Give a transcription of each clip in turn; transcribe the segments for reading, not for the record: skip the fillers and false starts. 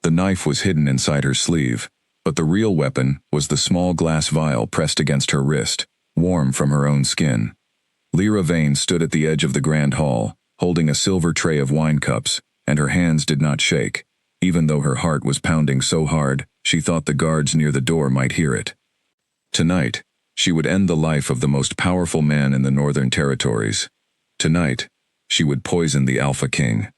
The knife was hidden inside her sleeve, but the real weapon was the small glass vial pressed against her wrist, warm from her own skin. Lyra Vane stood at the edge of the grand hall, holding a silver tray of wine cups, and her hands did not shake, even though her heart was pounding so hard she thought the guards near the door might hear it. Tonight, she would end the life of the most powerful man in the Northern Territories. Tonight, she would poison the Alpha King.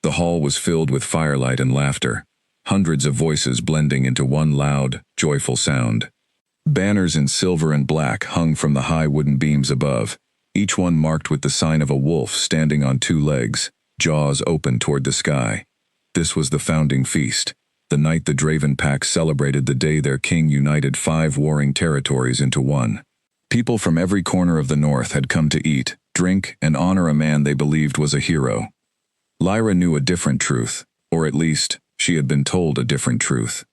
The hall was filled with firelight and laughter, hundreds of voices blending into one loud, joyful sound. Banners in silver and black hung from the high wooden beams above, each one marked with the sign of a wolf standing on two legs, jaws open toward the sky. This was the founding feast, the night the Draven Pack celebrated the day their king united 5 warring territories into one. People from every corner of the north had come to eat, drink, and honor a man they believed was a hero. Lyra knew a different truth, or at least, she had been told a different truth.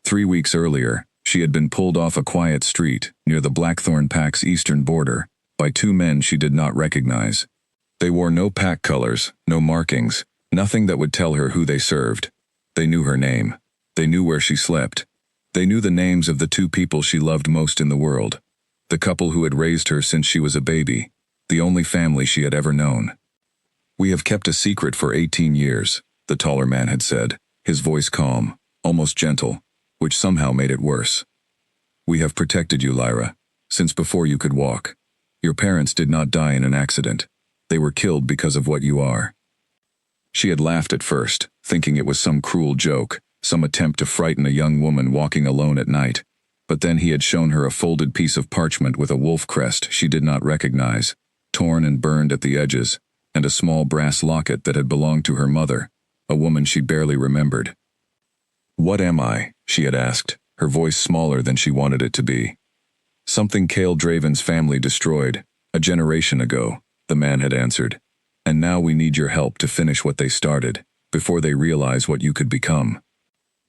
3 weeks earlier, she had been pulled off a quiet street near the Blackthorn Pack's eastern border by 2 men she did not recognize. They wore no pack colors, no markings, nothing that would tell her who they served. They knew her name. They knew where she slept. They knew the names of the 2 people she loved most in the world. The couple who had raised her since she was a baby, the only family she had ever known. "We have kept a secret for 18 years, the taller man had said, his voice calm, almost gentle, which somehow made it worse. "We have protected you, Lyra, since before you could walk. Your parents did not die in an accident. They were killed because of what you are." She had laughed at first, thinking it was some cruel joke, some attempt to frighten a young woman walking alone at night. But then he had shown her a folded piece of parchment with a wolf crest she did not recognize, torn and burned at the edges, and a small brass locket that had belonged to her mother, a woman she barely remembered. "What am I?" she had asked, her voice smaller than she wanted it to be. "Something Cale Draven's family destroyed, a generation ago," the man had answered. "And now we need your help to finish what they started, before they realize what you could become."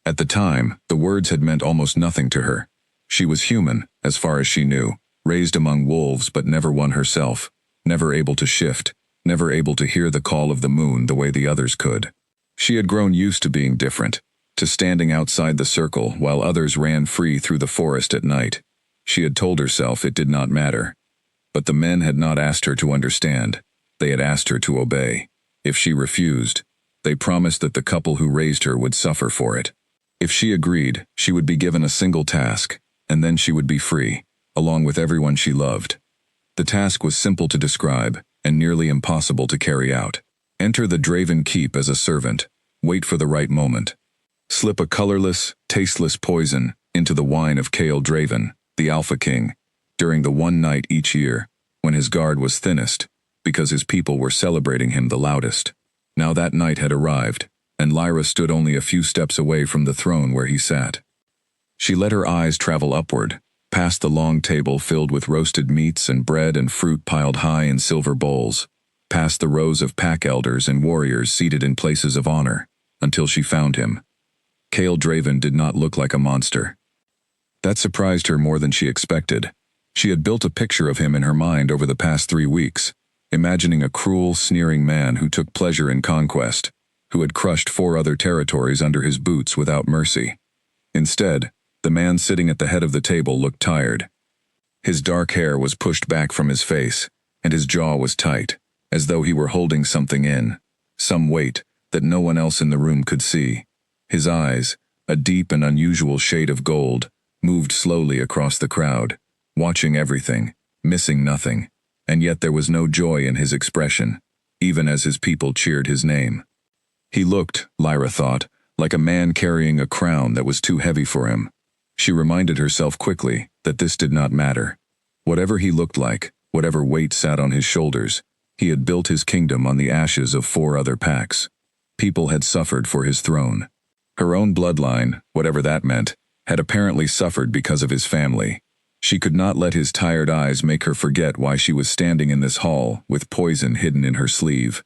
At the time, the words had meant almost nothing to her. She was human, as far as she knew, raised among wolves but never one herself, never able to shift, never able to hear the call of the moon the way the others could. She had grown used to being different, to standing outside the circle while others ran free through the forest at night. She had told herself it did not matter. But the men had not asked her to understand. They had asked her to obey. If she refused, they promised that the couple who raised her would suffer for it. If she agreed, she would be given a single task, and then she would be free, along with everyone she loved. The task was simple to describe, and nearly impossible to carry out. Enter the Draven Keep as a servant. Wait for the right moment. Slip a colorless, tasteless poison into the wine of Cale Draven, the Alpha King, during the one night each year, when his guard was thinnest, because his people were celebrating him the loudest. Now that night had arrived, and Lyra stood only a few steps away from the throne where he sat. She let her eyes travel upward, past the long table filled with roasted meats and bread and fruit piled high in silver bowls, past the rows of pack elders and warriors seated in places of honor, until she found him. Cale Draven did not look like a monster. That surprised her more than she expected. She had built a picture of him in her mind over the past 3 weeks, imagining a cruel, sneering man who took pleasure in conquest, who had crushed 4 other territories under his boots without mercy. Instead, the man sitting at the head of the table looked tired. His dark hair was pushed back from his face, and his jaw was tight, as though he were holding something in, some weight that no one else in the room could see. His eyes, a deep and unusual shade of gold, moved slowly across the crowd, watching everything, missing nothing. And yet there was no joy in his expression, even as his people cheered his name. He looked, Lyra thought, like a man carrying a crown that was too heavy for him. She reminded herself quickly that this did not matter. Whatever he looked like, whatever weight sat on his shoulders, he had built his kingdom on the ashes of 4 other packs. People had suffered for his throne. Her own bloodline, whatever that meant, had apparently suffered because of his family. She could not let his tired eyes make her forget why she was standing in this hall with poison hidden in her sleeve.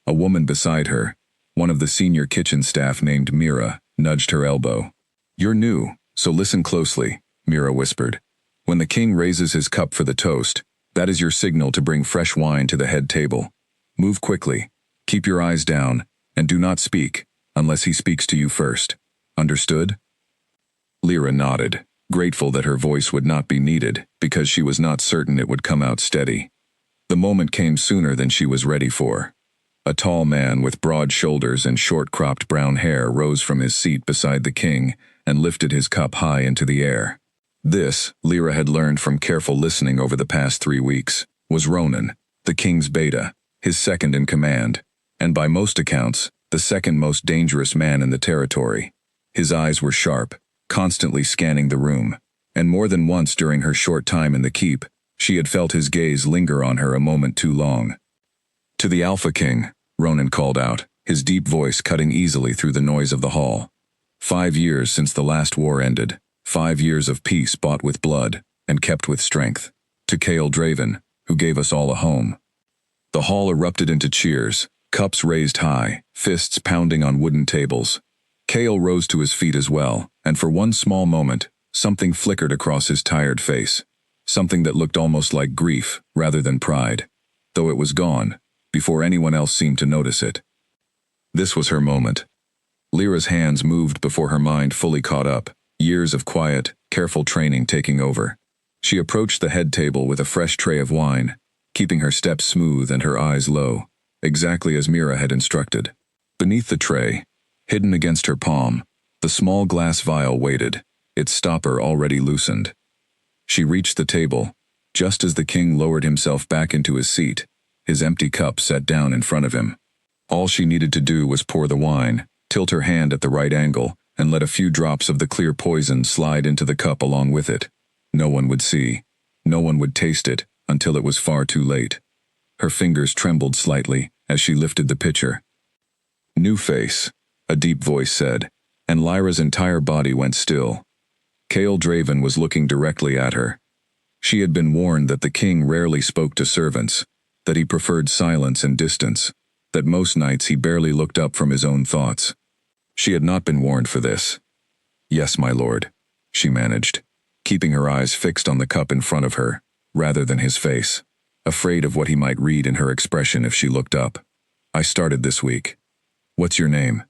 A woman beside her, one of the senior kitchen staff named Mira, nudged her elbow. "You're new, so listen closely," Mira whispered. "When the king raises his cup for the toast, that is your signal to bring fresh wine to the head table. Move quickly, keep your eyes down, and do not speak, unless he speaks to you first. Understood? Lyra nodded, grateful that her voice would not be needed, because she was not certain it would come out steady. The moment came sooner than she was ready for. A tall man with broad shoulders and short-cropped brown hair rose from his seat beside the king and lifted his cup high into the air. This, Lyra had learned from careful listening over the past 3 weeks, was Ronan, the king's beta, his second in command, and by most accounts, the second most dangerous man in the territory. His eyes were sharp, constantly scanning the room, and more than once during her short time in the keep, she had felt his gaze linger on her a moment too long. "To the Alpha King," Ronan called out, his deep voice cutting easily through the noise of the hall. 5 years since the last war ended, 5 years of peace bought with blood and kept with strength. To Kael Draven, who gave us all a home. The hall erupted into cheers, cups raised high, fists pounding on wooden tables. Kael rose to his feet as well, and for one small moment, something flickered across his tired face. Something that looked almost like grief, rather than pride. Though it was gone, before anyone else seemed to notice it. This was her moment. Lyra's hands moved before her mind fully caught up, years of quiet, careful training taking over. She approached the head table with a fresh tray of wine, keeping her steps smooth and her eyes low, exactly as Mira had instructed. Beneath the tray, hidden against her palm, the small glass vial waited, its stopper already loosened. She reached the table, just as the king lowered himself back into his seat, his empty cup set down in front of him. All she needed to do was pour the wine, tilt her hand at the right angle, and let a few drops of the clear poison slide into the cup along with it. No one would see. No one would taste it until it was far too late. Her fingers trembled slightly as she lifted the pitcher. "New face," a deep voice said, and Lyra's entire body went still. Kael Draven was looking directly at her. She had been warned that the king rarely spoke to servants, that he preferred silence and distance, that most nights he barely looked up from his own thoughts. She had not been warned for this. "Yes, my lord," she managed, keeping her eyes fixed on the cup in front of her, rather than his face, afraid of what he might read in her expression if she looked up. "I started this week. What's your name?"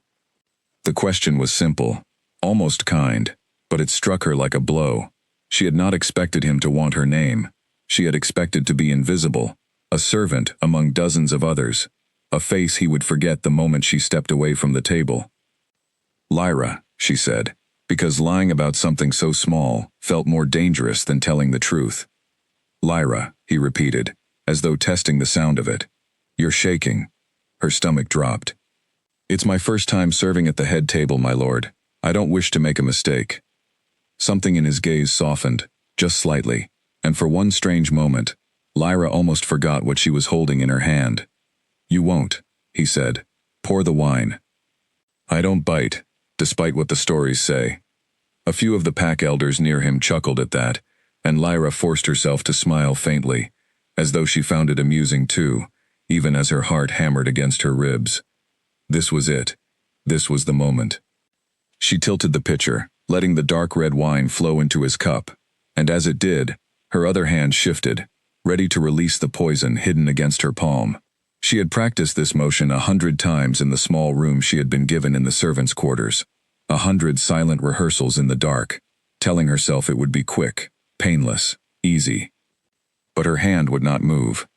The question was simple, almost kind, but it struck her like a blow. She had not expected him to want her name. She had expected to be invisible, a servant among dozens of others, a face he would forget the moment she stepped away from the table. "Lyra," she said, because lying about something so small felt more dangerous than telling the truth. "Lyra," he repeated, as though testing the sound of it. "You're shaking." Her stomach dropped. "It's my first time serving at the head table, my lord. I don't wish to make a mistake." Something in his gaze softened, just slightly, and for one strange moment, Lyra almost forgot what she was holding in her hand. "You won't," he said. "Pour the wine." "I don't bite, despite what the stories say." A few of the pack elders near him chuckled at that, and Lyra forced herself to smile faintly, as though she found it amusing too, even as her heart hammered against her ribs. This was it. This was the moment. She tilted the pitcher, letting the dark red wine flow into his cup, and as it did, her other hand shifted, ready to release the poison hidden against her palm. She had practiced this motion 100 times in the small room she had been given in the servants' quarters, 100 silent rehearsals in the dark, telling herself it would be quick, painless, easy. But her hand would not move.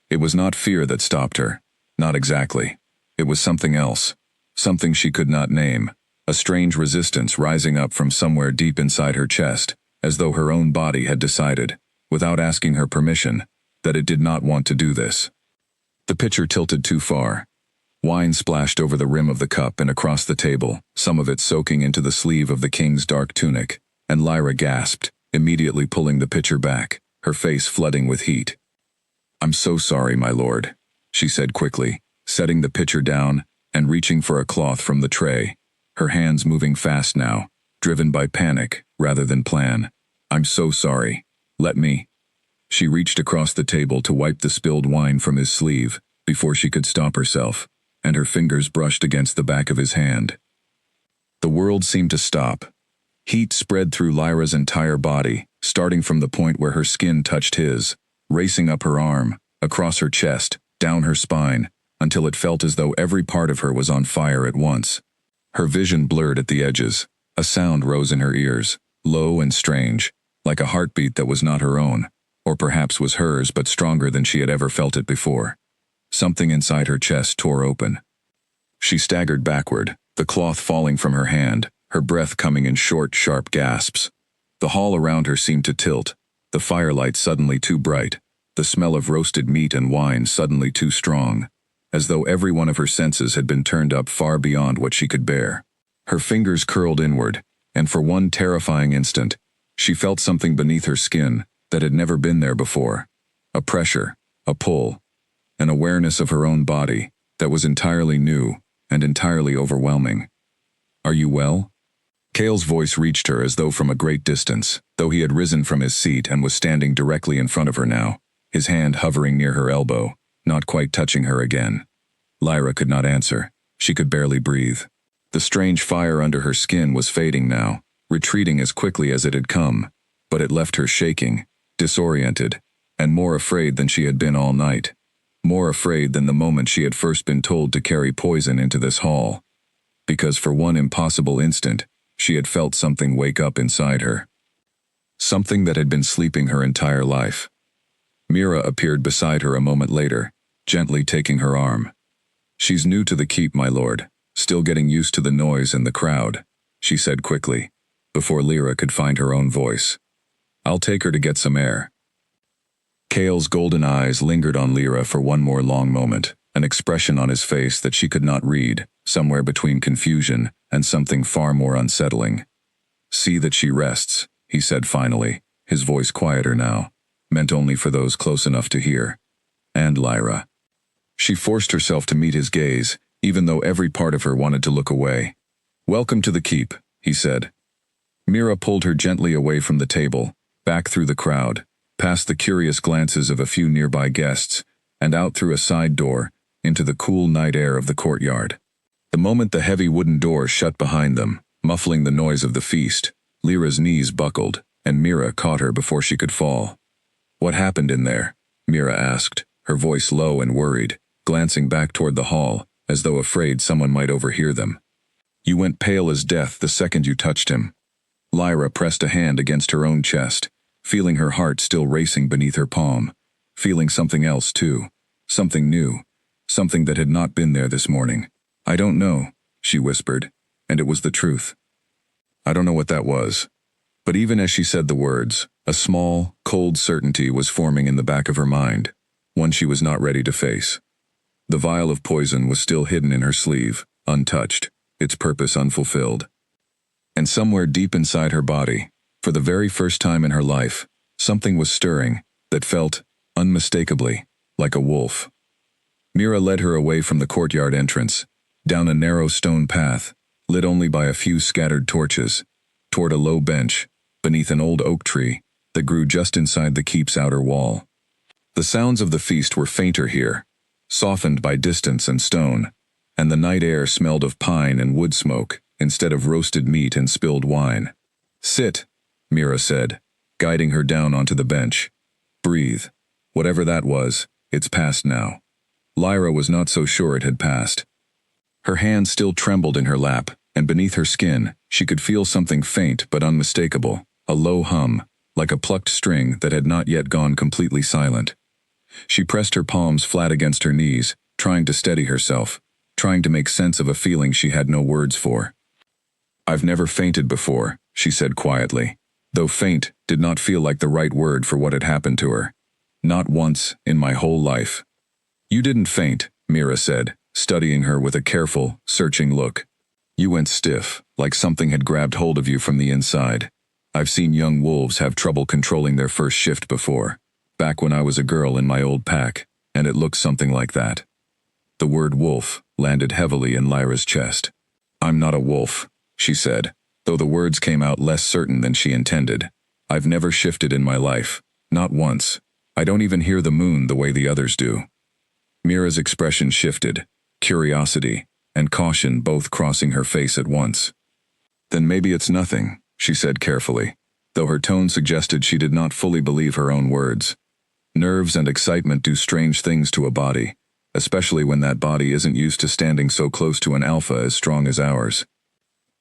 It was not fear that stopped her, not exactly. It was something else, something she could not name. A strange resistance rising up from somewhere deep inside her chest, as though her own body had decided, without asking her permission, that it did not want to do this. The pitcher tilted too far. Wine splashed over the rim of the cup and across the table, some of it soaking into the sleeve of the king's dark tunic, and Lyra gasped, immediately pulling the pitcher back, her face flooding with heat. "I'm so sorry, my lord," she said quickly, setting the pitcher down and reaching for a cloth from the tray. Her hands moving fast now, driven by panic rather than plan. "I'm so sorry. Let me." She reached across the table to wipe the spilled wine from his sleeve before she could stop herself, and her fingers brushed against the back of his hand. The world seemed to stop. Heat spread through Lyra's entire body, starting from the point where her skin touched his, racing up her arm, across her chest, down her spine, until it felt as though every part of her was on fire at once. Her vision blurred at the edges. A sound rose in her ears, low and strange, like a heartbeat that was not her own, or perhaps was hers but stronger than she had ever felt it before. Something inside her chest tore open. She staggered backward, the cloth falling from her hand, her breath coming in short, sharp gasps. The hall around her seemed to tilt, the firelight suddenly too bright, the smell of roasted meat and wine suddenly too strong, as though every one of her senses had been turned up far beyond what she could bear. Her fingers curled inward, and for one terrifying instant, she felt something beneath her skin that had never been there before. A pressure, a pull, an awareness of her own body that was entirely new and entirely overwhelming. "Are you well?" Cale's voice reached her as though from a great distance, though he had risen from his seat and was standing directly in front of her now, his hand hovering near her elbow, not quite touching her again. Lyra could not answer. She could barely breathe. The strange fire under her skin was fading now, retreating as quickly as it had come, but it left her shaking, disoriented, and more afraid than she had been all night. More afraid than the moment she had first been told to carry poison into this hall. Because for one impossible instant, she had felt something wake up inside her. Something that had been sleeping her entire life. Mira appeared beside her a moment later, gently taking her arm. "She's new to the keep, my lord, still getting used to the noise and the crowd," she said quickly, before Lyra could find her own voice. "I'll take her to get some air." Cale's golden eyes lingered on Lyra for one more long moment, an expression on his face that she could not read, somewhere between confusion and something far more unsettling. "See that she rests," he said finally, his voice quieter now, meant only for those close enough to hear. "And Lyra." She forced herself to meet his gaze, even though every part of her wanted to look away. "Welcome to the keep," he said. Mira pulled her gently away from the table, back through the crowd, past the curious glances of a few nearby guests, and out through a side door, into the cool night air of the courtyard. The moment the heavy wooden door shut behind them, muffling the noise of the feast, Lyra's knees buckled, and Mira caught her before she could fall. "What happened in there?" Mira asked, her voice low and worried, glancing back toward the hall, as though afraid someone might overhear them. "You went pale as death the second you touched him." Lyra pressed a hand against her own chest, feeling her heart still racing beneath her palm, feeling something else too, something new, something that had not been there this morning. "I don't know," she whispered, and it was the truth. "I don't know what that was." But even as she said the words, a small, cold certainty was forming in the back of her mind, one she was not ready to face. The vial of poison was still hidden in her sleeve, untouched, its purpose unfulfilled. And somewhere deep inside her body, for the very first time in her life, something was stirring that felt, unmistakably, like a wolf. Mira led her away from the courtyard entrance, down a narrow stone path, lit only by a few scattered torches, toward a low bench, beneath an old oak tree, that grew just inside the keep's outer wall. The sounds of the feast were fainter here, softened by distance and stone, and the night air smelled of pine and wood smoke instead of roasted meat and spilled wine. "Sit," Mira said, guiding her down onto the bench. "Breathe. Whatever that was, it's past now." Lyra was not so sure it had passed. Her hand still trembled in her lap, and beneath her skin, she could feel something faint but unmistakable, a low hum, like a plucked string that had not yet gone completely silent. She pressed her palms flat against her knees, trying to steady herself, trying to make sense of a feeling she had no words for. "I've never fainted before," she said quietly, though faint did not feel like the right word for what had happened to her. "Not once in my whole life." "You didn't faint," Mira said, studying her with a careful, searching look. "You went stiff, like something had grabbed hold of you from the inside. I've seen young wolves have trouble controlling their first shift before, back when I was a girl in my old pack, and it looked something like that." The word wolf landed heavily in Lyra's chest. "I'm not a wolf," she said, though the words came out less certain than she intended. "I've never shifted in my life, not once. I don't even hear the moon the way the others do." Mira's expression shifted, curiosity and caution both crossing her face at once. "Then maybe it's nothing," she said carefully, though her tone suggested she did not fully believe her own words. Nerves and excitement do strange things to a body, especially when that body isn't used to standing so close to an alpha as strong as ours.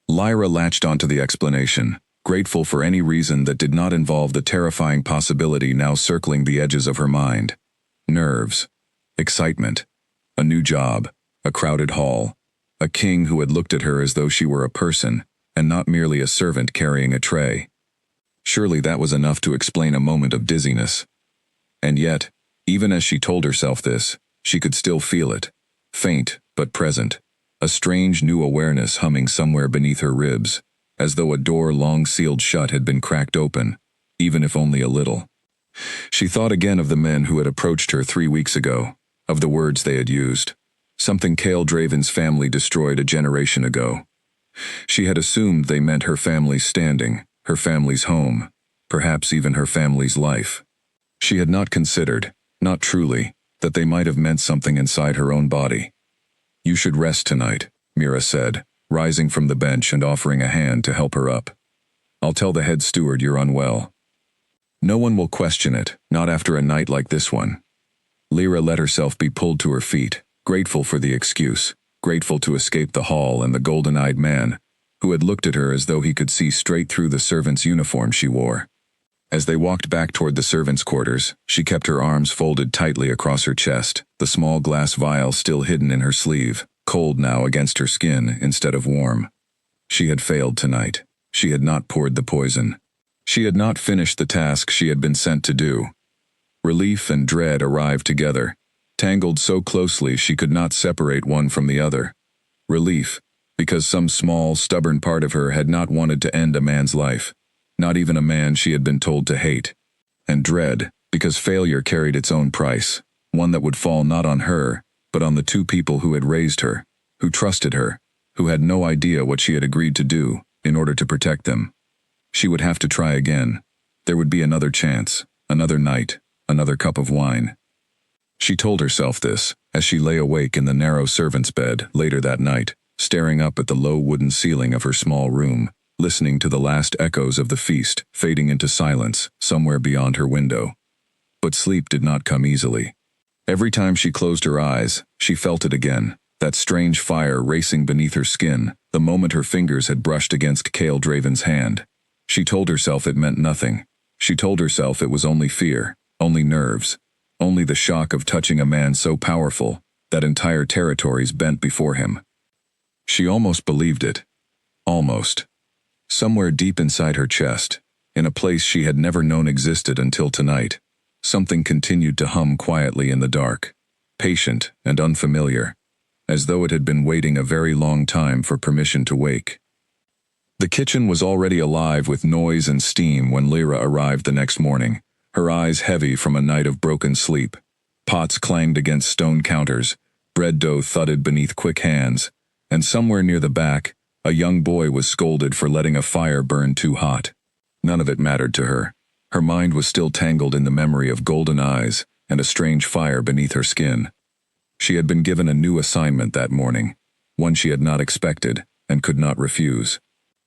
Lyra latched onto the explanation, grateful for any reason that did not involve the terrifying possibility now circling the edges of her mind. Nerves. Excitement. A new job. A crowded hall. A king who had looked at her as though she were a person, and not merely a servant carrying a tray. Surely that was enough to explain a moment of dizziness. And yet, even as she told herself this, she could still feel it. Faint, but present. A strange new awareness humming somewhere beneath her ribs, as though a door long sealed shut had been cracked open, even if only a little. She thought again of the men who had approached her 3 weeks ago, of the words they had used. Something Cale Draven's family destroyed a generation ago. She had assumed they meant her family's standing, her family's home, perhaps even her family's life. She had not considered, not truly, that they might have meant something inside her own body. "You should rest tonight," Mira said, rising from the bench and offering a hand to help her up. "I'll tell the head steward you're unwell. No one will question it, not after a night like this one." Lyra let herself be pulled to her feet, grateful for the excuse, grateful to escape the hall and the golden-eyed man, who had looked at her as though he could see straight through the servant's uniform she wore. As they walked back toward the servants' quarters, she kept her arms folded tightly across her chest, the small glass vial still hidden in her sleeve, cold now against her skin instead of warm. She had failed tonight. She had not poured the poison. She had not finished the task she had been sent to do. Relief and dread arrived together, tangled so closely she could not separate one from the other. Relief, because some small, stubborn part of her had not wanted to end a man's life, not even a man she had been told to hate. And dread, because failure carried its own price, one that would fall not on her, but on the 2 people who had raised her, who trusted her, who had no idea what she had agreed to do in order to protect them. She would have to try again. There would be another chance, another night, another cup of wine. She told herself this, as she lay awake in the narrow servant's bed later that night, staring up at the low wooden ceiling of her small room, listening to the last echoes of the feast fading into silence somewhere beyond her window. But sleep did not come easily. Every time she closed her eyes, she felt it again, that strange fire racing beneath her skin, the moment her fingers had brushed against Cale Draven's hand. She told herself it meant nothing. She told herself it was only fear, only nerves, only the shock of touching a man so powerful that entire territories bent before him. She almost believed it. Almost. Somewhere deep inside her chest, in a place she had never known existed until tonight, something continued to hum quietly in the dark, patient and unfamiliar, as though it had been waiting a very long time for permission to wake. The kitchen was already alive with noise and steam when Lyra arrived the next morning, her eyes heavy from a night of broken sleep. Pots clanged against stone counters, bread dough thudded beneath quick hands, and somewhere near the back, a young boy was scolded for letting a fire burn too hot. None of it mattered to her. Her mind was still tangled in the memory of golden eyes and a strange fire beneath her skin. She had been given a new assignment that morning, one she had not expected and could not refuse.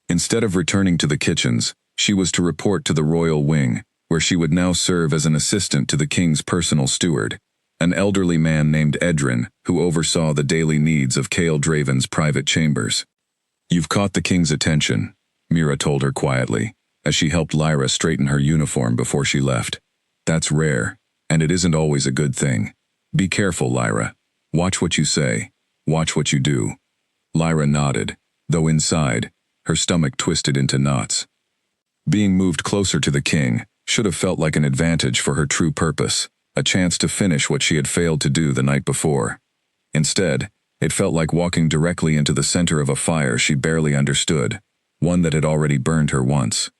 Instead of returning to the kitchens, she was to report to the royal wing, where she would now serve as an assistant to the king's personal steward, an elderly man named Edrin, who oversaw the daily needs of Cale Draven's private chambers. "You've caught the king's attention," Mira told her quietly, as she helped Lyra straighten her uniform before she left. "That's rare, and it isn't always a good thing. Be careful, Lyra. Watch what you say. Watch what you do." Lyra nodded, though inside, her stomach twisted into knots. Being moved closer to the king should have felt like an advantage for her true purpose, a chance to finish what she had failed to do the night before. Instead, it felt like walking directly into the center of a fire she barely understood, one that had already burned her once.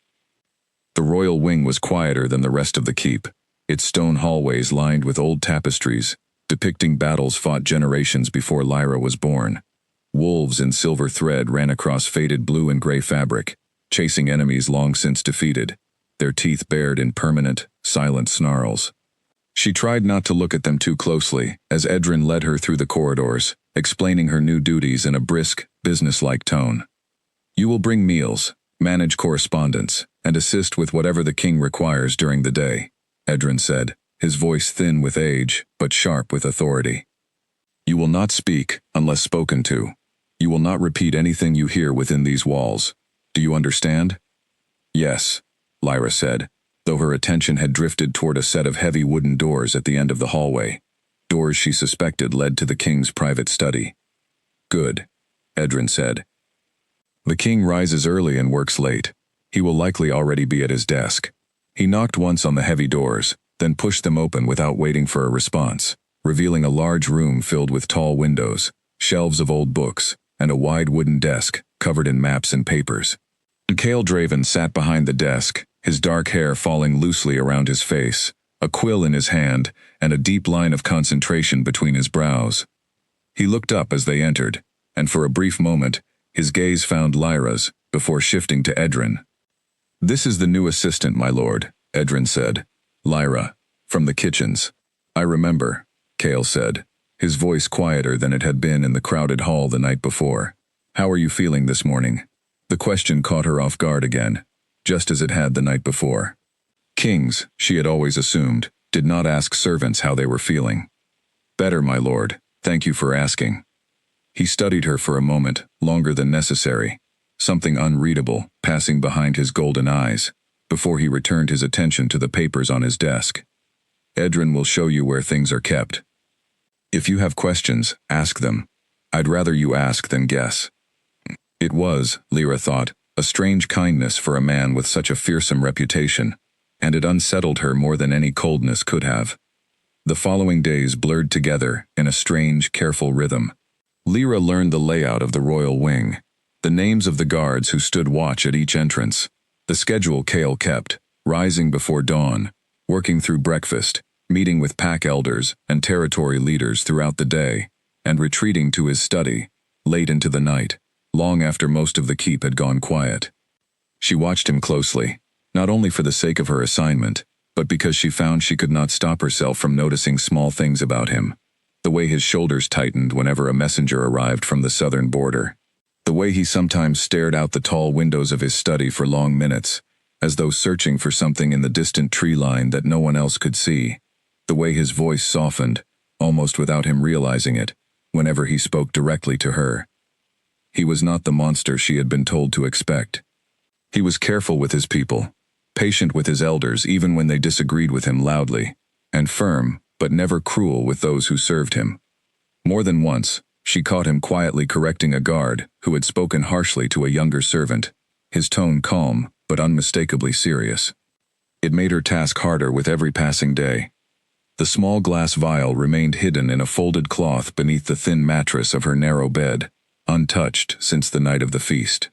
The royal wing was quieter than the rest of the keep, its stone hallways lined with old tapestries, depicting battles fought generations before Lyra was born. Wolves in silver thread ran across faded blue and gray fabric, chasing enemies long since defeated, their teeth bared in permanent, silent snarls. She tried not to look at them too closely as Edrin led her through the corridors, explaining her new duties in a brisk, businesslike tone. "You will bring meals, manage correspondence, and assist with whatever the king requires during the day," Edrin said, his voice thin with age, but sharp with authority. "You will not speak unless spoken to. You will not repeat anything you hear within these walls. Do you understand? Yes, Lyra said, though her attention had drifted toward a set of heavy wooden doors at the end of the hallway. Doors she suspected led to the king's private study. Good, Edrin said. The king rises early and works late. He will likely already be at his desk. He knocked once on the heavy doors, then pushed them open without waiting for a response, revealing a large room filled with tall windows, shelves of old books, and a wide wooden desk covered in maps and papers. Mikhail Draven sat behind the desk, his dark hair falling loosely around his face, a quill in his hand, and a deep line of concentration between his brows. He looked up as they entered, and for a brief moment, his gaze found Lyra's, before shifting to Edrin. This is the new assistant, my lord, Edrin said. Lyra, from the kitchens. I remember, Kale said, his voice quieter than it had been in the crowded hall the night before. How are you feeling this morning? The question caught her off guard again, just as it had the night before. Kings, she had always assumed, did not ask servants how they were feeling. Better, my lord, thank you for asking. He studied her for a moment, longer than necessary, something unreadable passing behind his golden eyes, before he returned his attention to the papers on his desk. Edrin will show you where things are kept. If you have questions, ask them. I'd rather you ask than guess. It was, Lyra thought, a strange kindness for a man with such a fearsome reputation, and it unsettled her more than any coldness could have. The following days blurred together in a strange, careful rhythm. Lyra learned the layout of the royal wing, the names of the guards who stood watch at each entrance, the schedule Kale kept, rising before dawn, working through breakfast, meeting with pack elders and territory leaders throughout the day, and retreating to his study, late into the night, long after most of the keep had gone quiet. She watched him closely, not only for the sake of her assignment, but because she found she could not stop herself from noticing small things about him. The way his shoulders tightened whenever a messenger arrived from the southern border. The way he sometimes stared out the tall windows of his study for long minutes, as though searching for something in the distant tree line that no one else could see. The way his voice softened, almost without him realizing it, whenever he spoke directly to her. He was not the monster she had been told to expect. He was careful with his people, patient with his elders even when they disagreed with him loudly, and firm, but never cruel with those who served him. More than once, she caught him quietly correcting a guard who had spoken harshly to a younger servant, his tone calm but unmistakably serious. It made her task harder with every passing day. The small glass vial remained hidden in a folded cloth beneath the thin mattress of her narrow bed, untouched since the night of the feast.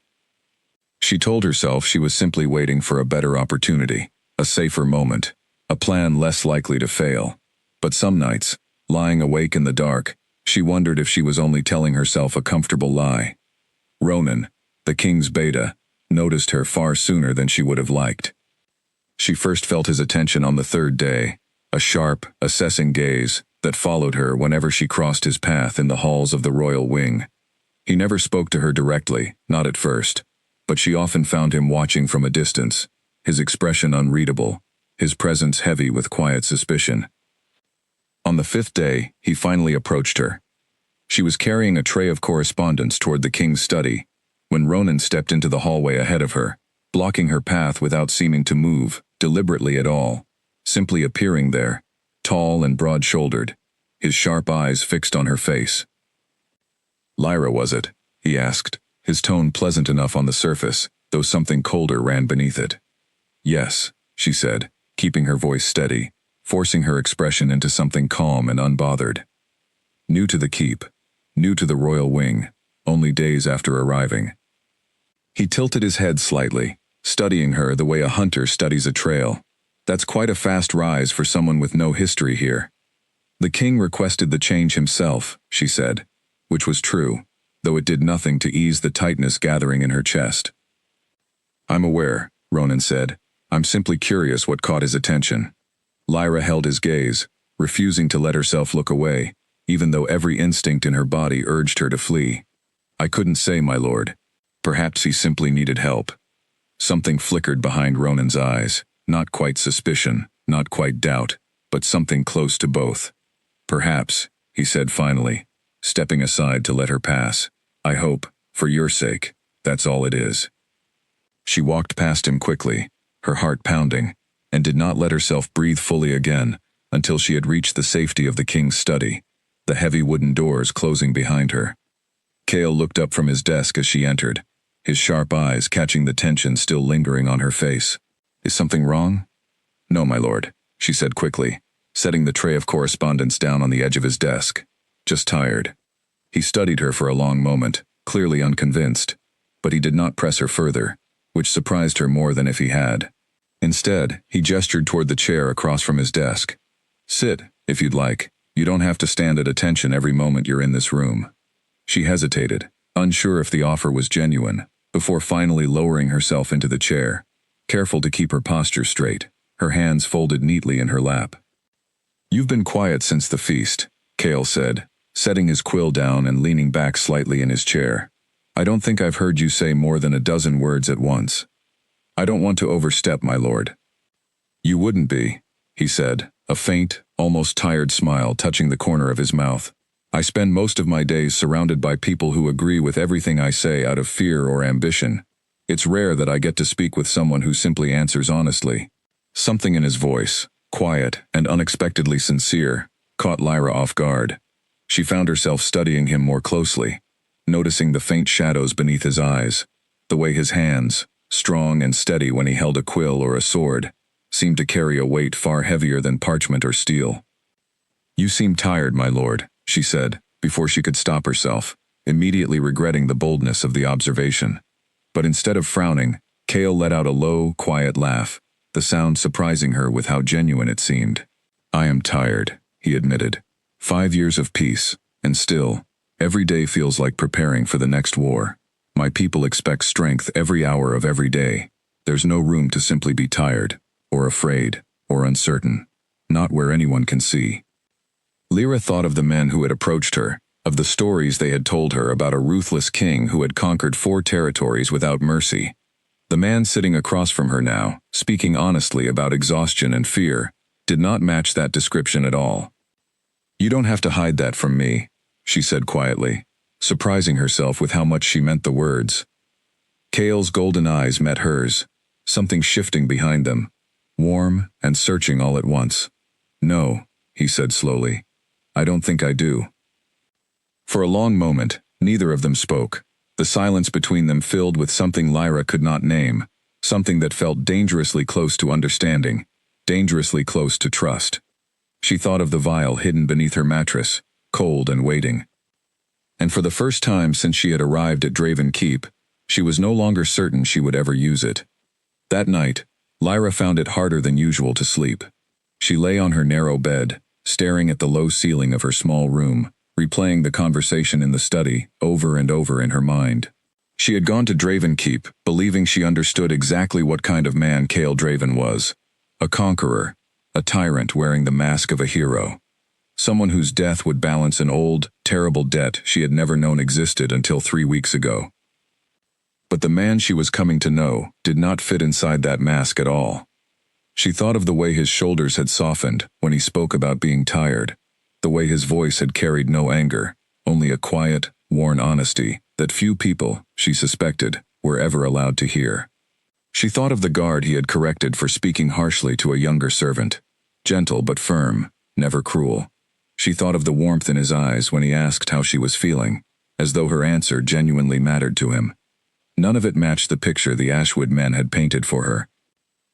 She told herself she was simply waiting for a better opportunity, a safer moment, a plan less likely to fail. But some nights, lying awake in the dark, she wondered if she was only telling herself a comfortable lie. Ronan, the king's beta, noticed her far sooner than she would have liked. She first felt his attention on the third day, a sharp, assessing gaze that followed her whenever she crossed his path in the halls of the royal wing. He never spoke to her directly, not at first, but she often found him watching from a distance, his expression unreadable, his presence heavy with quiet suspicion. On the fifth day, he finally approached her. She was carrying a tray of correspondence toward the king's study, when Ronan stepped into the hallway ahead of her, blocking her path without seeming to move, deliberately at all, simply appearing there, tall and broad-shouldered, his sharp eyes fixed on her face. "Lyra, was it?" he asked, his tone pleasant enough on the surface, though something colder ran beneath it. "Yes," she said, keeping her voice steady, forcing her expression into something calm and unbothered. New to the keep, new to the royal wing, only days after arriving. He tilted his head slightly, studying her the way a hunter studies a trail. That's quite a fast rise for someone with no history here. The king requested the change himself, she said, which was true, though it did nothing to ease the tightness gathering in her chest. "I'm aware," Ronan said. "I'm simply curious what caught his attention." Lyra held his gaze, refusing to let herself look away, even though every instinct in her body urged her to flee. "I couldn't say, my lord. Perhaps he simply needed help." Something flickered behind Ronan's eyes, not quite suspicion, not quite doubt, but something close to both. "Perhaps," he said finally, stepping aside to let her pass. I hope, for your sake, that's all it is. She walked past him quickly, her heart pounding, and did not let herself breathe fully again until she had reached the safety of the king's study, the heavy wooden doors closing behind her. Cale looked up from his desk as she entered, his sharp eyes catching the tension still lingering on her face. Is something wrong? No, my lord, she said quickly, setting the tray of correspondence down on the edge of his desk. Just tired. He studied her for a long moment, clearly unconvinced, but he did not press her further, which surprised her more than if he had. Instead, he gestured toward the chair across from his desk. Sit, if you'd like. You don't have to stand at attention every moment you're in this room. She hesitated, unsure if the offer was genuine, before finally lowering herself into the chair, careful to keep her posture straight, her hands folded neatly in her lap. You've been quiet since the feast, Cale said, setting his quill down and leaning back slightly in his chair. I don't think I've heard you say more than a dozen words at once. I don't want to overstep, my lord. You wouldn't be, he said, a faint, almost tired smile touching the corner of his mouth. I spend most of my days surrounded by people who agree with everything I say out of fear or ambition. It's rare that I get to speak with someone who simply answers honestly. Something in his voice, quiet and unexpectedly sincere, caught Lyra off guard. She found herself studying him more closely, noticing the faint shadows beneath his eyes, the way his hands, strong and steady when he held a quill or a sword, seemed to carry a weight far heavier than parchment or steel. You seem tired, my lord, she said, before she could stop herself, immediately regretting the boldness of the observation. But instead of frowning, Cale let out a low, quiet laugh, the sound surprising her with how genuine it seemed. I am tired, he admitted. 5 years of peace, and still, every day feels like preparing for the next war. My people expect strength every hour of every day. There's no room to simply be tired, or afraid, or uncertain, not where anyone can see. Lyra thought of the men who had approached her, of the stories they had told her about a ruthless king who had conquered 4 territories without mercy. The man sitting across from her now, speaking honestly about exhaustion and fear, did not match that description at all. You don't have to hide that from me, she said quietly, surprising herself with how much she meant the words. Cale's golden eyes met hers, something shifting behind them, warm and searching all at once. No, he said slowly. I don't think I do. For a long moment, neither of them spoke, the silence between them filled with something Lyra could not name, something that felt dangerously close to understanding, dangerously close to trust. She thought of the vial hidden beneath her mattress, cold and waiting. And for the first time since she had arrived at Draven Keep, she was no longer certain she would ever use it. That night, Lyra found it harder than usual to sleep. She lay on her narrow bed, staring at the low ceiling of her small room, replaying the conversation in the study over and over in her mind. She had gone to Draven Keep, believing she understood exactly what kind of man Cale Draven was. A conqueror, a tyrant wearing the mask of a hero. Someone whose death would balance an old, terrible debt she had never known existed until 3 weeks ago. But the man she was coming to know did not fit inside that mask at all. She thought of the way his shoulders had softened when he spoke about being tired, the way his voice had carried no anger, only a quiet, worn honesty that few people, she suspected, were ever allowed to hear. She thought of the guard he had corrected for speaking harshly to a younger servant, gentle but firm, never cruel. She thought of the warmth in his eyes when he asked how she was feeling, as though her answer genuinely mattered to him. None of it matched the picture the Ashwood men had painted for her.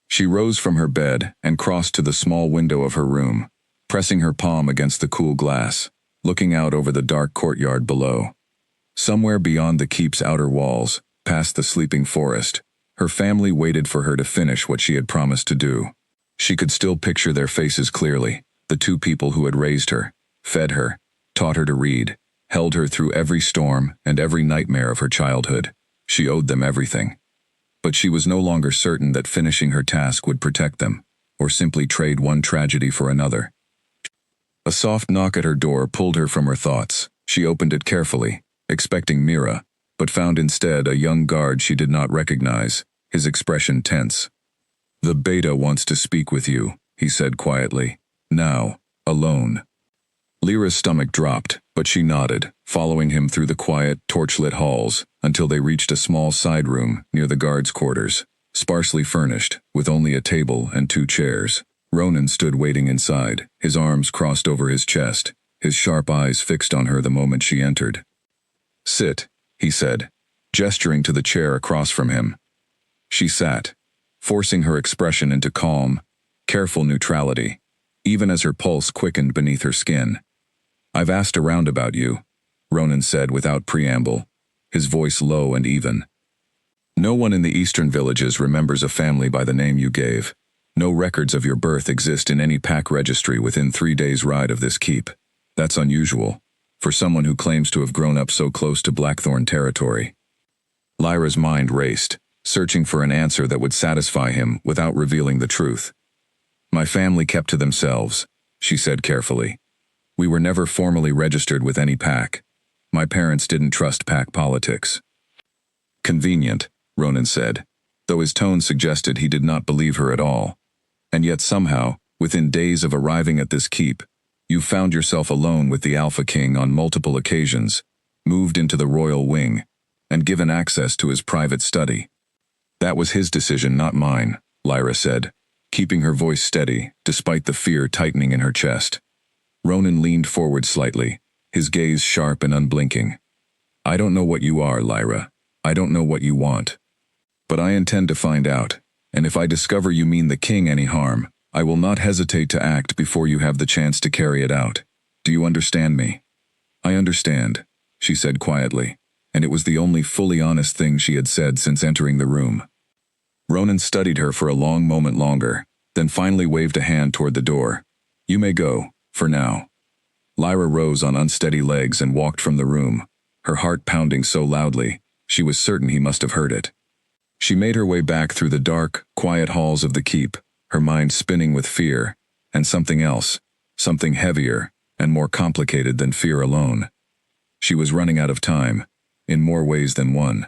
She rose from her bed and crossed to the small window of her room, pressing her palm against the cool glass, looking out over the dark courtyard below. Somewhere beyond the keep's outer walls, past the sleeping forest, her family waited for her to finish what she had promised to do. She could still picture their faces clearly, the 2 people who had raised her, fed her, taught her to read, held her through every storm and every nightmare of her childhood. She owed them everything. But she was no longer certain that finishing her task would protect them, or simply trade one tragedy for another. A soft knock at her door pulled her from her thoughts. She opened it carefully, expecting Mira, but found instead a young guard she did not recognize, his expression tense. The Beta wants to speak with you, he said quietly. Now, alone. Lyra's stomach dropped, But she nodded, following him through the quiet, torchlit halls, until they reached a small side room near the guards' quarters, sparsely furnished, with only a table and 2 chairs. Ronan stood waiting inside, his arms crossed over his chest, his sharp eyes fixed on her the moment she entered. "Sit," he said, gesturing to the chair across from him. She sat, forcing her expression into calm, careful neutrality, even as her pulse quickened beneath her skin. "I've asked around about you," Ronan said without preamble, his voice low and even. "No one in the eastern villages remembers a family by the name you gave. No records of your birth exist in any pack registry within 3 days' ride of this keep. That's unusual, for someone who claims to have grown up so close to Blackthorn territory." Lyra's mind raced, searching for an answer that would satisfy him without revealing the truth. "My family kept to themselves," she said carefully. "We were never formally registered with any pack. My parents didn't trust pack politics." "Convenient," Ronan said, though his tone suggested he did not believe her at all. "And yet somehow, within days of arriving at this keep, you found yourself alone with the Alpha King on multiple occasions, moved into the royal wing, and given access to his private study." "That was his decision, not mine," Lyra said, keeping her voice steady despite the fear tightening in her chest. Ronan leaned forward slightly, his gaze sharp and unblinking. "I don't know what you are, Lyra. I don't know what you want. But I intend to find out, and if I discover you mean the king any harm, I will not hesitate to act before you have the chance to carry it out. Do you understand me?" "I understand," she said quietly, and it was the only fully honest thing she had said since entering the room. Ronan studied her for a long moment longer, then finally waved a hand toward the door. "You may go, for now." Lyra rose on unsteady legs and walked from the room, her heart pounding so loudly, she was certain he must have heard it. She made her way back through the dark, quiet halls of the keep, her mind spinning with fear, and something else, something heavier and more complicated than fear alone. She was running out of time, in more ways than one.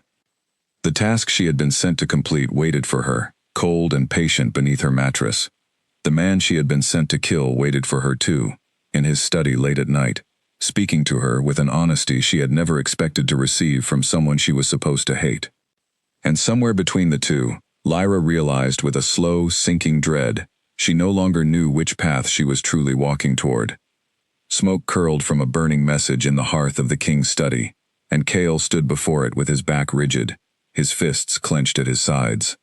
The task she had been sent to complete waited for her, cold and patient beneath her mattress. The man she had been sent to kill waited for her too, in his study late at night, speaking to her with an honesty she had never expected to receive from someone she was supposed to hate. And somewhere between the two, Lyra realized with a slow, sinking dread, she no longer knew which path she was truly walking toward. Smoke curled from a burning message in the hearth of the king's study, and Kale stood before it with his back rigid, his fists clenched at his sides.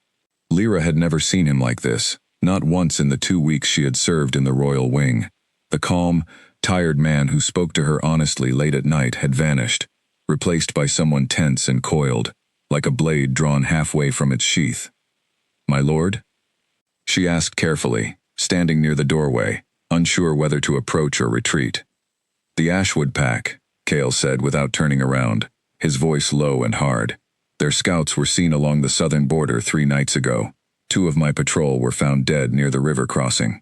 Lyra had never seen him like this, not once in the 2 weeks she had served in the royal wing. The calm, tired man who spoke to her honestly late at night had vanished, replaced by someone tense and coiled, like a blade drawn halfway from its sheath. "My lord?" she asked carefully, standing near the doorway, unsure whether to approach or retreat. "The Ashwood pack," Kale said without turning around, his voice low and hard. "Their scouts were seen along the southern border 3 nights ago. 2 of my patrol were found dead near the river crossing."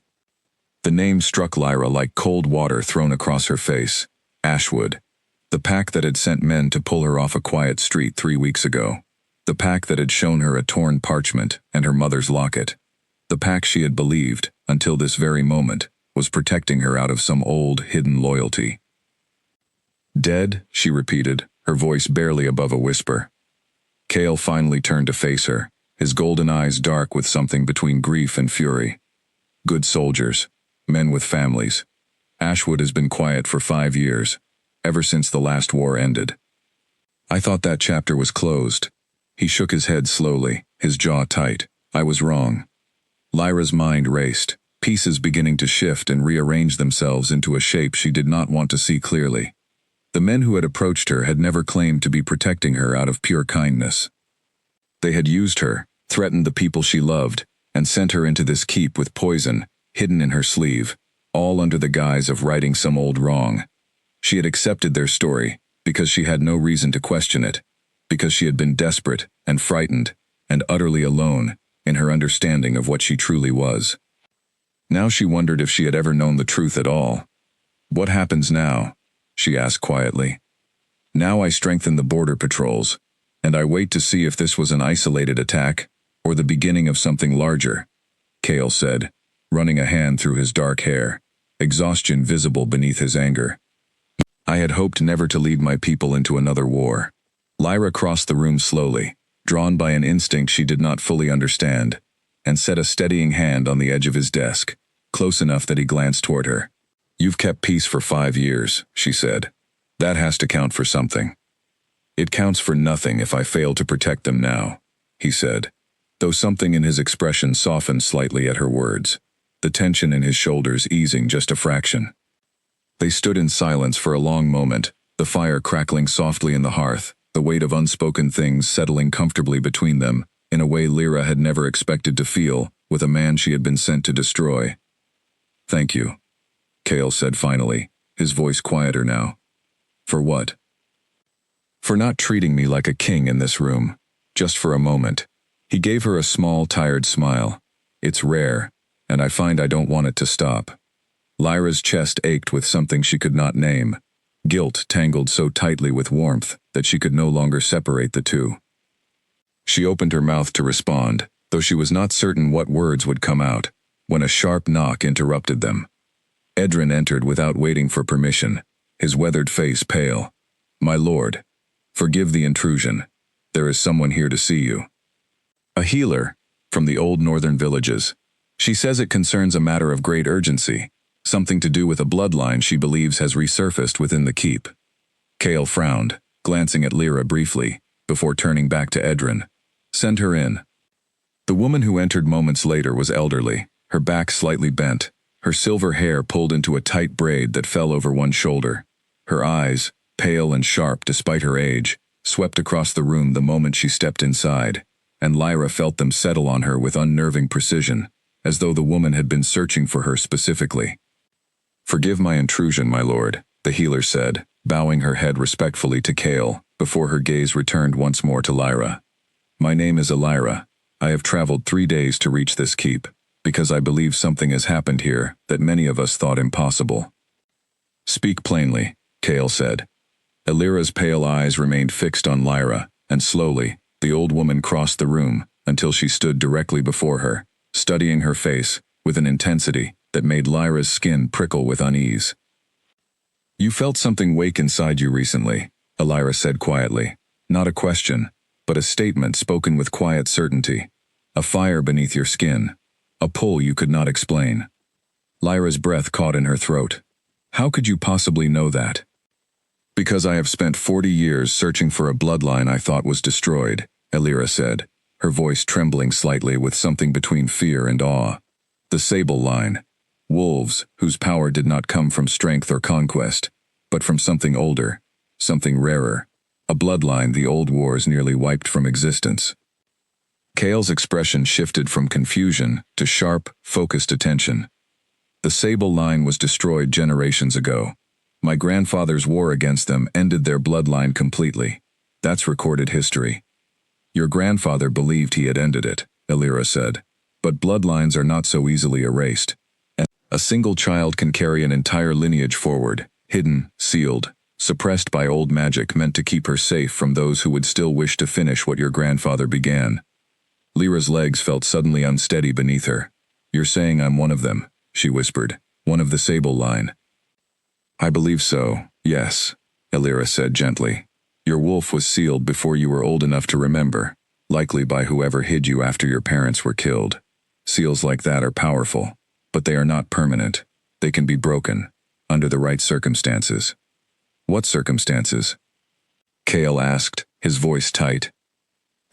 The name struck Lyra like cold water thrown across her face. Ashwood. The pack that had sent men to pull her off a quiet street 3 weeks ago. The pack that had shown her a torn parchment and her mother's locket. The pack she had believed, until this very moment, was protecting her out of some old, hidden loyalty. "Dead?" she repeated, her voice barely above a whisper. Kale finally turned to face her, his golden eyes dark with something between grief and fury. "Good soldiers. Men with families. Ashwood has been quiet for 5 years, ever since the last war ended." "I thought that chapter was closed." He shook his head slowly, his jaw tight. "I was wrong." Lyra's mind raced, pieces beginning to shift and rearrange themselves into a shape she did not want to see clearly. The men who had approached her had never claimed to be protecting her out of pure kindness. They had used her, threatened the people she loved, and sent her into this keep with poison, hidden in her sleeve, all under the guise of righting some old wrong. She had accepted their story, because she had no reason to question it, because she had been desperate and frightened and utterly alone in her understanding of what she truly was. Now she wondered if she had ever known the truth at all. "What happens now?" she asked quietly. "Now I strengthen the border patrols, and I wait to see if this was an isolated attack or the beginning of something larger," Kale said, running a hand through his dark hair, exhaustion visible beneath his anger. I had hoped never to lead my people into another war. Lyra crossed the room slowly, drawn by an instinct she did not fully understand, and set a steadying hand on the edge of his desk, close enough that he glanced toward her. You've kept peace for 5 years, she said. That has to count for something. It counts for nothing if I fail to protect them now, he said, though something in his expression softened slightly at her words, the tension in his shoulders easing just a fraction. They stood in silence for a long moment, the fire crackling softly in the hearth, the weight of unspoken things settling comfortably between them, in a way Lyra had never expected to feel, with a man she had been sent to destroy. Thank you, Cale said finally, his voice quieter now. For what? For not treating me like a king in this room, just for a moment. He gave her a small, tired smile. It's rare, and I find I don't want it to stop. Lyra's chest ached with something she could not name. Guilt tangled so tightly with warmth that she could no longer separate the two. She opened her mouth to respond, though she was not certain what words would come out, when a sharp knock interrupted them. Edrin entered without waiting for permission, his weathered face pale. My lord, forgive the intrusion. There is someone here to see you. A healer, from the old northern villages. She says it concerns a matter of great urgency, something to do with a bloodline she believes has resurfaced within the keep. Cale frowned, glancing at Lyra briefly, before turning back to Edrin. Send her in. The woman who entered moments later was elderly, her back slightly bent, her silver hair pulled into a tight braid that fell over one shoulder. Her eyes, pale and sharp despite her age, swept across the room the moment she stepped inside, and Lyra felt them settle on her with unnerving precision, as though the woman had been searching for her specifically. Forgive my intrusion, my lord, the healer said, bowing her head respectfully to Cale, before her gaze returned once more to Lyra. My name is Elira. I have traveled 3 days to reach this keep, because I believe something has happened here that many of us thought impossible. Speak plainly, Cale said. Elira's pale eyes remained fixed on Lyra, and slowly, the old woman crossed the room until she stood directly before her, studying her face with an intensity that made Lyra's skin prickle with unease. You felt something wake inside you recently, Elira said quietly. Not a question, but a statement spoken with quiet certainty. A fire beneath your skin. A pull you could not explain. Lyra's breath caught in her throat. How could you possibly know that? Because I have spent 40 years searching for a bloodline I thought was destroyed, Elira said, her voice trembling slightly with something between fear and awe. The Sable line. Wolves whose power did not come from strength or conquest, but from something older, something rarer. A bloodline the old wars nearly wiped from existence. Cale's expression shifted from confusion to sharp, focused attention. The Sable line was destroyed generations ago. My grandfather's war against them ended their bloodline completely. That's recorded history. Your grandfather believed he had ended it, Elira said. But bloodlines are not so easily erased. And a single child can carry an entire lineage forward, hidden, sealed, suppressed by old magic meant to keep her safe from those who would still wish to finish what your grandfather began. Lyra's legs felt suddenly unsteady beneath her. You're saying I'm one of them, she whispered. One of the Sable line. I believe so, yes, Elira said gently. Your wolf was sealed before you were old enough to remember, likely by whoever hid you after your parents were killed. Seals like that are powerful, but they are not permanent. They can be broken, under the right circumstances. What circumstances? Cale asked, his voice tight.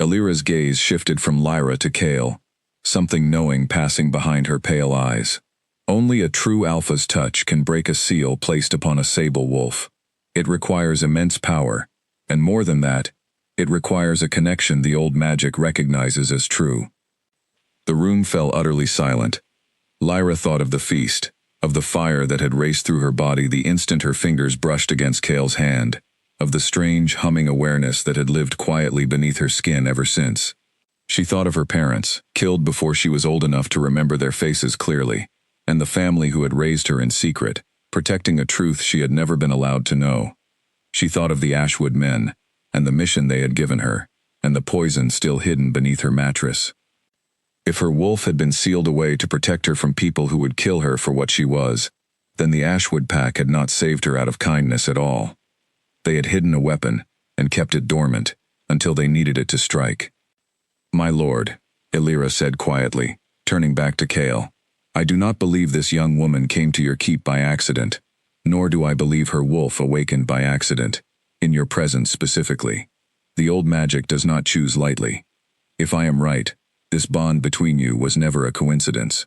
Elira's gaze shifted from Lyra to Cale, something knowing passing behind her pale eyes. Only a true alpha's touch can break a seal placed upon a sable wolf. It requires immense power, and more than that, it requires a connection the old magic recognizes as true. The room fell utterly silent. Lyra thought of the feast, of the fire that had raced through her body the instant her fingers brushed against Cale's hand, of the strange, humming awareness that had lived quietly beneath her skin ever since. She thought of her parents, killed before she was old enough to remember their faces clearly, and the family who had raised her in secret, protecting a truth she had never been allowed to know. She thought of the Ashwood men, and the mission they had given her, and the poison still hidden beneath her mattress. If her wolf had been sealed away to protect her from people who would kill her for what she was, then the Ashwood pack had not saved her out of kindness at all. They had hidden a weapon and kept it dormant until they needed it to strike. "My lord," Illyra said quietly, turning back to Cale, "I do not believe this young woman came to your keep by accident, nor do I believe her wolf awakened by accident, in your presence specifically. The old magic does not choose lightly. If I am right, this bond between you was never a coincidence."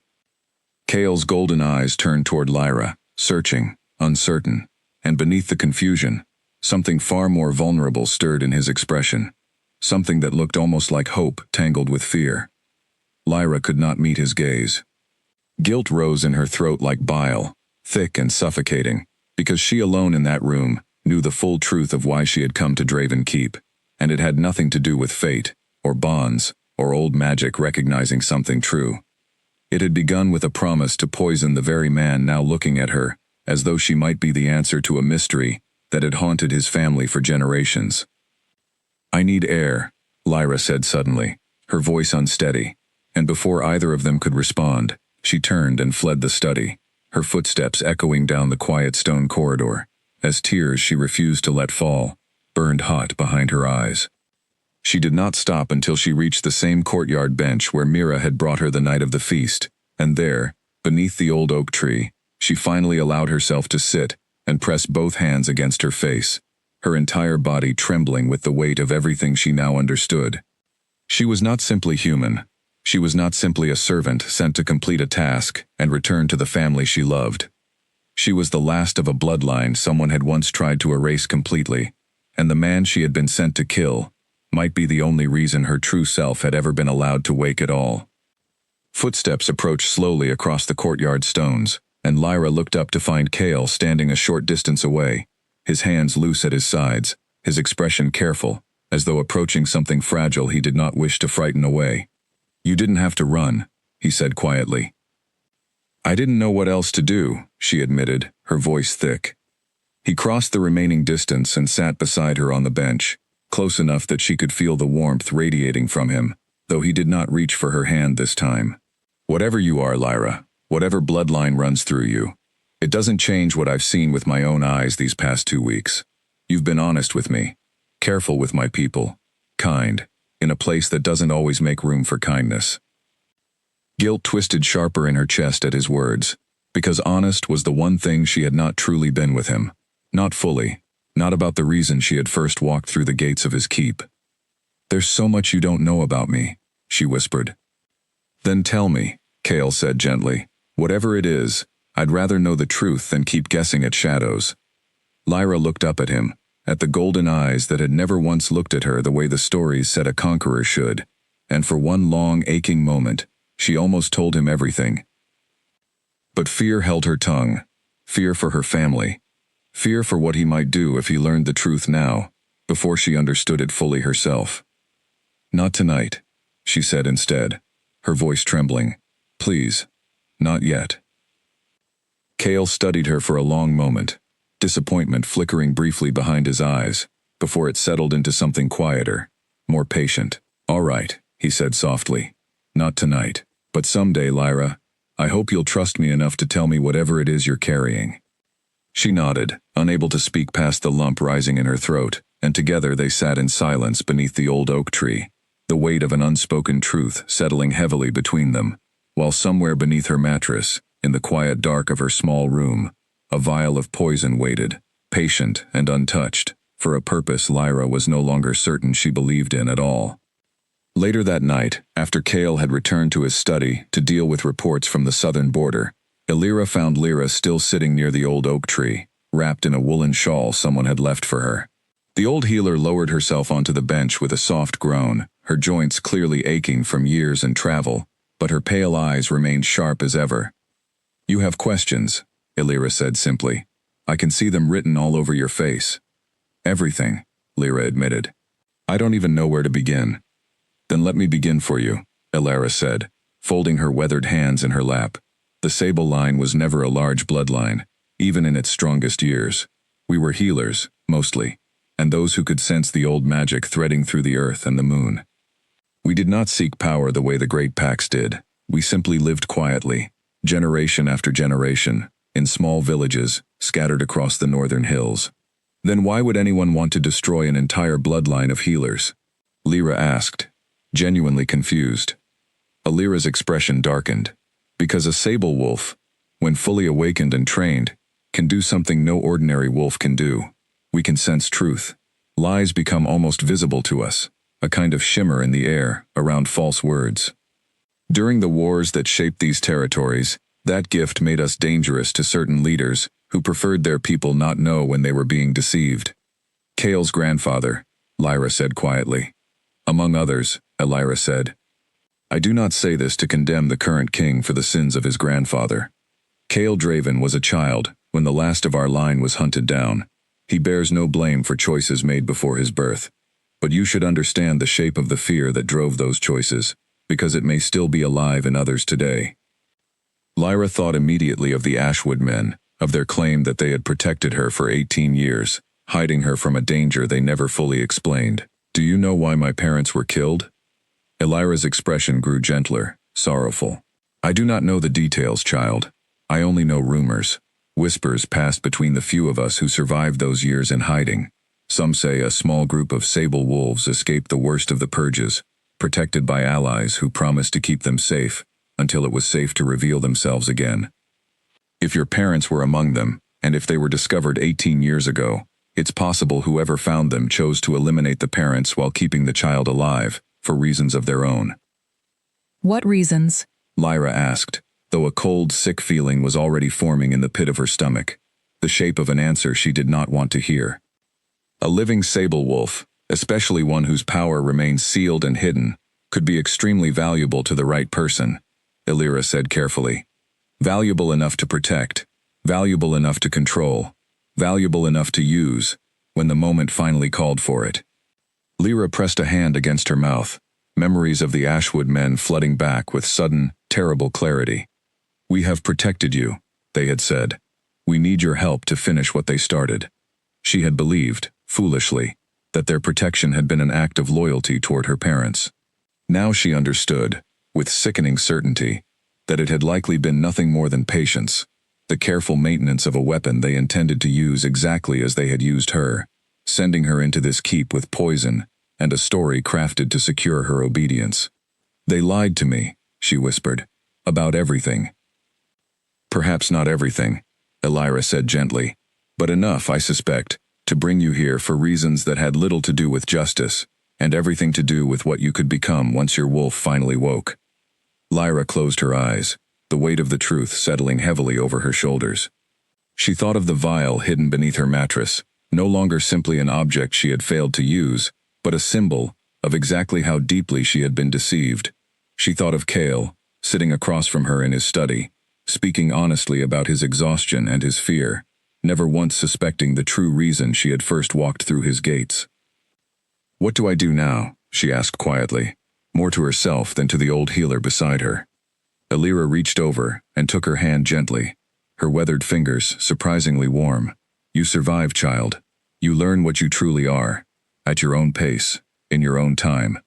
Cale's golden eyes turned toward Lyra, searching, uncertain, and beneath the confusion, something far more vulnerable stirred in his expression, something that looked almost like hope tangled with fear. Lyra could not meet his gaze. Guilt rose in her throat like bile, thick and suffocating, because she alone in that room knew the full truth of why she had come to Draven Keep, and it had nothing to do with fate, or bonds, or old magic recognizing something true. It had begun with a promise to poison the very man now looking at her, as though she might be the answer to a mystery that had haunted his family for generations. "I need air," Lyra said suddenly, her voice unsteady, and before either of them could respond, she turned and fled the study, her footsteps echoing down the quiet stone corridor, as tears she refused to let fall burned hot behind her eyes. She did not stop until she reached the same courtyard bench where Mira had brought her the night of the feast, and there, beneath the old oak tree, she finally allowed herself to sit and press both hands against her face, her entire body trembling with the weight of everything she now understood. She was not simply human. She was not simply a servant sent to complete a task and return to the family she loved. She was the last of a bloodline someone had once tried to erase completely, and the man she had been sent to kill might be the only reason her true self had ever been allowed to wake at all. Footsteps approached slowly across the courtyard stones, and Lyra looked up to find Cale standing a short distance away, his hands loose at his sides, his expression careful, as though approaching something fragile he did not wish to frighten away. "You didn't have to run," he said quietly. "I didn't know what else to do," she admitted, her voice thick. He crossed the remaining distance and sat beside her on the bench, close enough that she could feel the warmth radiating from him, though he did not reach for her hand this time. "Whatever you are, Lyra, whatever bloodline runs through you, it doesn't change what I've seen with my own eyes these past 2 weeks. You've been honest with me, careful with my people, kind, in a place that doesn't always make room for kindness." Guilt twisted sharper in her chest at his words, because honest was the one thing she had not truly been with him. Not fully, not about the reason she had first walked through the gates of his keep. "There's so much you don't know about me," she whispered. "Then tell me," Cale said gently. "Whatever it is, I'd rather know the truth than keep guessing at shadows." Lyra looked up at him, at the golden eyes that had never once looked at her the way the stories said a conqueror should, and for one long, aching moment, she almost told him everything. But fear held her tongue, fear for her family, fear for what he might do if he learned the truth now, before she understood it fully herself. "Not tonight," she said instead, her voice trembling. "Please, not yet." Cale studied her for a long moment, disappointment flickering briefly behind his eyes, before it settled into something quieter, more patient. "All right," he said softly. "Not tonight, but someday, Lyra. I hope you'll trust me enough to tell me whatever it is you're carrying." She nodded, unable to speak past the lump rising in her throat, and together they sat in silence beneath the old oak tree, the weight of an unspoken truth settling heavily between them, while somewhere beneath her mattress, in the quiet dark of her small room, a vial of poison waited, patient and untouched, for a purpose Lyra was no longer certain she believed in at all. Later that night, after Cale had returned to his study to deal with reports from the southern border, Illyra found Lyra still sitting near the old oak tree, wrapped in a woolen shawl someone had left for her. The old healer lowered herself onto the bench with a soft groan, her joints clearly aching from years and travel, but her pale eyes remained sharp as ever. "You have questions," Illyra said simply. "I can see them written all over your face." "Everything," Lyra admitted. "I don't even know where to begin." "Then let me begin for you," Illyra said, folding her weathered hands in her lap. "The Sable line was never a large bloodline, even in its strongest years. We were healers, mostly, and those who could sense the old magic threading through the earth and the moon. We did not seek power the way the great packs did. We simply lived quietly, generation after generation, in small villages scattered across the northern hills. Then why would anyone want to destroy an entire bloodline of healers? Lyra asked, genuinely confused. Alira's expression darkened. Because a sable wolf, when fully awakened and trained, can do something no ordinary wolf can do. We can sense truth. Lies become almost visible to us, a kind of shimmer in the air around false words. During the wars that shaped these territories, that gift made us dangerous to certain leaders who preferred their people not know when they were being deceived. Kale's grandfather, Lyra said quietly. Among others, Elira said. I do not say this to condemn the current king for the sins of his grandfather. Kale Draven was a child when the last of our line was hunted down. He bears no blame for choices made before his birth. But you should understand the shape of the fear that drove those choices, because it may still be alive in others today. Lyra thought immediately of the Ashwood men, of their claim that they had protected her for 18 years, hiding her from a danger they never fully explained. Do you know why my parents were killed? Elira's expression grew gentler, sorrowful. I do not know the details, child. I only know rumors. Whispers passed between the few of us who survived those years in hiding. Some say a small group of sable wolves escaped the worst of the purges, protected by allies who promised to keep them safe, until it was safe to reveal themselves again. If your parents were among them, and if they were discovered 18 years ago, it's possible whoever found them chose to eliminate the parents while keeping the child alive, for reasons of their own. What reasons? Lyra asked, though a cold, sick feeling was already forming in the pit of her stomach, the shape of an answer she did not want to hear. A living sable wolf, especially one whose power remains sealed and hidden, could be extremely valuable to the right person, Elira said carefully. Valuable enough to protect, valuable enough to control, valuable enough to use, when the moment finally called for it. Lyra pressed a hand against her mouth, memories of the Ashwood men flooding back with sudden, terrible clarity. We have protected you, they had said. We need your help to finish what they started. She had believed, foolishly, that their protection had been an act of loyalty toward her parents. Now she understood, with sickening certainty, that it had likely been nothing more than patience, the careful maintenance of a weapon they intended to use exactly as they had used her, sending her into this keep with poison and a story crafted to secure her obedience. They lied to me, she whispered, about everything. Perhaps not everything, Elira said gently, but enough, I suspect, to bring you here for reasons that had little to do with justice, and everything to do with what you could become once your wolf finally woke. Lyra closed her eyes, the weight of the truth settling heavily over her shoulders. She thought of the vial hidden beneath her mattress, no longer simply an object she had failed to use, but a symbol of exactly how deeply she had been deceived. She thought of Kale, sitting across from her in his study, speaking honestly about his exhaustion and his fear, never once suspecting the true reason she had first walked through his gates. What do I do now? She asked quietly, more to herself than to the old healer beside her. Elira reached over and took her hand gently, her weathered fingers surprisingly warm. You survive, child. You learn what you truly are, at your own pace, in your own time.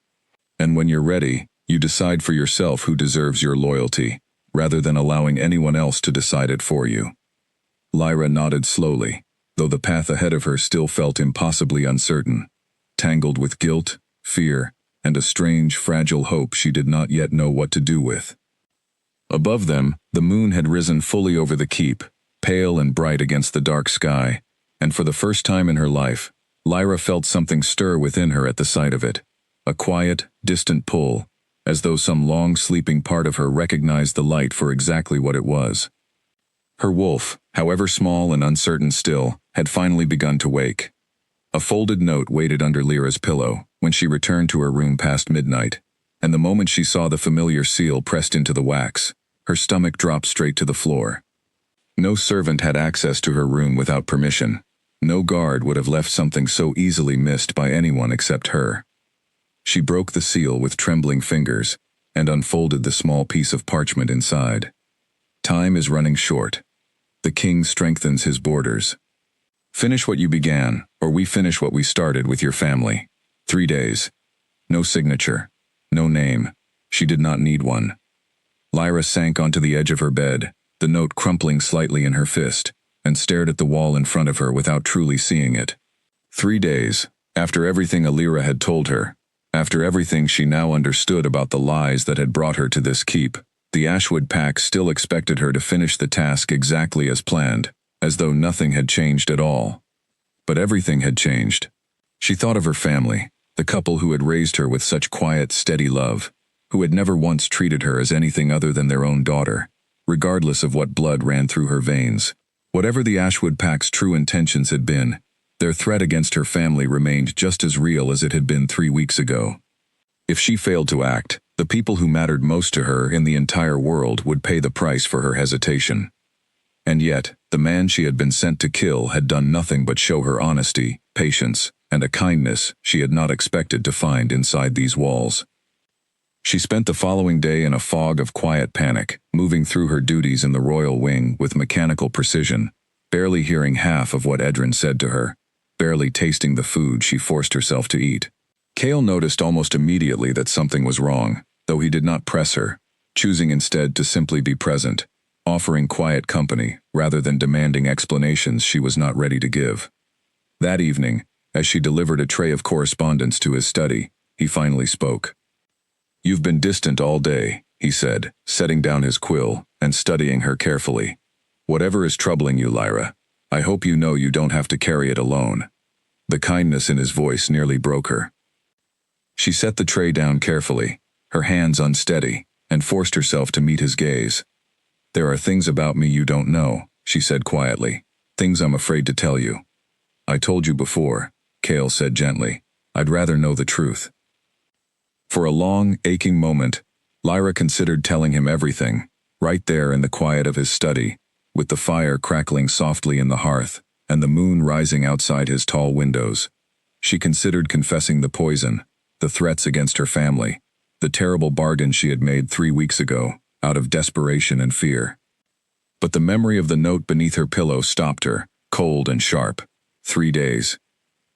And when you're ready, you decide for yourself who deserves your loyalty, rather than allowing anyone else to decide it for you. Lyra nodded slowly, though the path ahead of her still felt impossibly uncertain, tangled with guilt, fear, and a strange, fragile hope she did not yet know what to do with. Above them, the moon had risen fully over the keep, pale and bright against the dark sky, and for the first time in her life, Lyra felt something stir within her at the sight of it, a quiet, distant pull, as though some long-sleeping part of her recognized the light for exactly what it was. Her wolf, however small and uncertain still, had finally begun to wake. A folded note waited under Lyra's pillow when she returned to her room past midnight, and the moment she saw the familiar seal pressed into the wax, her stomach dropped straight to the floor. No servant had access to her room without permission. No guard would have left something so easily missed by anyone except her. She broke the seal with trembling fingers and unfolded the small piece of parchment inside. Time is running short. The king strengthens his borders. Finish what you began, or we finish what we started with your family. 3 days. No signature. No name. She did not need one. Lyra sank onto the edge of her bed, the note crumpling slightly in her fist, and stared at the wall in front of her without truly seeing it. 3 days, after everything Alira had told her, after everything she now understood about the lies that had brought her to this keep, the Ashwood pack still expected her to finish the task exactly as planned, as though nothing had changed at all. But everything had changed. She thought of her family, the couple who had raised her with such quiet, steady love, who had never once treated her as anything other than their own daughter, regardless of what blood ran through her veins. Whatever the Ashwood pack's true intentions had been, their threat against her family remained just as real as it had been 3 weeks ago. If she failed to act, the people who mattered most to her in the entire world would pay the price for her hesitation. And yet, the man she had been sent to kill had done nothing but show her honesty, patience, and a kindness she had not expected to find inside these walls. She spent the following day in a fog of quiet panic, moving through her duties in the royal wing with mechanical precision, barely hearing half of what Edrin said to her, barely tasting the food she forced herself to eat. Cale noticed almost immediately that something was wrong, though he did not press her, choosing instead to simply be present, offering quiet company rather than demanding explanations she was not ready to give. That evening, as she delivered a tray of correspondence to his study, he finally spoke. "You've been distant all day," he said, setting down his quill and studying her carefully. "Whatever is troubling you, Lyra, I hope you know you don't have to carry it alone." The kindness in his voice nearly broke her. She set the tray down carefully, her hands unsteady, and forced herself to meet his gaze. "There are things about me you don't know," she said quietly. "Things I'm afraid to tell you." "I told you before," Cale said gently. "I'd rather know the truth." For a long, aching moment, Lyra considered telling him everything, right there in the quiet of his study, with the fire crackling softly in the hearth, and the moon rising outside his tall windows. She considered confessing the poison, the threats against her family, the terrible bargain she had made 3 weeks ago, out of desperation and fear. But the memory of the note beneath her pillow stopped her, cold and sharp. 3 days.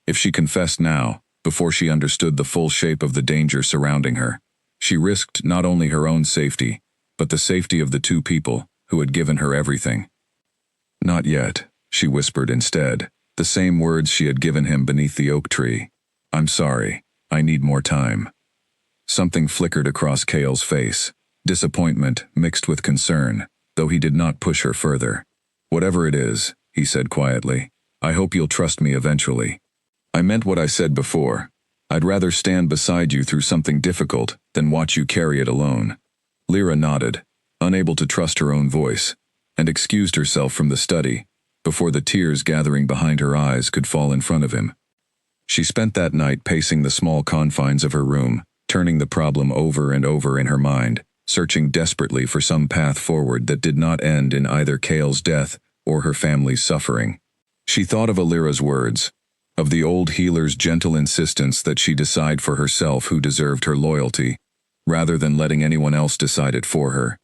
If she confessed now, before she understood the full shape of the danger surrounding her, she risked not only her own safety, but the safety of the 2 people who had given her everything. "Not yet," she whispered instead, the same words she had given him beneath the oak tree. "I'm sorry. I need more time." Something flickered across Cale's face, disappointment mixed with concern, though he did not push her further. "Whatever it is," he said quietly, "I hope you'll trust me eventually. I meant what I said before. I'd rather stand beside you through something difficult than watch you carry it alone." Lyra nodded, unable to trust her own voice, and excused herself from the study, before the tears gathering behind her eyes could fall in front of him. She spent that night pacing the small confines of her room, turning the problem over and over in her mind, searching desperately for some path forward that did not end in either Cale's death or her family's suffering. She thought of Alira's words, of the old healer's gentle insistence that she decide for herself who deserved her loyalty, rather than letting anyone else decide it for her.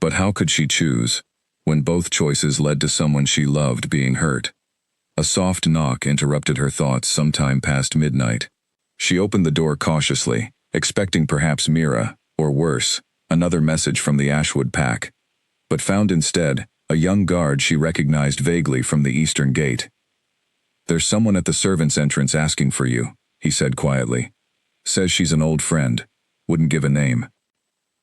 But how could she choose, when both choices led to someone she loved being hurt? A soft knock interrupted her thoughts sometime past midnight. She opened the door cautiously, expecting perhaps Mira, or worse, another message from the Ashwood pack, but found instead a young guard she recognized vaguely from the eastern gate. "There's someone at the servants' entrance asking for you," he said quietly. "Says she's an old friend. Wouldn't give a name."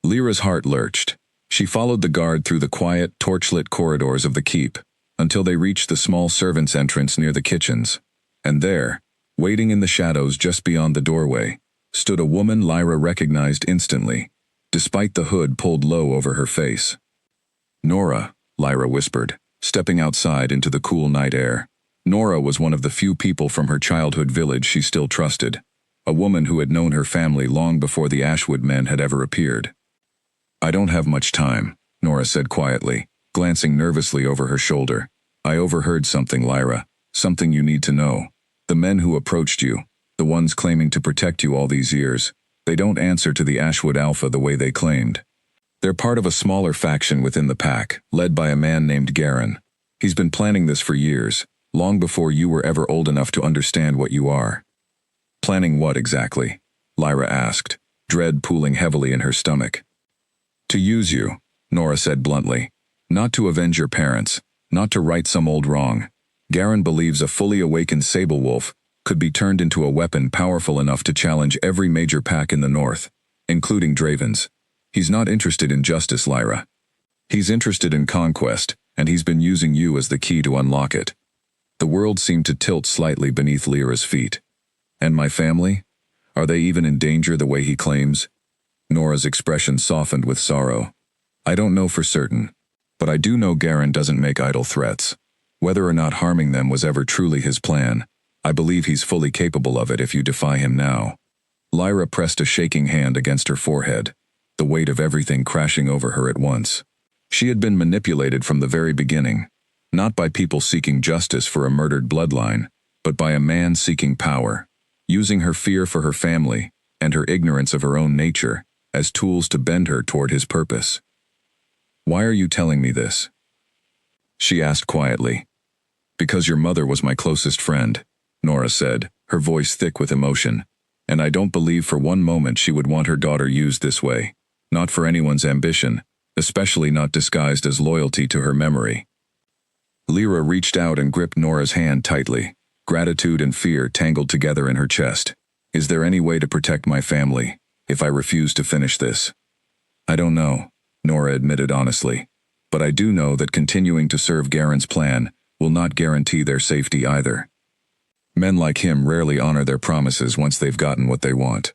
Lyra's heart lurched. She followed the guard through the quiet, torchlit corridors of the keep, until they reached the small servants' entrance near the kitchens. And there, waiting in the shadows just beyond the doorway, stood a woman Lyra recognized instantly, despite the hood pulled low over her face. "Nora," Lyra whispered, stepping outside into the cool night air. Nora was one of the few people from her childhood village she still trusted, a woman who had known her family long before the Ashwood men had ever appeared. "I don't have much time," Nora said quietly, glancing nervously over her shoulder. "I overheard something, Lyra, something you need to know. The men who approached you, the ones claiming to protect you all these years, they don't answer to the Ashwood Alpha the way they claimed. They're part of a smaller faction within the pack, led by a man named Garen. He's been planning this for years, long before you were ever old enough to understand what you are." "Planning what exactly?" Lyra asked, dread pooling heavily in her stomach. "To use you," Nora said bluntly. Not to avenge your parents, not to right some old wrong. Garen believes a fully awakened sable wolf could be turned into a weapon powerful enough to challenge every major pack in the north, including Draven's. He's not interested in justice, Lyra. He's interested in conquest, and he's been using you as the key to unlock it. The world seemed to tilt slightly beneath Lyra's feet. And my family? Are they even in danger the way he claims? Nora's expression softened with sorrow. I don't know for certain, but I do know Garen doesn't make idle threats. Whether or not harming them was ever truly his plan, I believe he's fully capable of it if you defy him now. Lyra pressed a shaking hand against her forehead, the weight of everything crashing over her at once. She had been manipulated from the very beginning, not by people seeking justice for a murdered bloodline, but by a man seeking power, using her fear for her family and her ignorance of her own nature as tools to bend her toward his purpose. Why are you telling me this? She asked quietly. Because your mother was my closest friend, Nora said, her voice thick with emotion, and I don't believe for one moment she would want her daughter used this way, not for anyone's ambition, especially not disguised as loyalty to her memory. Lyra reached out and gripped Nora's hand tightly, gratitude and fear tangled together in her chest. Is there any way to protect my family, if I refuse to finish this? I don't know, Nora admitted honestly, but I do know that continuing to serve Garen's plan will not guarantee their safety either. Men like him rarely honor their promises once they've gotten what they want.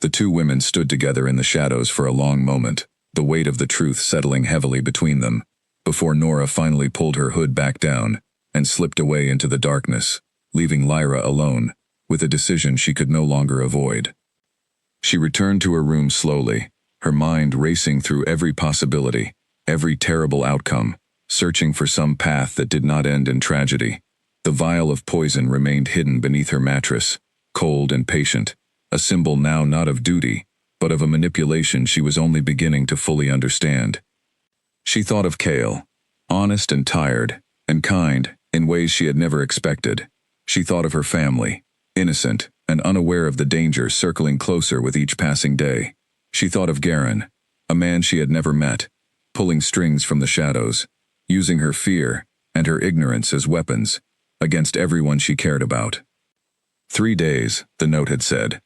The two women stood together in the shadows for a long moment, the weight of the truth settling heavily between them, before Nora finally pulled her hood back down and slipped away into the darkness, leaving Lyra alone, with a decision she could no longer avoid. She returned to her room slowly, her mind racing through every possibility, every terrible outcome, searching for some path that did not end in tragedy. The vial of poison remained hidden beneath her mattress, cold and patient, a symbol now not of duty, but of a manipulation she was only beginning to fully understand. She thought of Kale, honest and tired, and kind, in ways she had never expected. She thought of her family, innocent and unaware of the danger circling closer with each passing day. She thought of Garen, a man she had never met, pulling strings from the shadows, using her fear and her ignorance as weapons against everyone she cared about. 3 days, the note had said.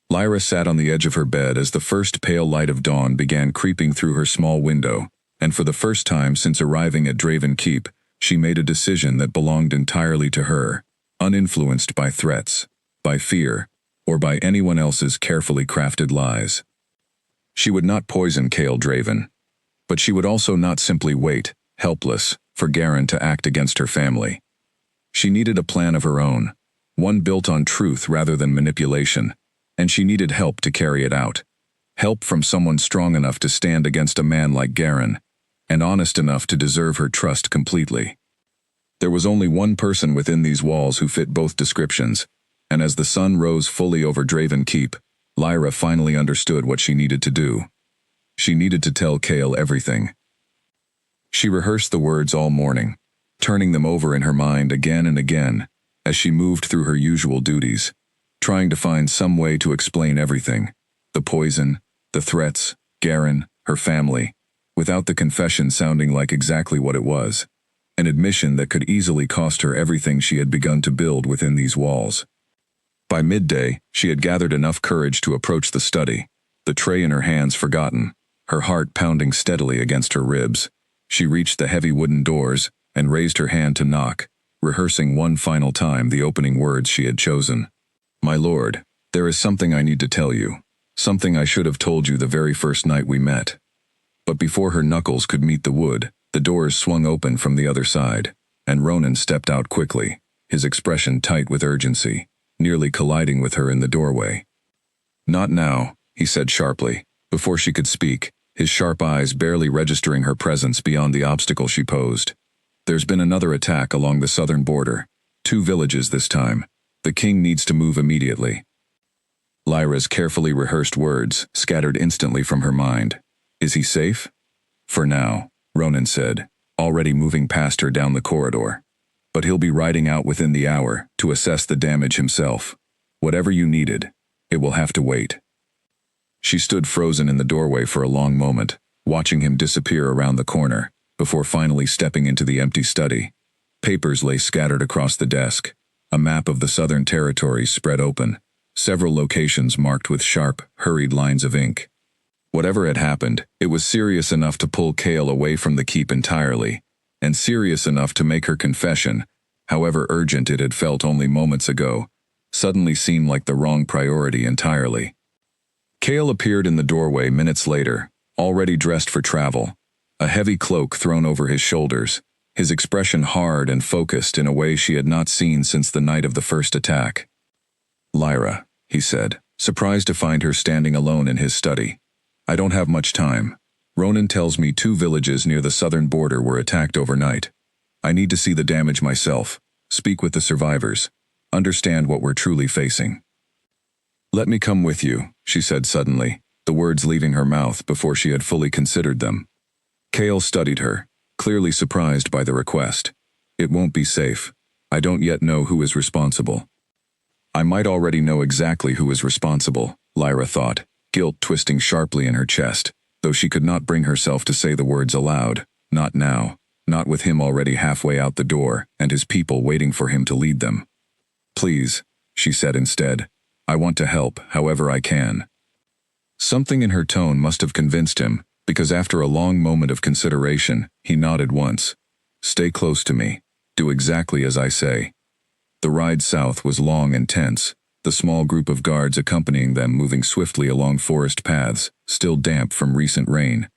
Lyra sat on the edge of her bed as the first pale light of dawn began creeping through her small window, and for the first time since arriving at Draven Keep, she made a decision that belonged entirely to her, uninfluenced by threats, by fear, or by anyone else's carefully crafted lies. She would not poison Kale Draven, but she would also not simply wait, helpless, for Garen to act against her family. She needed a plan of her own, one built on truth rather than manipulation, and she needed help to carry it out. Help from someone strong enough to stand against a man like Garen, and honest enough to deserve her trust completely. There was only one person within these walls who fit both descriptions, and as the sun rose fully over Draven Keep, Lyra finally understood what she needed to do. She needed to tell Kale everything. She rehearsed the words all morning, turning them over in her mind again and again, as she moved through her usual duties, trying to find some way to explain everything, the poison, the threats, Garen, her family, without the confession sounding like exactly what it was, an admission that could easily cost her everything she had begun to build within these walls. By midday, she had gathered enough courage to approach the study, the tray in her hands forgotten, her heart pounding steadily against her ribs. She reached the heavy wooden doors and raised her hand to knock, rehearsing one final time the opening words she had chosen. My lord, there is something I need to tell you, something I should have told you the very first night we met. But before her knuckles could meet the wood, the doors swung open from the other side, and Ronan stepped out quickly, his expression tight with urgency, nearly colliding with her in the doorway. Not now, he said sharply, before she could speak, his sharp eyes barely registering her presence beyond the obstacle she posed. There's been another attack along the southern border. 2 villages this time. The king needs to move immediately. Lyra's carefully rehearsed words scattered instantly from her mind. Is he safe? For now, Ronan said, already moving past her down the corridor. But he'll be riding out within the hour to assess the damage himself. Whatever you needed, it will have to wait. She stood frozen in the doorway for a long moment, watching him disappear around the corner, before finally stepping into the empty study. Papers lay scattered across the desk. A map of the Southern Territories spread open, several locations marked with sharp, hurried lines of ink. Whatever had happened, it was serious enough to pull Cale away from the keep entirely, and serious enough to make her confession, however urgent it had felt only moments ago, suddenly seem like the wrong priority entirely. Cale appeared in the doorway minutes later, already dressed for travel, a heavy cloak thrown over his shoulders, his expression hard and focused in a way she had not seen since the night of the first attack. "Lyra," he said, surprised to find her standing alone in his study. "I don't have much time. Ronan tells me 2 villages near the southern border were attacked overnight. I need to see the damage myself, speak with the survivors, understand what we're truly facing." "Let me come with you," she said suddenly, the words leaving her mouth before she had fully considered them. Cale studied her, clearly surprised by the request. "It won't be safe. I don't yet know who is responsible." I might already know exactly who is responsible, Lyra thought, guilt twisting sharply in her chest, though she could not bring herself to say the words aloud. Not now, not with him already halfway out the door and his people waiting for him to lead them. "Please," she said instead, "I want to help however I can." Something in her tone must have convinced him, because after a long moment of consideration, he nodded once. "Stay close to me. Do exactly as I say." The ride south was long and tense, the small group of guards accompanying them moving swiftly along forest paths, still damp from recent rain.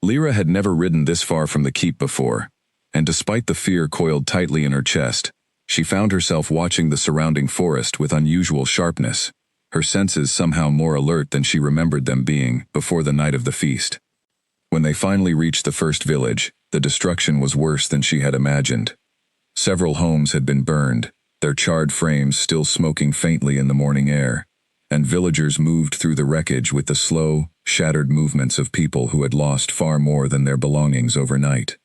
Lyra had never ridden this far from the keep before, and despite the fear coiled tightly in her chest, she found herself watching the surrounding forest with unusual sharpness, her senses somehow more alert than she remembered them being before the night of the feast. When they finally reached the first village, the destruction was worse than she had imagined. Several homes had been burned, their charred frames still smoking faintly in the morning air, and villagers moved through the wreckage with the slow, shattered movements of people who had lost far more than their belongings overnight.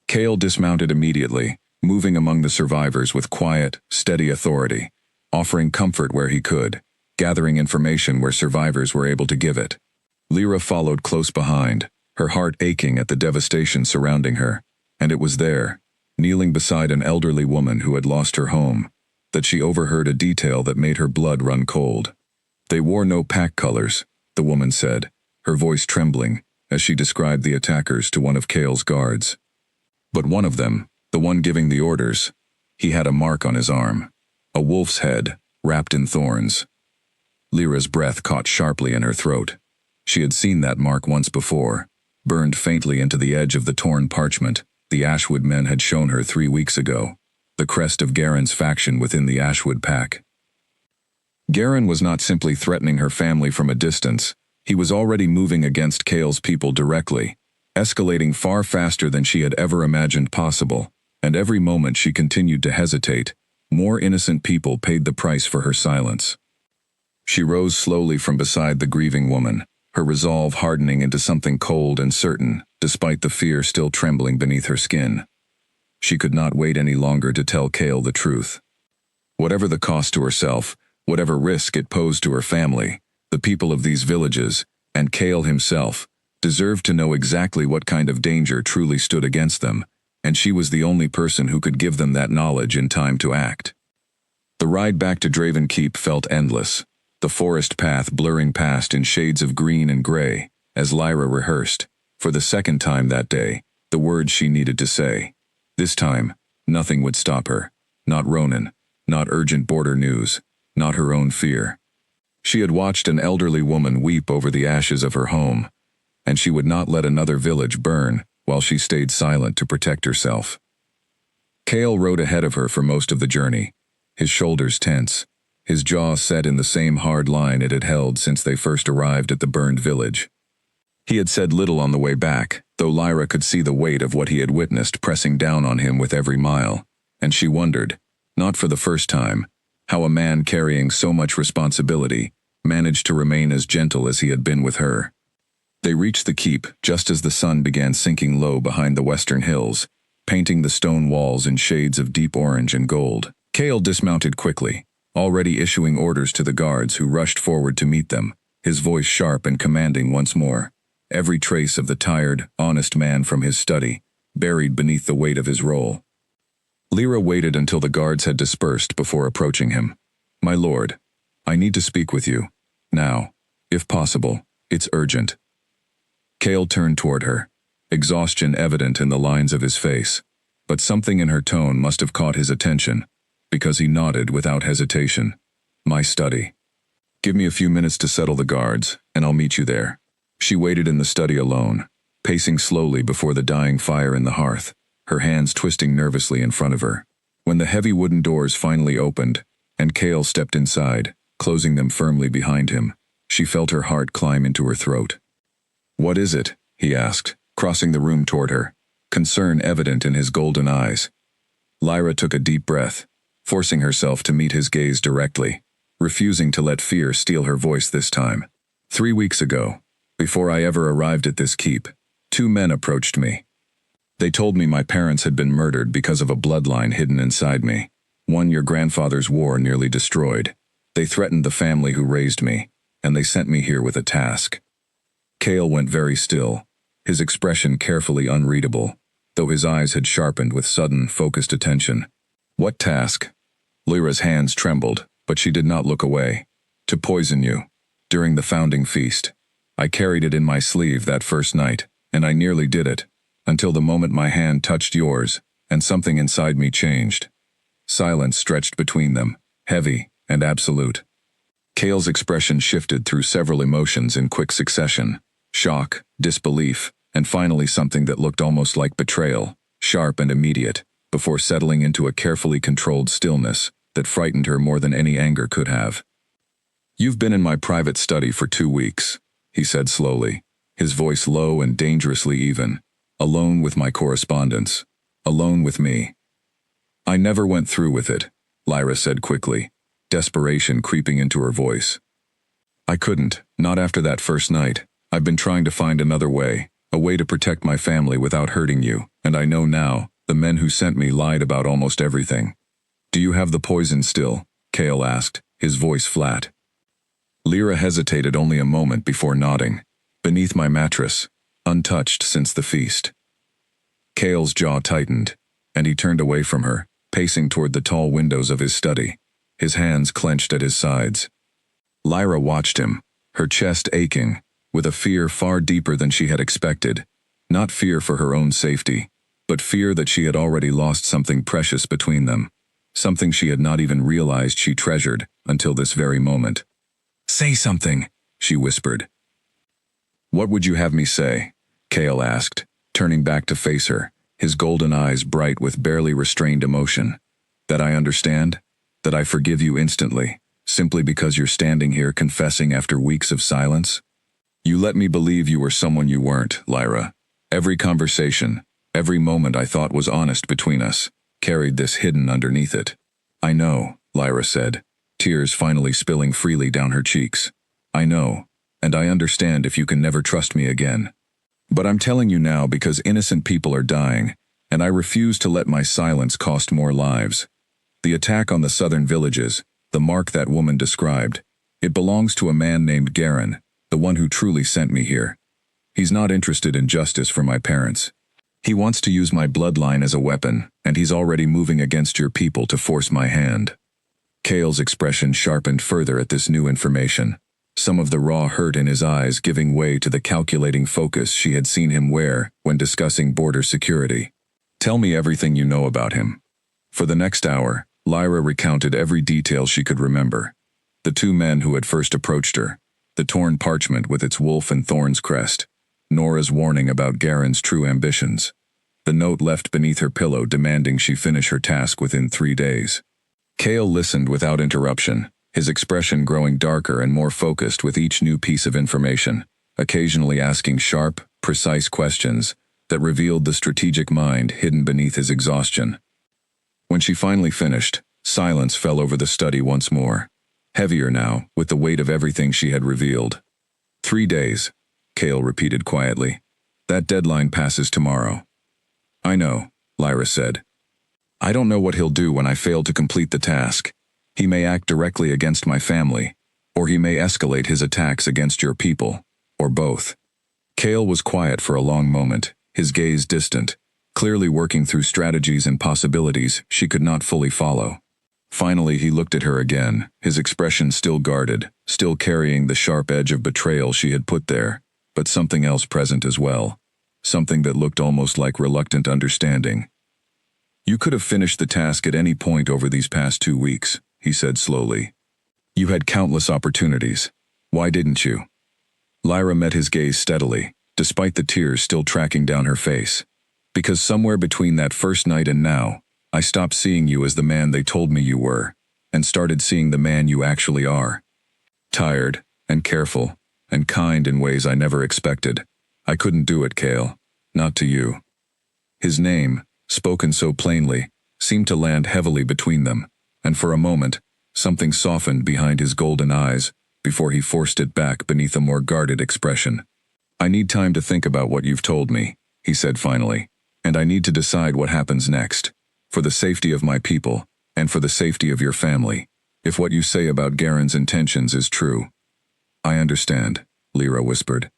Cale dismounted immediately, moving among the survivors with quiet, steady authority, offering comfort where he could, gathering information where survivors were able to give it. Lyra followed close behind, her heart aching at the devastation surrounding her, and it was there, kneeling beside an elderly woman who had lost her home, that she overheard a detail that made her blood run cold. "They wore no pack colors," the woman said, her voice trembling, as she described the attackers to one of Cale's guards. "But one of them, the one giving the orders, he had a mark on his arm, a wolf's head, wrapped in thorns." Lyra's breath caught sharply in her throat. She had seen that mark once before, burned faintly into the edge of the torn parchment the Ashwood men had shown her 3 weeks ago, the crest of Garen's faction within the Ashwood pack. Garen was not simply threatening her family from a distance, he was already moving against Cale's people directly, escalating far faster than she had ever imagined possible, and every moment she continued to hesitate, more innocent people paid the price for her silence. She rose slowly from beside the grieving woman, her resolve hardening into something cold and certain, despite the fear still trembling beneath her skin. She could not wait any longer to tell Cale the truth. Whatever the cost to herself, whatever risk it posed to her family, the people of these villages, and Cale himself, deserved to know exactly what kind of danger truly stood against them, and she was the only person who could give them that knowledge in time to act. The ride back to Draven Keep felt endless, the forest path blurring past in shades of green and gray, as Lyra rehearsed, for the second time that day, the words she needed to say. This time, nothing would stop her. Not Ronan, not urgent border news, not her own fear. She had watched an elderly woman weep over the ashes of her home, and she would not let another village burn while she stayed silent to protect herself. Cale rode ahead of her for most of the journey, his shoulders tense, his jaw set in the same hard line it had held since they first arrived at the burned village. He had said little on the way back, though Lyra could see the weight of what he had witnessed pressing down on him with every mile, and she wondered, not for the first time, how a man carrying so much responsibility managed to remain as gentle as he had been with her. They reached the keep just as the sun began sinking low behind the western hills, painting the stone walls in shades of deep orange and gold. Cale dismounted quickly, already issuing orders to the guards who rushed forward to meet them, his voice sharp and commanding once more, every trace of the tired, honest man from his study, buried beneath the weight of his role. Lyra waited until the guards had dispersed before approaching him. "My lord, I need to speak with you. Now. If possible, it's urgent." Cale turned toward her, exhaustion evident in the lines of his face, but something in her tone must have caught his attention, because he nodded without hesitation. "My study. Give me a few minutes to settle the guards, and I'll meet you there." She waited in the study alone, pacing slowly before the dying fire in the hearth, her hands twisting nervously in front of her. When the heavy wooden doors finally opened, and Cale stepped inside, closing them firmly behind him, she felt her heart climb into her throat. "What is it?" he asked, crossing the room toward her, concern evident in his golden eyes. Lyra took a deep breath, forcing herself to meet his gaze directly, refusing to let fear steal her voice this time. 3 weeks ago, before I ever arrived at this keep, 2 men approached me. They told me my parents had been murdered because of a bloodline hidden inside me, one your grandfather's war nearly destroyed. They threatened the family who raised me, and they sent me here with a task. Cale went very still, his expression carefully unreadable, though his eyes had sharpened with sudden, focused attention. "What task?" Lyra's hands trembled, but she did not look away. "To poison you. During the founding feast. I carried it in my sleeve that first night, and I nearly did it, until the moment my hand touched yours, and something inside me changed." Silence stretched between them, heavy and absolute. Cale's expression shifted through several emotions in quick succession: shock, disbelief, and finally something that looked almost like betrayal, sharp and immediate, before settling into a carefully controlled stillness that frightened her more than any anger could have. "You've been in my private study for 2 weeks, he said slowly, his voice low and dangerously even. "Alone with my correspondence. Alone with me." "I never went through with it," Lyra said quickly, desperation creeping into her voice. "I couldn't, not after that first night. I've been trying to find another way, a way to protect my family without hurting you, and I know now, the men who sent me lied about almost everything." "Do you have the poison still?" Cale asked, his voice flat. Lyra hesitated only a moment before nodding. "Beneath my mattress, untouched since the feast." Cale's jaw tightened, and he turned away from her, pacing toward the tall windows of his study, his hands clenched at his sides. Lyra watched him, her chest aching, with a fear far deeper than she had expected, not fear for her own safety, but fear that she had already lost something precious between them, something she had not even realized she treasured until this very moment. "Say something," she whispered. "What would you have me say?" Cale asked, turning back to face her, his golden eyes bright with barely restrained emotion. "That I understand? That I forgive you instantly, simply because you're standing here confessing after weeks of silence? You let me believe you were someone you weren't, Lyra. Every conversation, every moment I thought was honest between us, carried this hidden underneath it." "I know," Lyra said, tears finally spilling freely down her cheeks. "I know, and I understand if you can never trust me again. But I'm telling you now because innocent people are dying, and I refuse to let my silence cost more lives. The attack on the southern villages, the mark that woman described, it belongs to a man named Garin, the one who truly sent me here. He's not interested in justice for my parents. He wants to use my bloodline as a weapon, and he's already moving against your people to force my hand." Cale's expression sharpened further at this new information, some of the raw hurt in his eyes giving way to the calculating focus she had seen him wear when discussing border security. "Tell me everything you know about him." For the next hour, Lyra recounted every detail she could remember. The 2 men who had first approached her, the torn parchment with its wolf and thorns crest, Nora's warning about Garen's true ambitions, the note left beneath her pillow demanding she finish her task within 3 days. Cale listened without interruption, his expression growing darker and more focused with each new piece of information, occasionally asking sharp, precise questions that revealed the strategic mind hidden beneath his exhaustion. When she finally finished, silence fell over the study once more, heavier now with the weight of everything she had revealed. 3 days, Cale repeated quietly. "That deadline passes tomorrow." "I know," Lyra said. "I don't know what he'll do when I fail to complete the task. He may act directly against my family, or he may escalate his attacks against your people, or both." Cale was quiet for a long moment, his gaze distant, clearly working through strategies and possibilities she could not fully follow. Finally, he looked at her again, his expression still guarded, still carrying the sharp edge of betrayal she had put there, but something else present as well. Something that looked almost like reluctant understanding. "You could have finished the task at any point over these past 2 weeks," he said slowly. "You had countless opportunities. Why didn't you?" Lyra met his gaze steadily, despite the tears still tracking down her face. "Because somewhere between that first night and now, I stopped seeing you as the man they told me you were, and started seeing the man you actually are. Tired, and careful, and kind in ways I never expected. I couldn't do it, Cale. Not to you." His name, spoken so plainly, seemed to land heavily between them, and for a moment, something softened behind his golden eyes before he forced it back beneath a more guarded expression. "I need time to think about what you've told me," he said finally, "and I need to decide what happens next. For the safety of my people, and for the safety of your family, if what you say about Garen's intentions is true." "I understand," Lyra whispered.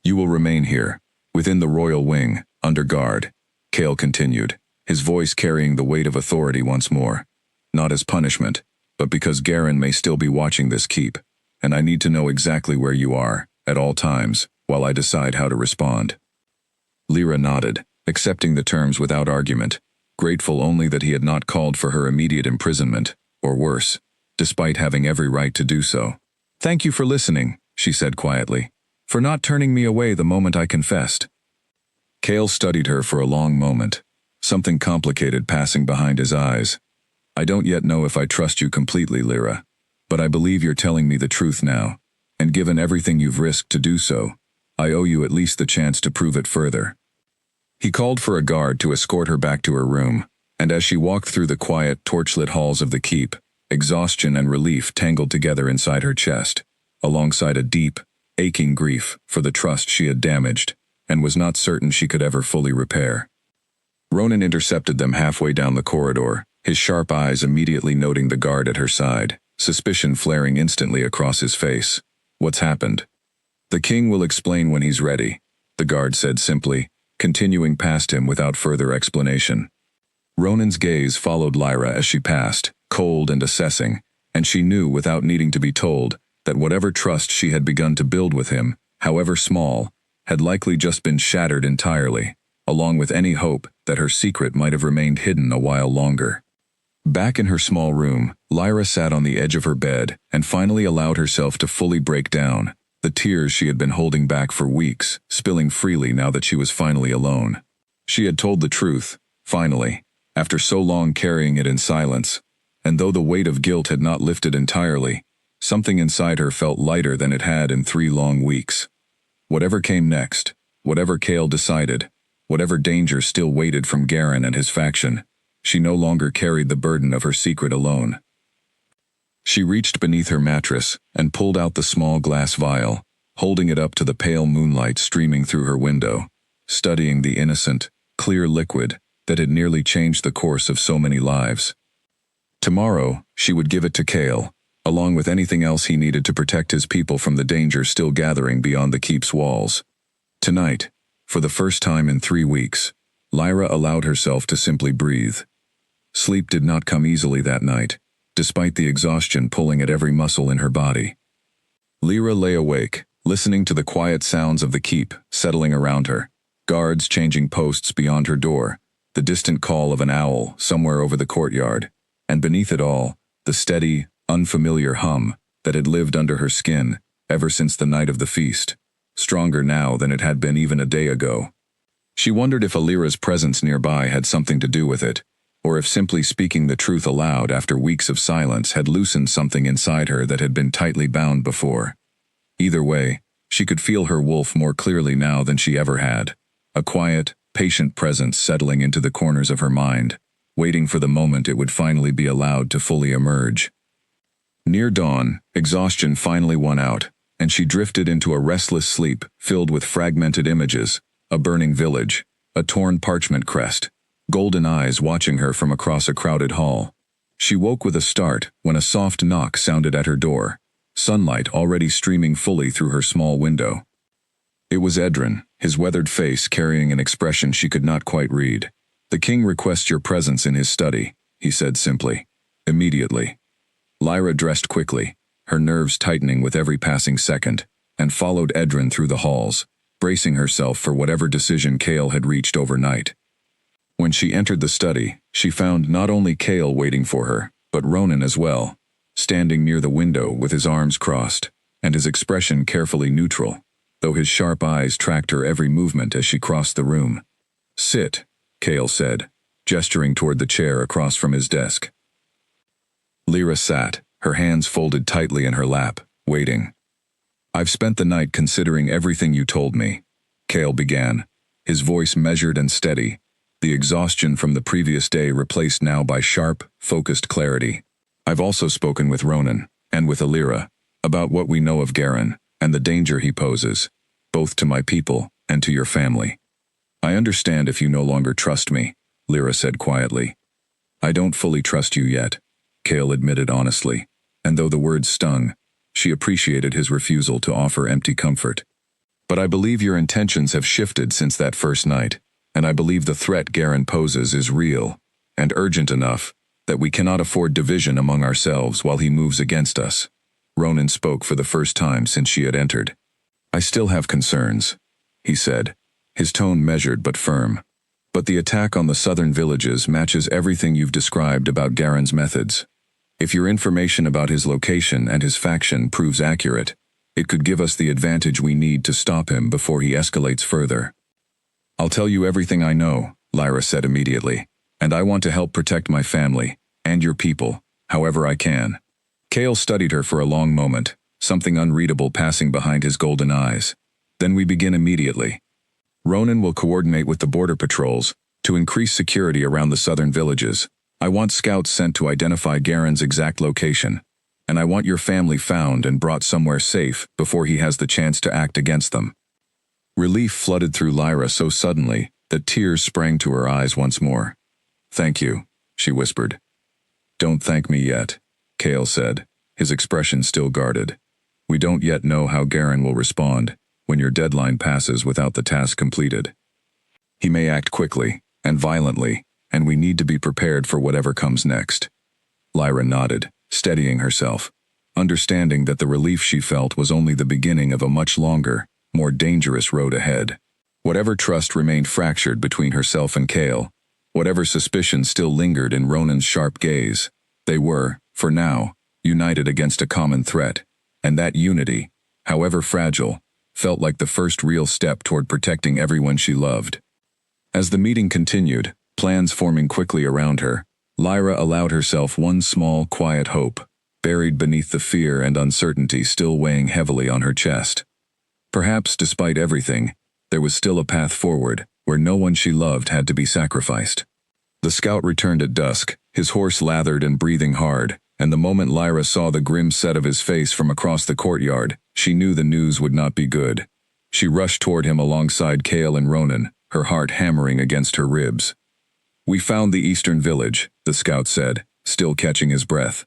"You will remain here, within the royal wing, under guard," Cale continued, his voice carrying the weight of authority once more. "Not as punishment, but because Garen may still be watching this keep, and I need to know exactly where you are, at all times, while I decide how to respond." Lyra nodded, accepting the terms without argument, grateful only that he had not called for her immediate imprisonment, or worse, despite having every right to do so. "Thank you for listening," she said quietly, "for not turning me away the moment I confessed." Cale studied her for a long moment, something complicated passing behind his eyes. "I don't yet know if I trust you completely, Lyra, but I believe you're telling me the truth now, and given everything you've risked to do so, I owe you at least the chance to prove it further." He called for a guard to escort her back to her room, and as she walked through the quiet, torchlit halls of the keep, exhaustion and relief tangled together inside her chest, alongside a deep, aching grief for the trust she had damaged, and was not certain she could ever fully repair. Ronan intercepted them halfway down the corridor, his sharp eyes immediately noting the guard at her side, suspicion flaring instantly across his face. "What's happened?" "The king will explain when he's ready," the guard said simply, continuing past him without further explanation. Ronan's gaze followed Lyra as she passed, cold and assessing, and she knew without needing to be told that whatever trust she had begun to build with him, however small, had likely just been shattered entirely, along with any hope that her secret might have remained hidden a while longer. Back in her small room, Lyra sat on the edge of her bed and finally allowed herself to fully break down, the tears she had been holding back for weeks, spilling freely now that she was finally alone. She had told the truth, finally, after so long carrying it in silence, and though the weight of guilt had not lifted entirely, something inside her felt lighter than it had in 3 long weeks. Whatever came next, whatever Cale decided, whatever danger still waited from Garen and his faction, she no longer carried the burden of her secret alone. She reached beneath her mattress and pulled out the small glass vial, holding it up to the pale moonlight streaming through her window, studying the innocent, clear liquid that had nearly changed the course of so many lives. Tomorrow, she would give it to Cale, along with anything else he needed to protect his people from the danger still gathering beyond the keep's walls. Tonight, for the first time in 3 weeks, Lyra allowed herself to simply breathe. Sleep did not come easily that night, despite the exhaustion pulling at every muscle in her body. Lyra lay awake, listening to the quiet sounds of the keep settling around her, guards changing posts beyond her door, the distant call of an owl somewhere over the courtyard, and beneath it all, the steady, unfamiliar hum that had lived under her skin ever since the night of the feast, stronger now than it had been even a day ago. She wondered if Alira's presence nearby had something to do with it, or if simply speaking the truth aloud after weeks of silence had loosened something inside her that had been tightly bound before. Either way, she could feel her wolf more clearly now than she ever had, a quiet, patient presence settling into the corners of her mind, waiting for the moment it would finally be allowed to fully emerge. Near dawn, exhaustion finally won out, and she drifted into a restless sleep filled with fragmented images, a burning village, a torn parchment crest, golden eyes watching her from across a crowded hall. She woke with a start when a soft knock sounded at her door, sunlight already streaming fully through her small window. It was Edrin, his weathered face carrying an expression she could not quite read. "The king requests your presence in his study," he said simply. "Immediately." Lyra dressed quickly, her nerves tightening with every passing second, and followed Edrin through the halls, bracing herself for whatever decision Cale had reached overnight. When she entered the study, she found not only Cale waiting for her, but Ronan as well, standing near the window with his arms crossed, and his expression carefully neutral, though his sharp eyes tracked her every movement as she crossed the room. "Sit," Cale said, gesturing toward the chair across from his desk. Lyra sat, her hands folded tightly in her lap, waiting. "I've spent the night considering everything you told me," Cale began, his voice measured and steady, the exhaustion from the previous day replaced now by sharp, focused clarity. "I've also spoken with Ronan, and with Alira, about what we know of Garen, and the danger he poses, both to my people and to your family. I understand if you no longer trust me," Lyra said quietly. "I don't fully trust you yet," Cale admitted honestly, and though the words stung, she appreciated his refusal to offer empty comfort. "But I believe your intentions have shifted since that first night, and I believe the threat Garen poses is real, and urgent enough, that we cannot afford division among ourselves while he moves against us." Ronan spoke for the first time since she had entered. "I still have concerns," he said, his tone measured but firm. "But the attack on the southern villages matches everything you've described about Garen's methods. If your information about his location and his faction proves accurate, it could give us the advantage we need to stop him before he escalates further." "I'll tell you everything I know," Lyra said immediately, "and I want to help protect my family, and your people, however I can." Cale studied her for a long moment, something unreadable passing behind his golden eyes. "Then we begin immediately. Ronan will coordinate with the border patrols to increase security around the southern villages. I want scouts sent to identify Garen's exact location, and I want your family found and brought somewhere safe before he has the chance to act against them." Relief flooded through Lyra so suddenly that tears sprang to her eyes once more. "Thank you," she whispered. "Don't thank me yet," Cale said, his expression still guarded. "We don't yet know how Garen will respond when your deadline passes without the task completed. He may act quickly and violently, and we need to be prepared for whatever comes next." Lyra nodded, steadying herself, understanding that the relief she felt was only the beginning of a much longer, more dangerous road ahead. Whatever trust remained fractured between herself and Cale, whatever suspicion still lingered in Ronan's sharp gaze, they were, for now, united against a common threat, and that unity, however fragile, felt like the first real step toward protecting everyone she loved. As the meeting continued, plans forming quickly around her, Lyra allowed herself one small, quiet hope, buried beneath the fear and uncertainty still weighing heavily on her chest. Perhaps, despite everything, there was still a path forward, where no one she loved had to be sacrificed. The scout returned at dusk, his horse lathered and breathing hard, and the moment Lyra saw the grim set of his face from across the courtyard, she knew the news would not be good. She rushed toward him alongside Cale and Ronan, her heart hammering against her ribs. "We found the eastern village," the scout said, still catching his breath.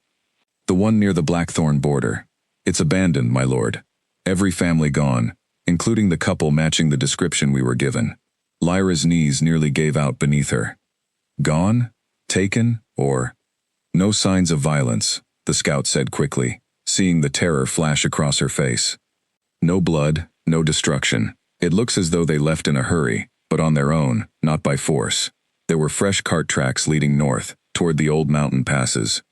"The one near the Blackthorn border. It's abandoned, my lord. Every family gone, including the couple matching the description we were given." Lyra's knees nearly gave out beneath her. "Gone? Taken? Or—" "No signs of violence," the scout said quickly, seeing the terror flash across her face. "No blood, no destruction. It looks as though they left in a hurry, but on their own, not by force. There were fresh cart tracks leading north, toward the old mountain passes."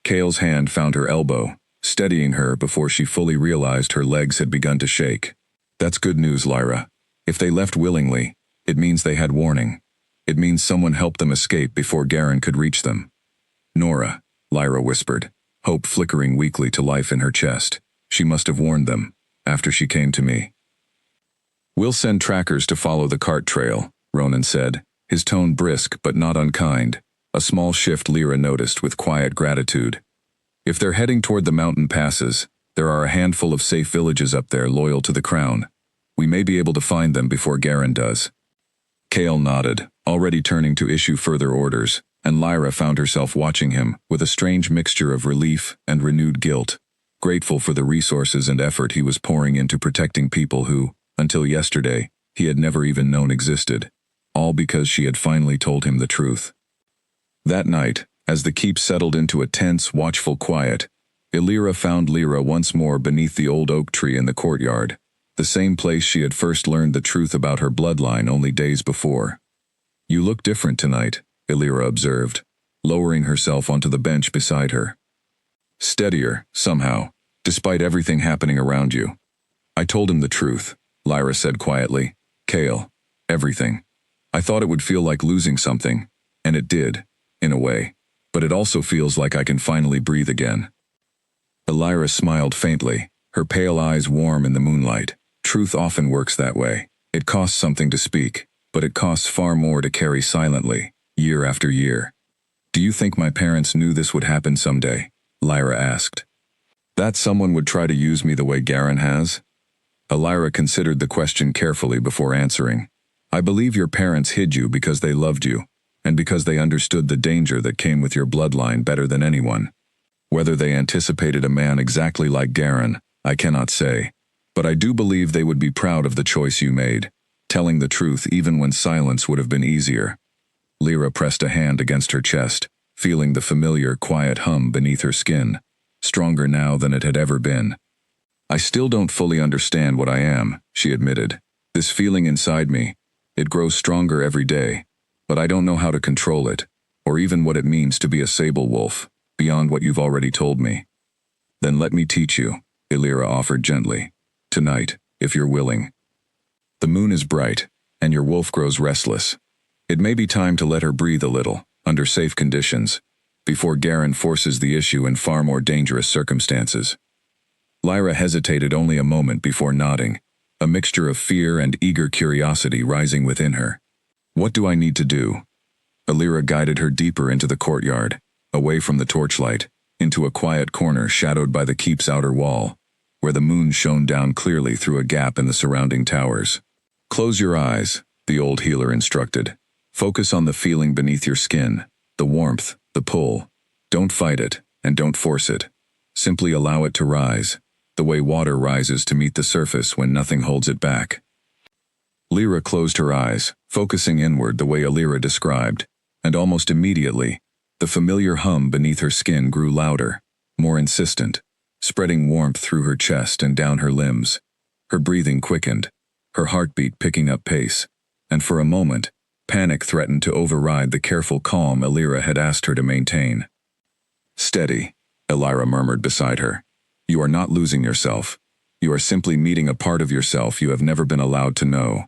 Cale's hand found her elbow, steadying her before she fully realized her legs had begun to shake. "That's good news, Lyra. If they left willingly, it means they had warning. It means someone helped them escape before Garen could reach them." "Nora," Lyra whispered, hope flickering weakly to life in her chest. "She must have warned them, after she came to me." "We'll send trackers to follow the cart trail," Ronan said, his tone brisk but not unkind, a small shift Lyra noticed with quiet gratitude. "If they're heading toward the mountain passes, there are a handful of safe villages up there loyal to the crown. We may be able to find them before Garen does." Cale nodded, already turning to issue further orders, and Lyra found herself watching him with a strange mixture of relief and renewed guilt, grateful for the resources and effort he was pouring into protecting people who, Until yesterday, he had never even known existed, all because she had finally told him the truth. That night, as the keep settled into a tense, watchful quiet, Illyra found Lyra once more beneath the old oak tree in the courtyard, the same place she had first learned the truth about her bloodline only days before. "You look different tonight," Illyra observed, lowering herself onto the bench beside her. "Steadier, somehow, despite everything happening around you." "I told him the truth," Lyra said quietly. "Cale, everything. I thought it would feel like losing something, and it did, in a way, but it also feels like I can finally breathe again." Illyra smiled faintly, her pale eyes warm in the moonlight. Truth often works that way. It costs something to speak, but it costs far more to carry silently, year after year. "Do you think my parents knew this would happen someday?" Lyra asked. "That someone would try to use me the way Garen has?" Illyra considered the question carefully before answering. "I believe your parents hid you because they loved you, and because they understood the danger that came with your bloodline better than anyone. Whether they anticipated a man exactly like Garen, I cannot say, but I do believe they would be proud of the choice you made, telling the truth even when silence would have been easier." Lyra pressed a hand against her chest, feeling the familiar, quiet hum beneath her skin, stronger now than it had ever been. "I still don't fully understand what I am," she admitted. "This feeling inside me, it grows stronger every day, but I don't know how to control it, or even what it means to be a sable wolf, beyond what you've already told me." "Then let me teach you," Illyra offered gently. "Tonight, if you're willing. The moon is bright, and your wolf grows restless. It may be time to let her breathe a little, under safe conditions, before Garen forces the issue in far more dangerous circumstances." Lyra hesitated only a moment before nodding, a mixture of fear and eager curiosity rising within her. "What do I need to do?" Illyra guided her deeper into the courtyard, away from the torchlight, into a quiet corner shadowed by the keep's outer wall, where the moon shone down clearly through a gap in the surrounding towers. "Close your eyes," the old healer instructed. "Focus on the feeling beneath your skin, the warmth, the pull. Don't fight it, and don't force it. Simply allow it to rise, the way water rises to meet the surface when nothing holds it back." Lyra closed her eyes, focusing inward the way Illyra described, and almost immediately, the familiar hum beneath her skin grew louder, more insistent, spreading warmth through her chest and down her limbs. Her breathing quickened, her heartbeat picking up pace, and for a moment, panic threatened to override the careful calm Illyra had asked her to maintain. "Steady," Illyra murmured beside her. "You are not losing yourself. You are simply meeting a part of yourself you have never been allowed to know."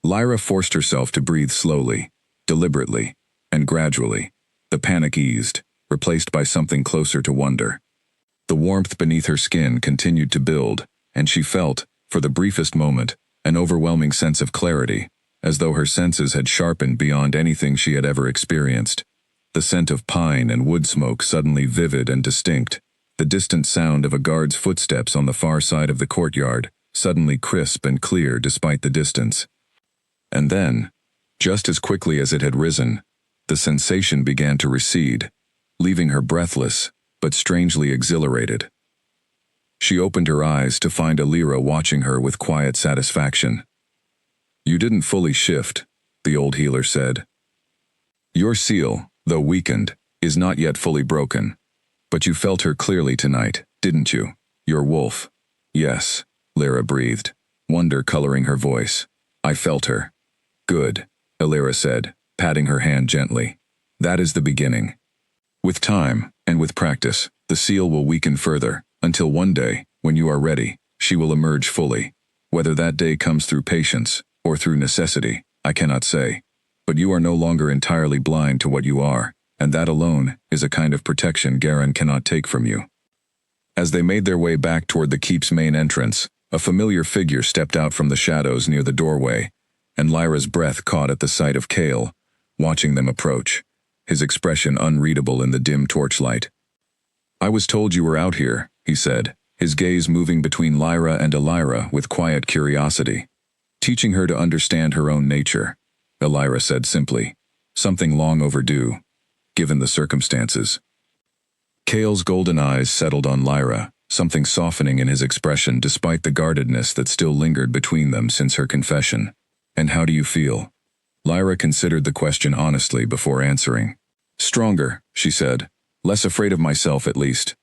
Lyra forced herself to breathe slowly, deliberately, and gradually. The panic eased, replaced by something closer to wonder. The warmth beneath her skin continued to build, and she felt, for the briefest moment, an overwhelming sense of clarity, as though her senses had sharpened beyond anything she had ever experienced. The scent of pine and wood smoke suddenly vivid and distinct, the distant sound of a guard's footsteps on the far side of the courtyard, suddenly crisp and clear despite the distance. And then, just as quickly as it had risen, the sensation began to recede, leaving her breathless, but strangely exhilarated. She opened her eyes to find Illyra watching her with quiet satisfaction. "You didn't fully shift," the old healer said. "Your seal, though weakened, is not yet fully broken. But you felt her clearly tonight, didn't you? Your wolf." "Yes," Lyra breathed, wonder coloring her voice. "I felt her." "Good," Illyra said, patting her hand gently. "That is the beginning. With time, and with practice, the seal will weaken further, until one day, when you are ready, she will emerge fully. Whether that day comes through patience, or through necessity, I cannot say. But you are no longer entirely blind to what you are, and that alone is a kind of protection Garen cannot take from you." As they made their way back toward the keep's main entrance, a familiar figure stepped out from the shadows near the doorway, and Lyra's breath caught at the sight of Cale, watching them approach, his expression unreadable in the dim torchlight. "I was told you were out here," he said, his gaze moving between Lyra and Illyra with quiet curiosity. "Teaching her to understand her own nature," Illyra said simply. "Something long overdue, given the circumstances." Cale's golden eyes settled on Lyra, something softening in his expression despite the guardedness that still lingered between them since her confession. "And how do you feel?" Lyra considered the question honestly before answering. "Stronger," she said. "Less afraid of myself, at least."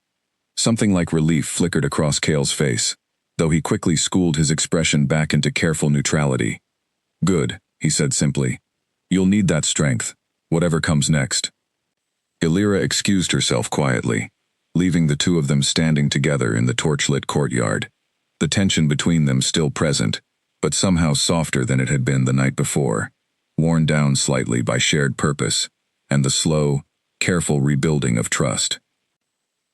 Something like relief flickered across Cale's face, though he quickly schooled his expression back into careful neutrality. "Good," he said simply. "You'll need that strength, whatever comes next." Illyra excused herself quietly, leaving the two of them standing together in the torchlit courtyard, the tension between them still present, but somehow softer than it had been the night before, worn down slightly by shared purpose and the slow, careful rebuilding of trust.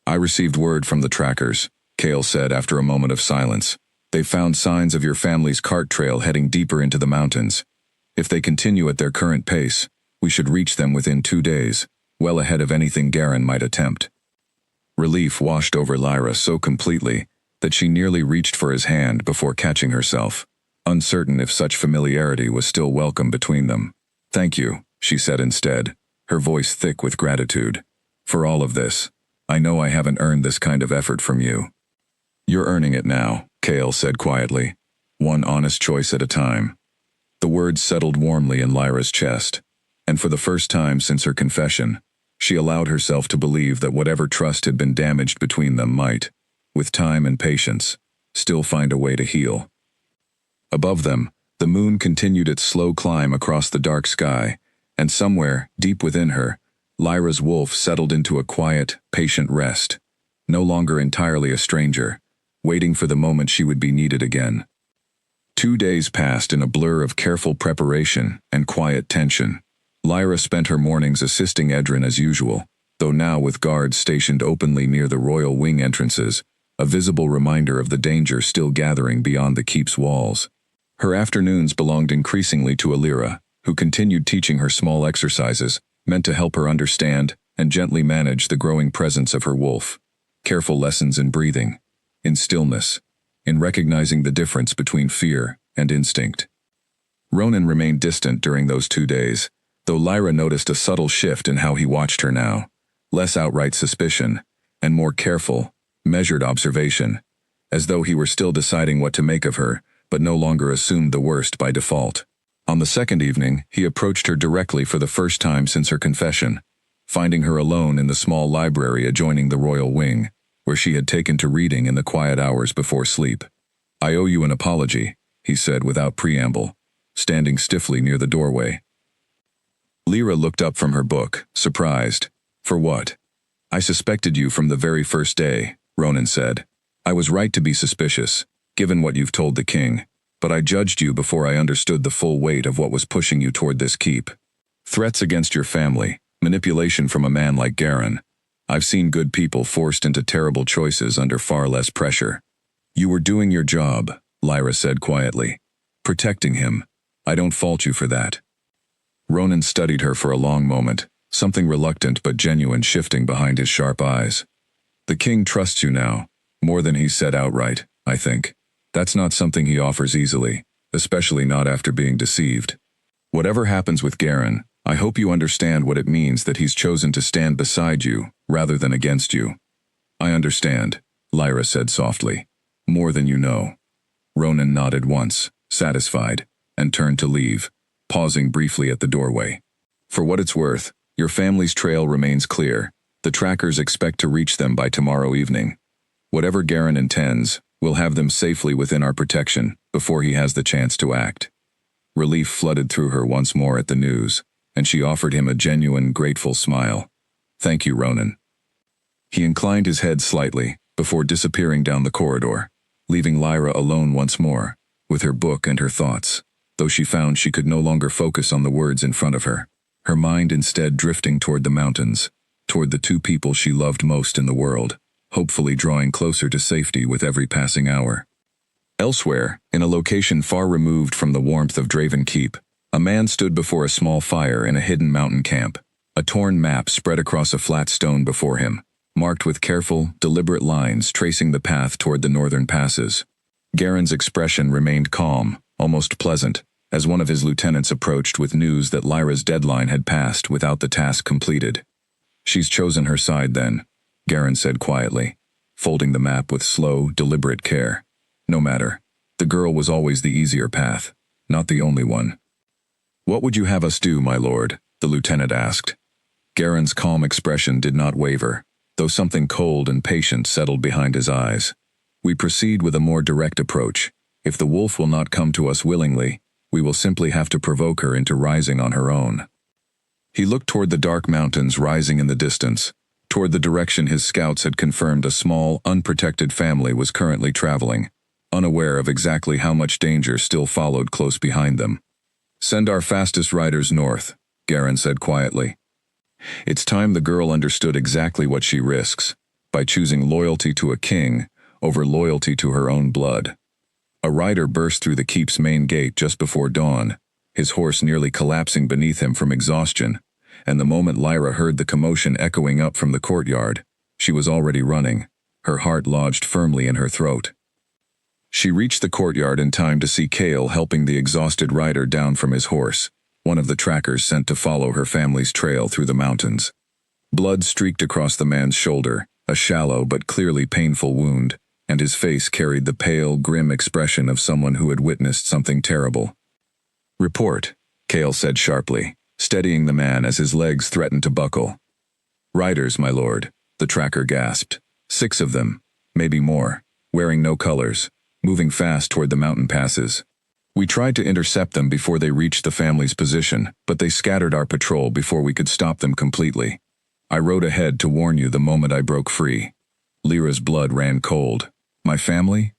"I received word from the trackers," Cale said after a moment of silence. "They've found signs of your family's cart trail heading deeper into the mountains. If they continue at their current pace, we should reach them within 2 days, well ahead of anything Garen might attempt." Relief washed over Lyra so completely that she nearly reached for his hand before catching herself, uncertain if such familiarity was still welcome between them. "Thank you," she said instead, her voice thick with gratitude. "For all of this. I know I haven't earned this kind of effort from you." "You're earning it now," Cale said quietly, "one honest choice at a time." The words settled warmly in Lyra's chest, and for the first time since her confession, she allowed herself to believe that whatever trust had been damaged between them might, with time and patience, still find a way to heal. Above them, the moon continued its slow climb across the dark sky, and somewhere, deep within her, Lyra's wolf settled into a quiet, patient rest, no longer entirely a stranger, waiting for the moment she would be needed again. 2 days passed in a blur of careful preparation and quiet tension. Lyra spent her mornings assisting Edrin as usual, though now with guards stationed openly near the royal wing entrances, a visible reminder of the danger still gathering beyond the keep's walls. Her afternoons belonged increasingly to Illyra, who continued teaching her small exercises, meant to help her understand and gently manage the growing presence of her wolf. Careful lessons in breathing, in stillness, in recognizing the difference between fear and instinct. Ronan remained distant during those 2 days, though Lyra noticed a subtle shift in how he watched her now, less outright suspicion, and more careful, measured observation, as though he were still deciding what to make of her, but no longer assumed the worst by default. On the second evening, he approached her directly for the first time since her confession, finding her alone in the small library adjoining the royal wing, where she had taken to reading in the quiet hours before sleep. "I owe you an apology," he said without preamble, standing stiffly near the doorway. Lyra looked up from her book, surprised. "For what?" "I suspected you from the very first day," Ronan said. "I was right to be suspicious, given what you've told the king, but I judged you before I understood the full weight of what was pushing you toward this keep. Threats against your family, manipulation from a man like Garen. I've seen good people forced into terrible choices under far less pressure." "You were doing your job," Lyra said quietly. "Protecting him. I don't fault you for that." Ronan studied her for a long moment, something reluctant but genuine shifting behind his sharp eyes. "The king trusts you now, more than he said outright, I think. That's not something he offers easily, especially not after being deceived. Whatever happens with Garen, I hope you understand what it means that he's chosen to stand beside you, rather than against you." "I understand," Lyra said softly. "More than you know." Ronan nodded once, satisfied, and turned to leave, pausing briefly at the doorway. "For what it's worth, your family's trail remains clear. The trackers expect to reach them by tomorrow evening. Whatever Garen intends, we'll have them safely within our protection before he has the chance to act." Relief flooded through her once more at the news, and she offered him a genuine, grateful smile. "Thank you, Ronan." He inclined his head slightly, before disappearing down the corridor, leaving Lyra alone once more, with her book and her thoughts, though she found she could no longer focus on the words in front of her, her mind instead drifting toward the mountains, toward the two people she loved most in the world, hopefully drawing closer to safety with every passing hour. Elsewhere, in a location far removed from the warmth of Draven Keep, a man stood before a small fire in a hidden mountain camp, a torn map spread across a flat stone before him, marked with careful, deliberate lines tracing the path toward the northern passes. Garen's expression remained calm, almost pleasant, as one of his lieutenants approached with news that Lyra's deadline had passed without the task completed. "She's chosen her side then," Garen said quietly. folding the map with slow, deliberate care. No matter. The girl was always the easier path, not the only one. "What would you have us do, my lord?" the lieutenant asked. Garen's calm expression did not waver, though something cold and patient settled behind his eyes. "We proceed with a more direct approach. If the wolf will not come to us willingly, we will simply have to provoke her into rising on her own." He looked toward the dark mountains rising in the distance, toward the direction his scouts had confirmed a small, unprotected family was currently traveling, unaware of exactly how much danger still followed close behind them. "Send our fastest riders north," Garen said quietly. It's time the girl understood exactly what she risks, by choosing loyalty to a king over loyalty to her own blood. A rider burst through the keep's main gate just before dawn, his horse nearly collapsing beneath him from exhaustion, and the moment Lyra heard the commotion echoing up from the courtyard, she was already running, her heart lodged firmly in her throat. She reached the courtyard in time to see Kale helping the exhausted rider down from his horse, one of the trackers sent to follow her family's trail through the mountains. Blood streaked across the man's shoulder, a shallow but clearly painful wound, and his face carried the pale, grim expression of someone who had witnessed something terrible. "Report," Kale said sharply, steadying the man as his legs threatened to buckle. "Riders, my lord," the tracker gasped. 6 of them, maybe more, wearing no colors, moving fast toward the mountain passes. "We tried to intercept them before they reached the family's position, but they scattered our patrol before we could stop them completely. I rode ahead to warn you the moment I broke free." Lyra's blood ran cold. "My family?"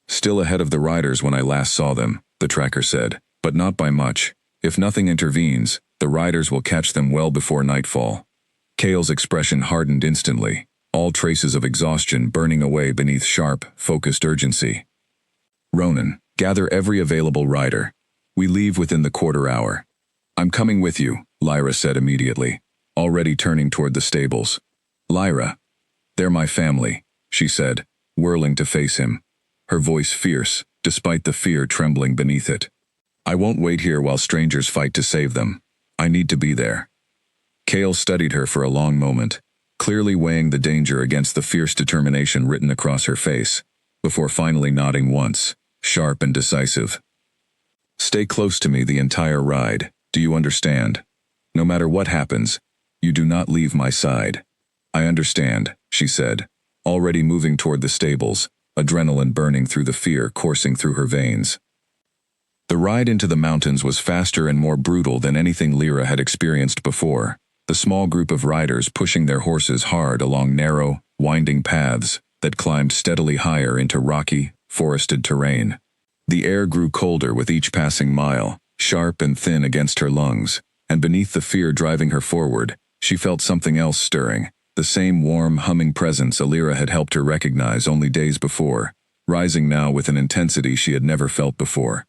"Still ahead of the riders when I last saw them," the tracker said, "but not by much. If nothing intervenes, the riders will catch them well before nightfall." Kale's expression hardened instantly, all traces of exhaustion burning away beneath sharp, focused urgency. "Ronan, gather every available rider. We leave within the quarter hour." "I'm coming with you," Lyra said immediately, already turning toward the stables. "Lyra." "They're my family," she said, whirling to face him, her voice fierce, despite the fear trembling beneath it. "I won't wait here while strangers fight to save them. I need to be there." Kale studied her for a long moment, clearly weighing the danger against the fierce determination written across her face, before finally nodding once, sharp and decisive. "Stay close to me the entire ride, do you understand? No matter what happens, you do not leave my side." "I understand," she said, already moving toward the stables, adrenaline burning through the fear coursing through her veins. The ride into the mountains was faster and more brutal than anything Lyra had experienced before, the small group of riders pushing their horses hard along narrow, winding paths that climbed steadily higher into rocky, forested terrain. The air grew colder with each passing mile, sharp and thin against her lungs, and beneath the fear driving her forward, she felt something else stirring, the same warm, humming presence Alira had helped her recognize only days before, rising now with an intensity she had never felt before.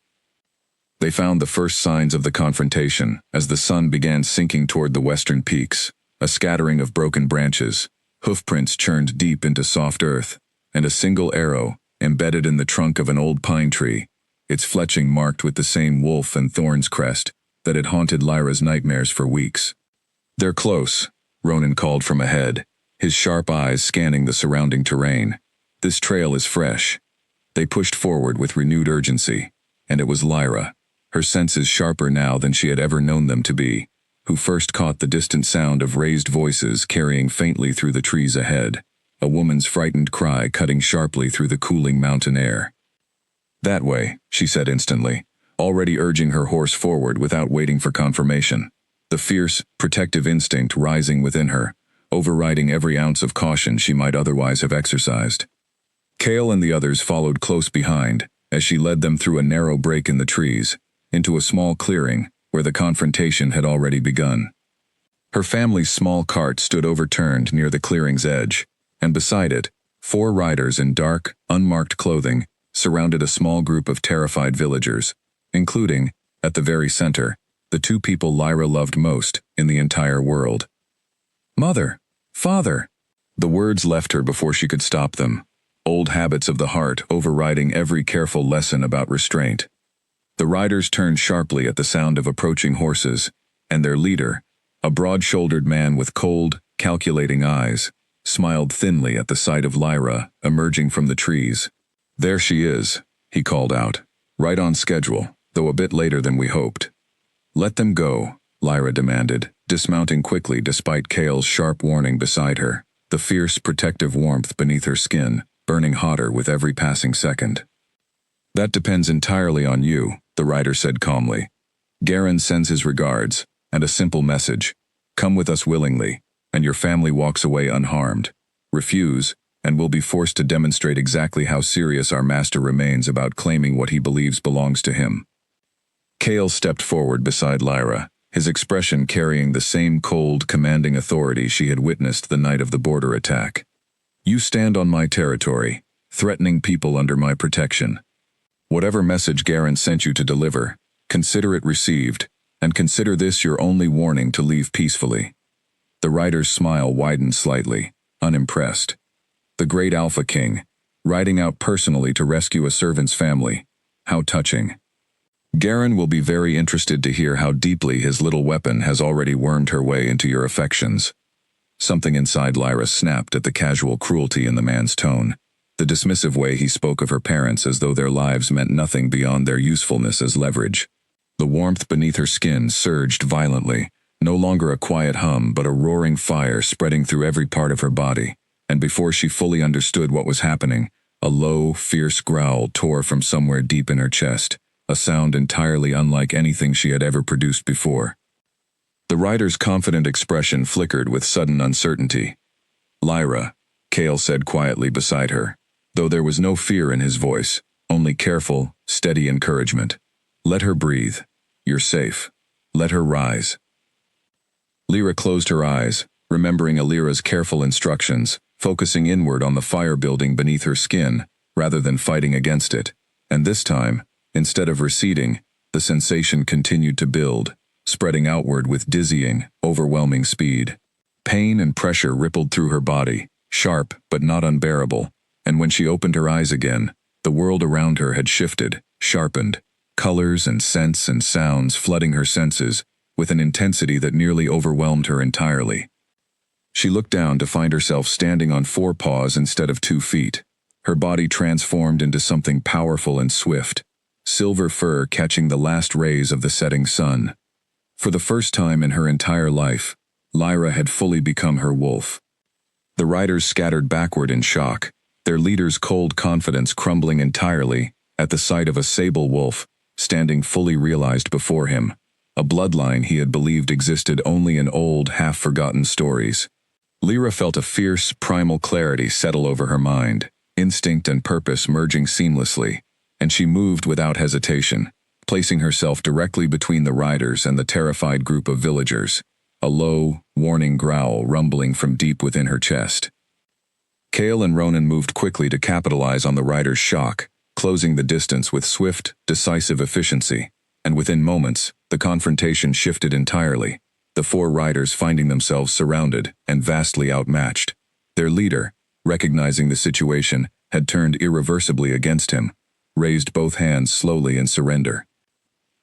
They found the first signs of the confrontation as the sun began sinking toward the western peaks, a scattering of broken branches, hoofprints churned deep into soft earth, and a single arrow, embedded in the trunk of an old pine tree, its fletching marked with the same wolf and thorns crest that had haunted Lyra's nightmares for weeks. "They're close," Ronan called from ahead, his sharp eyes scanning the surrounding terrain. "This trail is fresh." They pushed forward with renewed urgency, and it was Lyra, her senses sharper now than she had ever known them to be, who first caught the distant sound of raised voices carrying faintly through the trees ahead, a woman's frightened cry cutting sharply through the cooling mountain air. "That way," she said instantly, already urging her horse forward without waiting for confirmation, the fierce, protective instinct rising within her, overriding every ounce of caution she might otherwise have exercised. Kale and the others followed close behind, as she led them through a narrow break in the trees, into a small clearing where the confrontation had already begun. Her family's small cart stood overturned near the clearing's edge, and beside it, 4 riders in dark, unmarked clothing surrounded a small group of terrified villagers, including, at the very center, the 2 people Lyra loved most in the entire world. "Mother! Father!" The words left her before she could stop them, old habits of the heart overriding every careful lesson about restraint. The riders turned sharply at the sound of approaching horses, and their leader, a broad-shouldered man with cold, calculating eyes, smiled thinly at the sight of Lyra emerging from the trees. "There she is," he called out. "Right on schedule, though a bit later than we hoped." "Let them go," Lyra demanded, dismounting quickly despite Cale's sharp warning beside her, the fierce protective warmth beneath her skin burning hotter with every passing second. "That depends entirely on you," the rider said calmly. "Garen sends his regards, and a simple message. Come with us willingly, and your family walks away unharmed. Refuse, and we'll be forced to demonstrate exactly how serious our master remains about claiming what he believes belongs to him." Cale stepped forward beside Lyra, his expression carrying the same cold, commanding authority she had witnessed the night of the border attack. "You stand on my territory, threatening people under my protection. Whatever message Garen sent you to deliver, consider it received, and consider this your only warning to leave peacefully." The rider's smile widened slightly, unimpressed. The great Alpha King, riding out personally to rescue a servant's family. How touching. "Garen will be very interested to hear how deeply his little weapon has already wormed her way into your affections." Something inside Lyra snapped at the casual cruelty in the man's tone, the dismissive way he spoke of her parents as though their lives meant nothing beyond their usefulness as leverage. The warmth beneath her skin surged violently, no longer a quiet hum but a roaring fire spreading through every part of her body, and before she fully understood what was happening, a low, fierce growl tore from somewhere deep in her chest, a sound entirely unlike anything she had ever produced before. The rider's confident expression flickered with sudden uncertainty. "Lyra," Cale said quietly beside her, though there was no fear in his voice, only careful, steady encouragement. "Let her breathe. You're safe. Let her rise." Lyra closed her eyes, remembering Alira's careful instructions, focusing inward on the fire building beneath her skin, rather than fighting against it, and this time, instead of receding, the sensation continued to build, spreading outward with dizzying, overwhelming speed. Pain and pressure rippled through her body, sharp but not unbearable, and when she opened her eyes again, the world around her had shifted, sharpened, colors and scents and sounds flooding her senses with an intensity that nearly overwhelmed her entirely. She looked down to find herself standing on 4 paws instead of 2 feet, her body transformed into something powerful and swift, silver fur catching the last rays of the setting sun. For the first time in her entire life, Lyra had fully become her wolf. The riders scattered backward in shock, their leader's cold confidence crumbling entirely at the sight of a sable wolf standing fully realized before him, a bloodline he had believed existed only in old, half-forgotten stories. Lyra felt a fierce, primal clarity settle over her mind, instinct and purpose merging seamlessly, and she moved without hesitation, placing herself directly between the riders and the terrified group of villagers, a low, warning growl rumbling from deep within her chest. Cale and Ronan moved quickly to capitalize on the riders' shock, closing the distance with swift, decisive efficiency, and within moments, the confrontation shifted entirely, the 4 riders finding themselves surrounded and vastly outmatched. Their leader, recognizing the situation, had turned irreversibly against him, raised both hands slowly in surrender.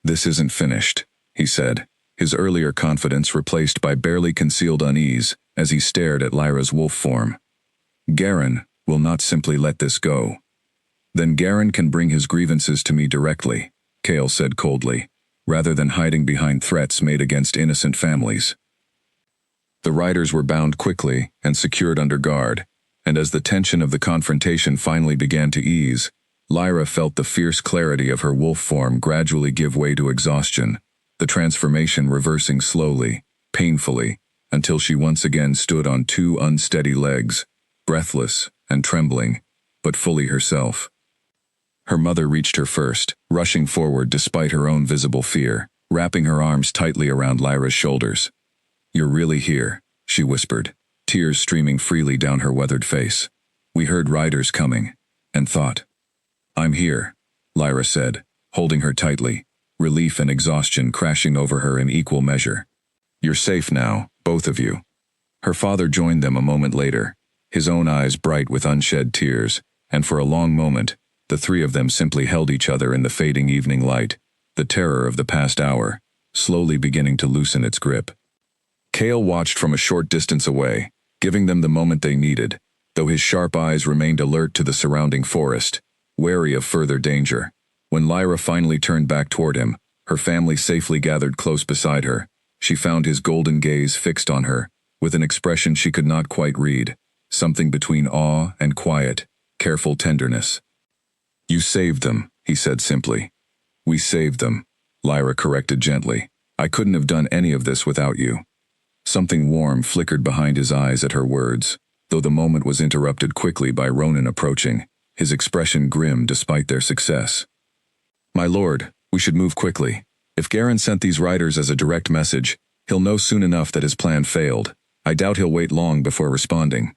"This isn't finished," he said, his earlier confidence replaced by barely concealed unease as he stared at Lyra's wolf form. "Garen will not simply let this go." "Then Garen can bring his grievances to me directly," Cale said coldly, rather than hiding behind threats made against innocent families. The riders were bound quickly and secured under guard, and as the tension of the confrontation finally began to ease, Lyra felt the fierce clarity of her wolf form gradually give way to exhaustion, the transformation reversing slowly, painfully, until she once again stood on 2 unsteady legs, breathless and trembling, but fully herself. Her mother reached her first, rushing forward despite her own visible fear, wrapping her arms tightly around Lyra's shoulders. "You're really here," she whispered, tears streaming freely down her weathered face. "We heard riders coming, and thought." "I'm here," Lyra said, holding her tightly, relief and exhaustion crashing over her in equal measure. "You're safe now, both of you." Her father joined them a moment later, his own eyes bright with unshed tears, and for a long moment, the 3 of them simply held each other in the fading evening light, the terror of the past hour, slowly beginning to loosen its grip. Cale watched from a short distance away, giving them the moment they needed, though his sharp eyes remained alert to the surrounding forest, wary of further danger. When Lyra finally turned back toward him, her family safely gathered close beside her. She found his golden gaze fixed on her, with an expression she could not quite read, something between awe and quiet, careful tenderness. "You saved them," he said simply. "We saved them," Lyra corrected gently. "I couldn't have done any of this without you." Something warm flickered behind his eyes at her words, though the moment was interrupted quickly by Ronan approaching, his expression grim despite their success. "My lord, we should move quickly. If Garen sent these riders as a direct message, he'll know soon enough that his plan failed. I doubt he'll wait long before responding."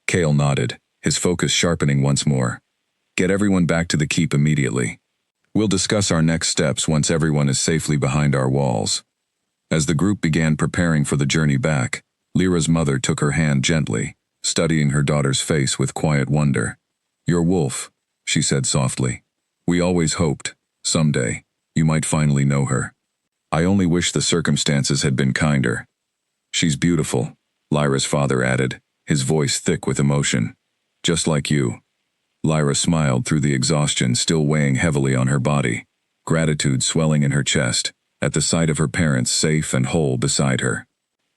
Cale nodded, his focus sharpening once more. "Get everyone back to the keep immediately. We'll discuss our next steps once everyone is safely behind our walls." As the group began preparing for the journey back, Lyra's mother took her hand gently, studying her daughter's face with quiet wonder. "Your wolf," she said softly. "We always hoped, someday, you might finally know her. I only wish the circumstances had been kinder." "She's beautiful," Lyra's father added, his voice thick with emotion. "Just like you." Lyra smiled through the exhaustion still weighing heavily on her body, gratitude swelling in her chest, at the sight of her parents safe and whole beside her.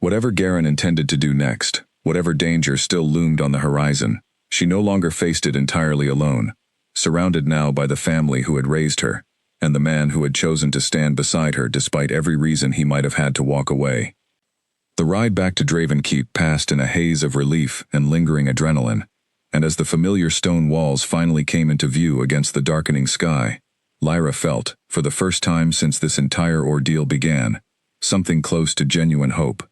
Whatever Garen intended to do next, whatever danger still loomed on the horizon, she no longer faced it entirely alone, surrounded now by the family who had raised her, and the man who had chosen to stand beside her despite every reason he might have had to walk away. The ride back to Draven Keep passed in a haze of relief and lingering adrenaline, and as the familiar stone walls finally came into view against the darkening sky, Lyra felt, for the first time since this entire ordeal began, something close to genuine hope.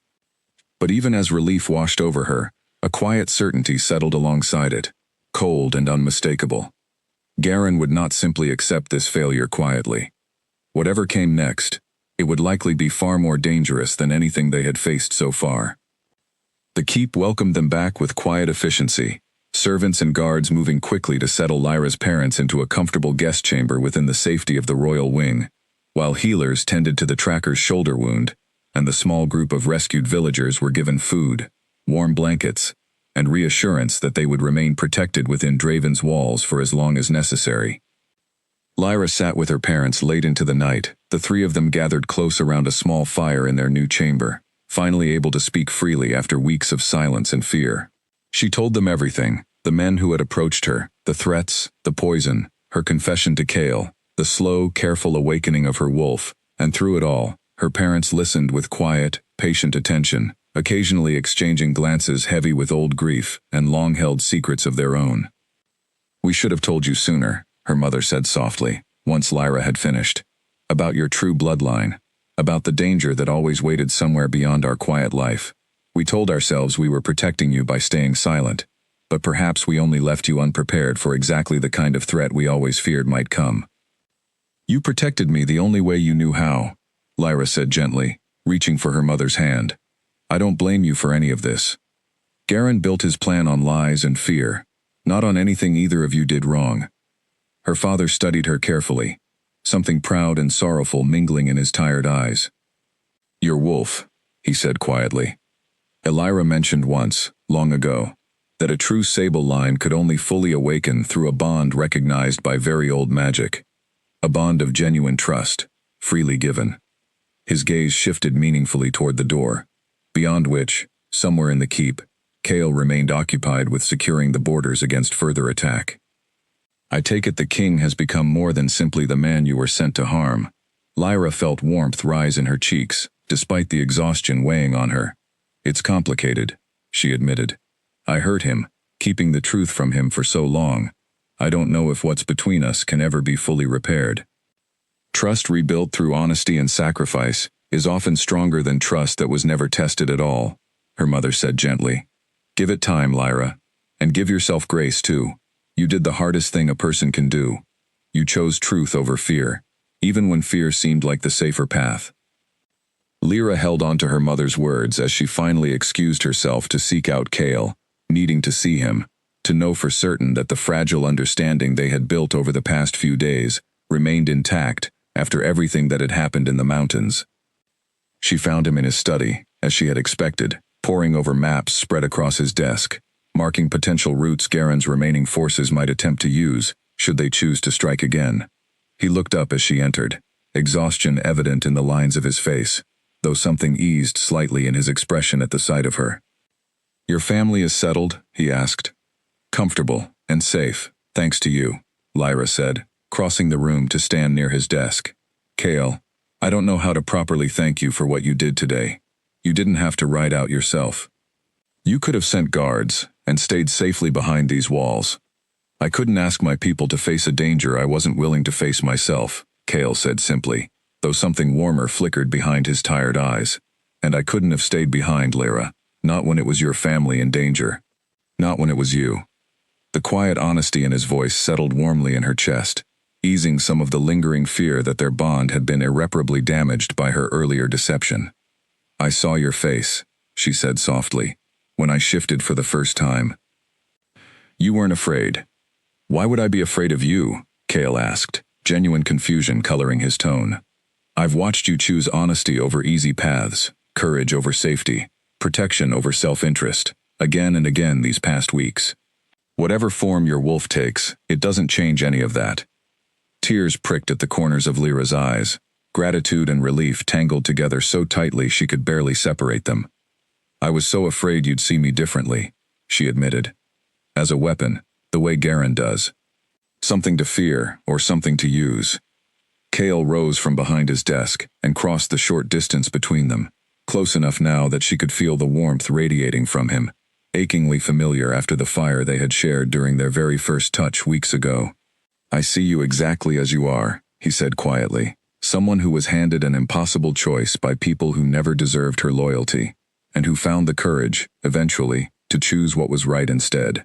But even as relief washed over her, a quiet certainty settled alongside it, cold and unmistakable. Garen would not simply accept this failure quietly. Whatever came next, it would likely be far more dangerous than anything they had faced so far. The keep welcomed them back with quiet efficiency, servants and guards moving quickly to settle Lyra's parents into a comfortable guest chamber within the safety of the royal wing, while healers tended to the tracker's shoulder wound, and the small group of rescued villagers were given food, warm blankets, and reassurance that they would remain protected within Draven's walls for as long as necessary. Lyra sat with her parents late into the night, the three of them gathered close around a small fire in their new chamber, finally able to speak freely after weeks of silence and fear. She told them everything, the men who had approached her, the threats, the poison, her confession to Cale, the slow, careful awakening of her wolf, and through it all, her parents listened with quiet, patient attention, occasionally exchanging glances heavy with old grief and long-held secrets of their own. "We should have told you sooner," her mother said softly, once Lyra had finished. "About your true bloodline. About the danger that always waited somewhere beyond our quiet life. We told ourselves we were protecting you by staying silent, but perhaps we only left you unprepared for exactly the kind of threat we always feared might come." "You protected me the only way you knew how," Lyra said gently, reaching for her mother's hand. "I don't blame you for any of this. Garen built his plan on lies and fear, not on anything either of you did wrong." Her father studied her carefully, something proud and sorrowful mingling in his tired eyes. "Your wolf," he said quietly. "Elira mentioned once, long ago, that a true sable line could only fully awaken through a bond recognized by very old magic. A bond of genuine trust, freely given." His gaze shifted meaningfully toward the door, beyond which, somewhere in the keep, Cale remained occupied with securing the borders against further attack. "I take it the king has become more than simply the man you were sent to harm." Lyra felt warmth rise in her cheeks, despite the exhaustion weighing on her. "It's complicated," she admitted. "I hurt him, keeping the truth from him for so long. I don't know if what's between us can ever be fully repaired. Trust rebuilt through honesty and sacrifice is often stronger than trust that was never tested at all," her mother said gently. "Give it time, Lyra. And give yourself grace, too. You did the hardest thing a person can do. You chose truth over fear, even when fear seemed like the safer path." Lyra held on to her mother's words as she finally excused herself to seek out Cale, needing to see him, to know for certain that the fragile understanding they had built over the past few days remained intact after everything that had happened in the mountains. She found him in his study, as she had expected, poring over maps spread across his desk, marking potential routes Garen's remaining forces might attempt to use, should they choose to strike again. He looked up as she entered, exhaustion evident in the lines of his face, though something eased slightly in his expression at the sight of her. "Your family is settled?" he asked. "Comfortable and safe, thanks to you," Lyra said, crossing the room to stand near his desk. "Kale, I don't know how to properly thank you for what you did today. You didn't have to ride out yourself. You could have sent guards and stayed safely behind these walls. I couldn't ask my people to face a danger I wasn't willing to face myself," Kale said simply, though something warmer flickered behind his tired eyes. "And I couldn't have stayed behind, Lyra, not when it was your family in danger. Not when it was you." The quiet honesty in his voice settled warmly in her chest, easing some of the lingering fear that their bond had been irreparably damaged by her earlier deception. "I saw your face," she said softly, "when I shifted for the first time. You weren't afraid." "Why would I be afraid of you?" Kale asked, genuine confusion coloring his tone. "I've watched you choose honesty over easy paths, courage over safety, protection over self-interest, again and again these past weeks. Whatever form your wolf takes, it doesn't change any of that." Tears pricked at the corners of Lyra's eyes, gratitude and relief tangled together so tightly she could barely separate them. "I was so afraid you'd see me differently," she admitted. "As a weapon, the way Garen does. Something to fear or something to use." Kale rose from behind his desk and crossed the short distance between them, close enough now that she could feel the warmth radiating from him, achingly familiar after the fire they had shared during their very first touch weeks ago. "I see you exactly as you are," he said quietly, "someone who was handed an impossible choice by people who never deserved her loyalty, and who found the courage, eventually, to choose what was right instead."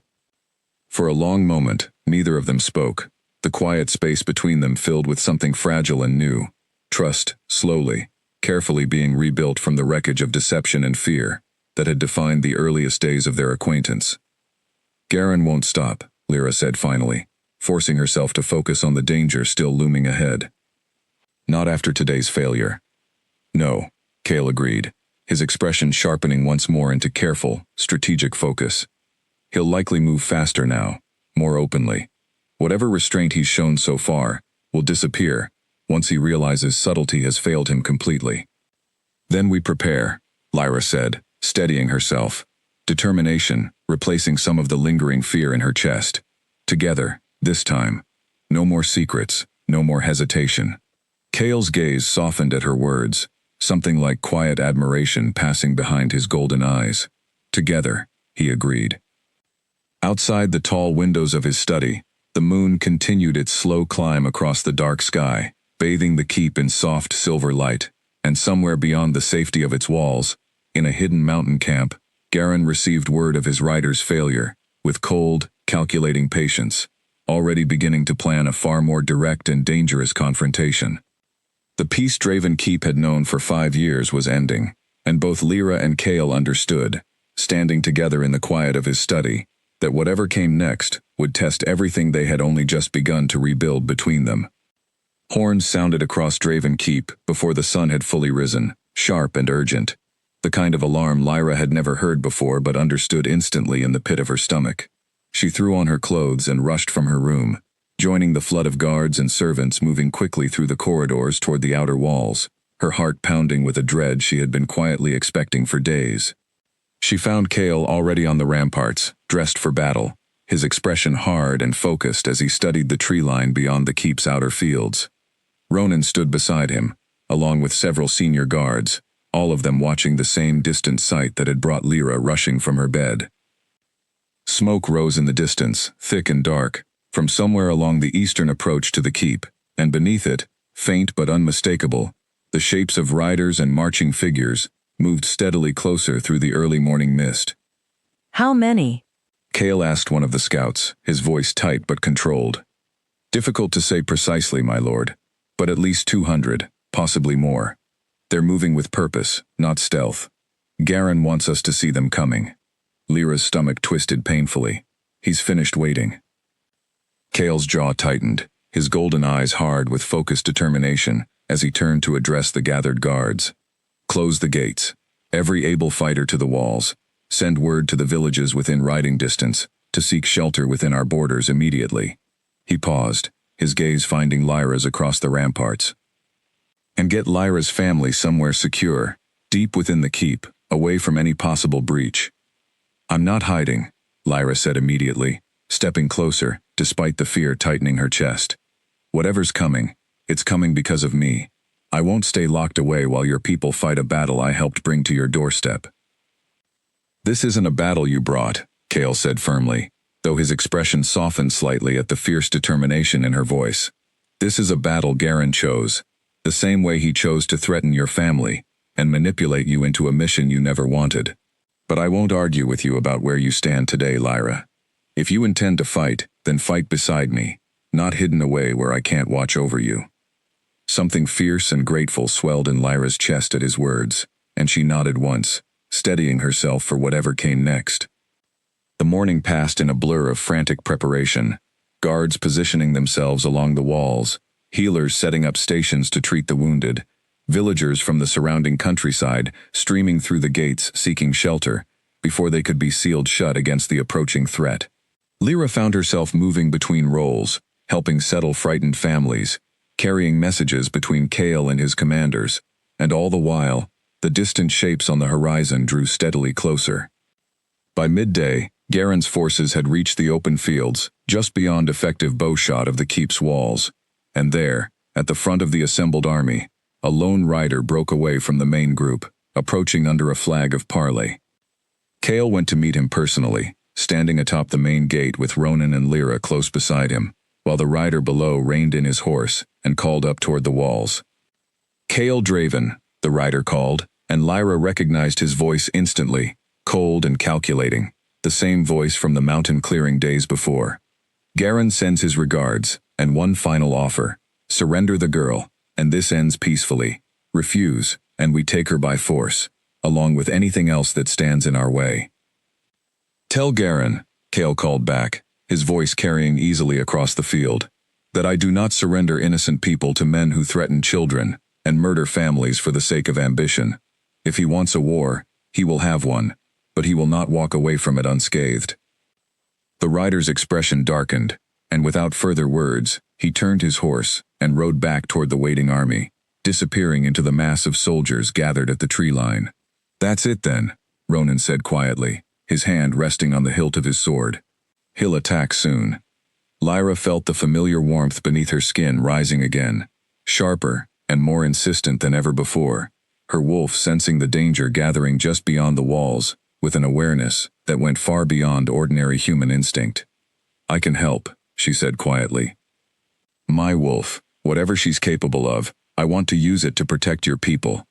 For a long moment, neither of them spoke, the quiet space between them filled with something fragile and new, trust, slowly, carefully being rebuilt from the wreckage of deception and fear that had defined the earliest days of their acquaintance. "Garen won't stop," Lyra said finally, forcing herself to focus on the danger still looming ahead. "Not after today's failure." "No," Kale agreed, his expression sharpening once more into careful, strategic focus. "He'll likely move faster now, more openly. Whatever restraint he's shown so far will disappear once he realizes subtlety has failed him completely." "Then we prepare," Lyra said, steadying herself, determination replacing some of the lingering fear in her chest. "Together, this time. No more secrets, no more hesitation." Kale's gaze softened at her words, something like quiet admiration passing behind his golden eyes. "Together," he agreed. Outside the tall windows of his study, the moon continued its slow climb across the dark sky, bathing the keep in soft silver light, and somewhere beyond the safety of its walls, in a hidden mountain camp, Garen received word of his rider's failure, with cold, calculating patience, already beginning to plan a far more direct and dangerous confrontation. The peace Draven Keep had known for 5 years was ending, and both Lyra and Kale understood, standing together in the quiet of his study, that whatever came next would test everything they had only just begun to rebuild between them. Horns sounded across Draven Keep before the sun had fully risen, sharp and urgent, the kind of alarm Lyra had never heard before but understood instantly in the pit of her stomach. She threw on her clothes and rushed from her room, joining the flood of guards and servants moving quickly through the corridors toward the outer walls, her heart pounding with a dread she had been quietly expecting for days. She found Kale already on the ramparts, dressed for battle, his expression hard and focused as he studied the tree line beyond the keep's outer fields. Ronan stood beside him, along with several senior guards, all of them watching the same distant sight that had brought Lyra rushing from her bed. Smoke rose in the distance, thick and dark, from somewhere along the eastern approach to the keep, and beneath it, faint but unmistakable, the shapes of riders and marching figures moved steadily closer through the early morning mist. How many? Kale asked one of the scouts, his voice tight but controlled. "Difficult to say precisely, my lord, but at least 200, possibly more. They're moving with purpose, not stealth. Garen wants us to see them coming." Lyra's stomach twisted painfully. "He's finished waiting." Kale's jaw tightened, his golden eyes hard with focused determination as he turned to address the gathered guards. "Close the gates. Every able fighter to the walls. Send word to the villages within riding distance, to seek shelter within our borders immediately. He paused, his gaze finding Lyra's across the ramparts. And get Lyra's family somewhere secure, deep within the keep, away from any possible breach. I'm not hiding, Lyra said immediately, stepping closer, despite the fear tightening her chest. Whatever's coming, it's coming because of me. I won't stay locked away while your people fight a battle I helped bring to your doorstep. This isn't a battle you brought, Kale said firmly, though his expression softened slightly at the fierce determination in her voice. This is a battle Garen chose, the same way he chose to threaten your family and manipulate you into a mission you never wanted. But I won't argue with you about where you stand today, Lyra. If you intend to fight, then fight beside me, not hidden away where I can't watch over you. Something fierce and grateful swelled in Lyra's chest at his words, and she nodded once, steadying herself for whatever came next. The morning passed in a blur of frantic preparation, guards positioning themselves along the walls, healers setting up stations to treat the wounded, villagers from the surrounding countryside streaming through the gates seeking shelter before they could be sealed shut against the approaching threat. Lyra found herself moving between roles, helping settle frightened families, carrying messages between Kale and his commanders, and all the while, the distant shapes on the horizon drew steadily closer. By midday, Garen's forces had reached the open fields, just beyond effective bowshot of the keep's walls, and there, at the front of the assembled army, a lone rider broke away from the main group, approaching under a flag of parley. Kale went to meet him personally, standing atop the main gate with Ronan and Lyra close beside him, while the rider below reined in his horse and called up toward the walls. Kale Draven, the rider called, and Lyra recognized his voice instantly, cold and calculating, the same voice from the mountain clearing days before. Garen sends his regards, and one final offer. Surrender the girl, and this ends peacefully. Refuse, and we take her by force, along with anything else that stands in our way. Tell Garen, Kale called back, his voice carrying easily across the field, that I do not surrender innocent people to men who threaten children and murder families for the sake of ambition. If he wants a war, he will have one, but he will not walk away from it unscathed. The rider's expression darkened, and without further words, he turned his horse and rode back toward the waiting army, disappearing into the mass of soldiers gathered at the tree line. That's it then, Ronan said quietly, his hand resting on the hilt of his sword. He'll attack soon. Lyra felt the familiar warmth beneath her skin rising again, sharper and more insistent than ever before, her wolf sensing the danger gathering just beyond the walls, with an awareness that went far beyond ordinary human instinct. I can help, she said quietly. My wolf, whatever she's capable of, I want to use it to protect your people.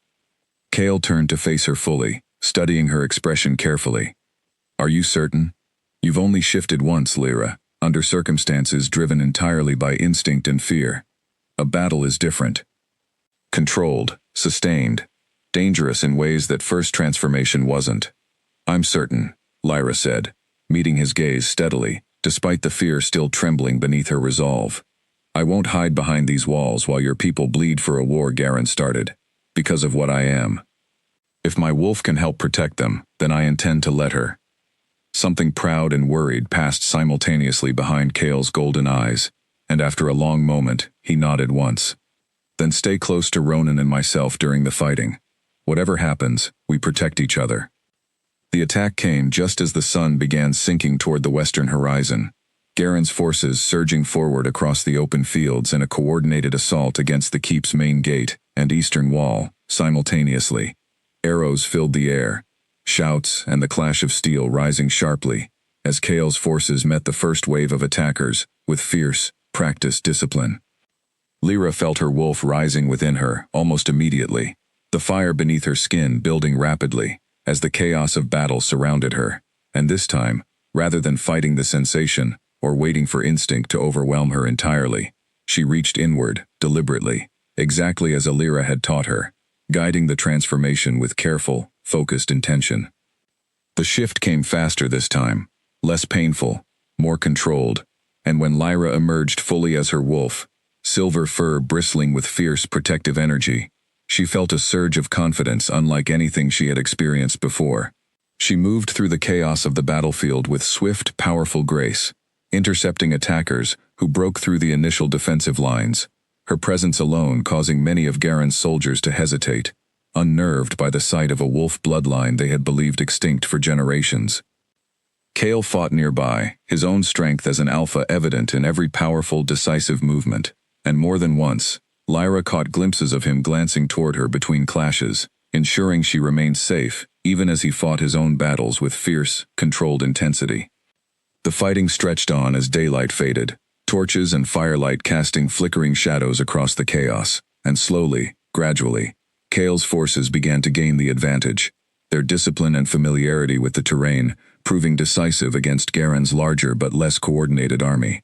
Kale turned to face her fully, studying her expression carefully. Are you certain? You've only shifted once, Lyra, under circumstances driven entirely by instinct and fear. A battle is different. Controlled, sustained, dangerous in ways that first transformation wasn't. I'm certain, Lyra said, meeting his gaze steadily, despite the fear still trembling beneath her resolve. I won't hide behind these walls while your people bleed for a war Garen started, because of what I am. If my wolf can help protect them, then I intend to let her. Something proud and worried passed simultaneously behind Kale's golden eyes, and after a long moment, he nodded once. Then stay close to Ronan and myself during the fighting. Whatever happens, we protect each other. The attack came just as the sun began sinking toward the western horizon, Garen's forces surging forward across the open fields in a coordinated assault against the keep's main gate and eastern wall, simultaneously. Arrows filled the air, shouts and the clash of steel rising sharply, as Kale's forces met the first wave of attackers with fierce, practiced discipline. Lyra felt her wolf rising within her almost immediately, the fire beneath her skin building rapidly as the chaos of battle surrounded her, and this time, rather than fighting the sensation or waiting for instinct to overwhelm her entirely, she reached inward, deliberately, exactly as Lyra had taught her, guiding the transformation with careful, focused intention. The shift came faster this time, less painful, more controlled, and when Lyra emerged fully as her wolf, silver fur bristling with fierce protective energy, She felt a surge of confidence unlike anything she had experienced before. She moved through the chaos of the battlefield with swift, powerful grace, intercepting attackers who broke through the initial defensive lines, her presence alone causing many of Garen's soldiers to hesitate, unnerved by the sight of a wolf bloodline they had believed extinct for generations. Kale fought nearby, his own strength as an alpha evident in every powerful, decisive movement, and more than once, Lyra caught glimpses of him glancing toward her between clashes, ensuring she remained safe, even as he fought his own battles with fierce, controlled intensity. The fighting stretched on as daylight faded, torches and firelight casting flickering shadows across the chaos, and slowly, gradually, Kale's forces began to gain the advantage, their discipline and familiarity with the terrain proving decisive against Garen's larger but less coordinated army.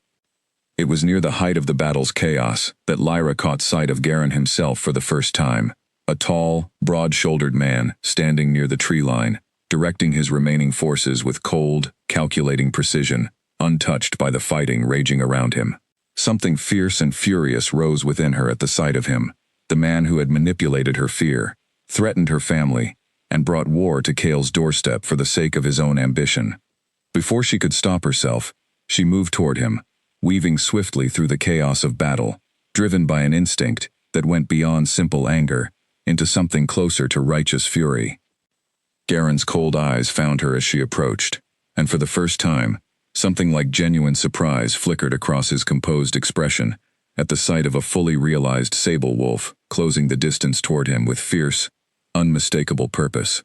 It was near the height of the battle's chaos that Lyra caught sight of Garen himself for the first time, a tall, broad-shouldered man standing near the tree line, directing his remaining forces with cold, calculating precision, untouched by the fighting raging around him. Something fierce and furious rose within her at the sight of him, the man who had manipulated her fear, threatened her family, and brought war to Kale's doorstep for the sake of his own ambition. Before she could stop herself, she moved toward him, weaving swiftly through the chaos of battle, driven by an instinct that went beyond simple anger into something closer to righteous fury. Garen's cold eyes found her as she approached, and for the first time, something like genuine surprise flickered across his composed expression at the sight of a fully realized sable wolf closing the distance toward him with fierce, unmistakable purpose.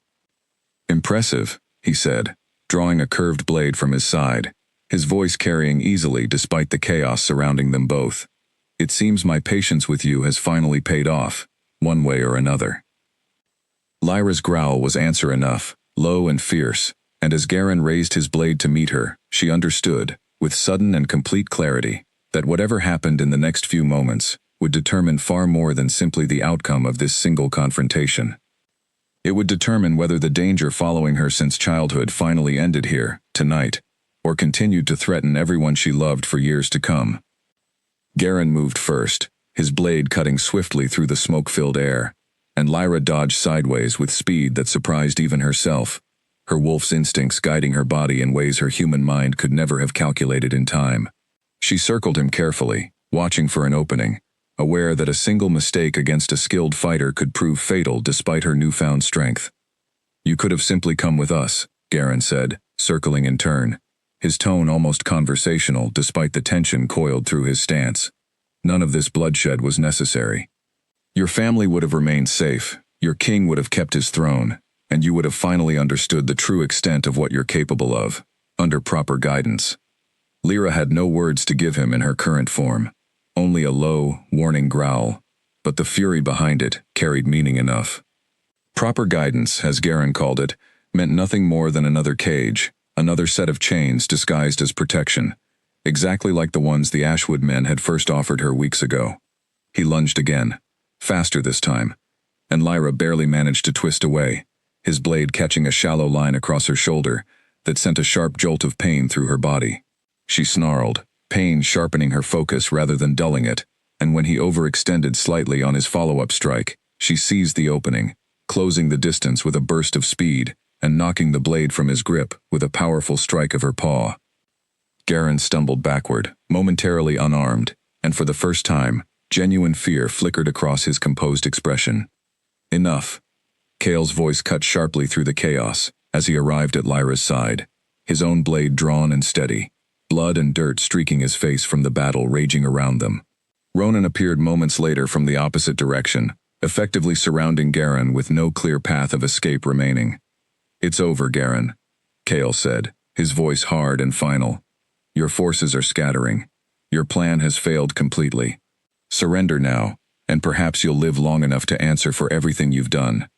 "Impressive," he said, drawing a curved blade from his side, his voice carrying easily despite the chaos surrounding them both. "It seems my patience with you has finally paid off, one way or another." Lyra's growl was answer enough, low and fierce, and as Garen raised his blade to meet her, she understood, with sudden and complete clarity, that whatever happened in the next few moments would determine far more than simply the outcome of this single confrontation. It would determine whether the danger following her since childhood finally ended here, tonight, or continued to threaten everyone she loved for years to come. Garen moved first, his blade cutting swiftly through the smoke-filled air, and Lyra dodged sideways with speed that surprised even herself, her wolf's instincts guiding her body in ways her human mind could never have calculated in time. She circled him carefully, watching for an opening, aware that a single mistake against a skilled fighter could prove fatal despite her newfound strength. "You could have simply come with us," Garen said, circling in turn, his tone almost conversational despite the tension coiled through his stance. "None of this bloodshed was necessary. Your family would have remained safe, your king would have kept his throne, and you would have finally understood the true extent of what you're capable of, under proper guidance." Lyra had no words to give him in her current form, only a low, warning growl, but the fury behind it carried meaning enough. Proper guidance, as Garen called it, meant nothing more than another cage, another set of chains disguised as protection, exactly like the ones the Ashwood men had first offered her weeks ago. He lunged again, faster this time, and Lyra barely managed to twist away, his blade catching a shallow line across her shoulder that sent a sharp jolt of pain through her body. She snarled, pain sharpening her focus rather than dulling it, and when he overextended slightly on his follow-up strike, she seized the opening, closing the distance with a burst of speed and knocking the blade from his grip with a powerful strike of her paw. Garen stumbled backward, momentarily unarmed, and for the first time, genuine fear flickered across his composed expression. "Enough." Kale's voice cut sharply through the chaos as he arrived at Lyra's side, his own blade drawn and steady, blood and dirt streaking his face from the battle raging around them. Ronan appeared moments later from the opposite direction, effectively surrounding Garen with no clear path of escape remaining. "It's over, Garen," Kale said, his voice hard and final. "Your forces are scattering. Your plan has failed completely. Surrender now, and perhaps you'll live long enough to answer for everything you've done."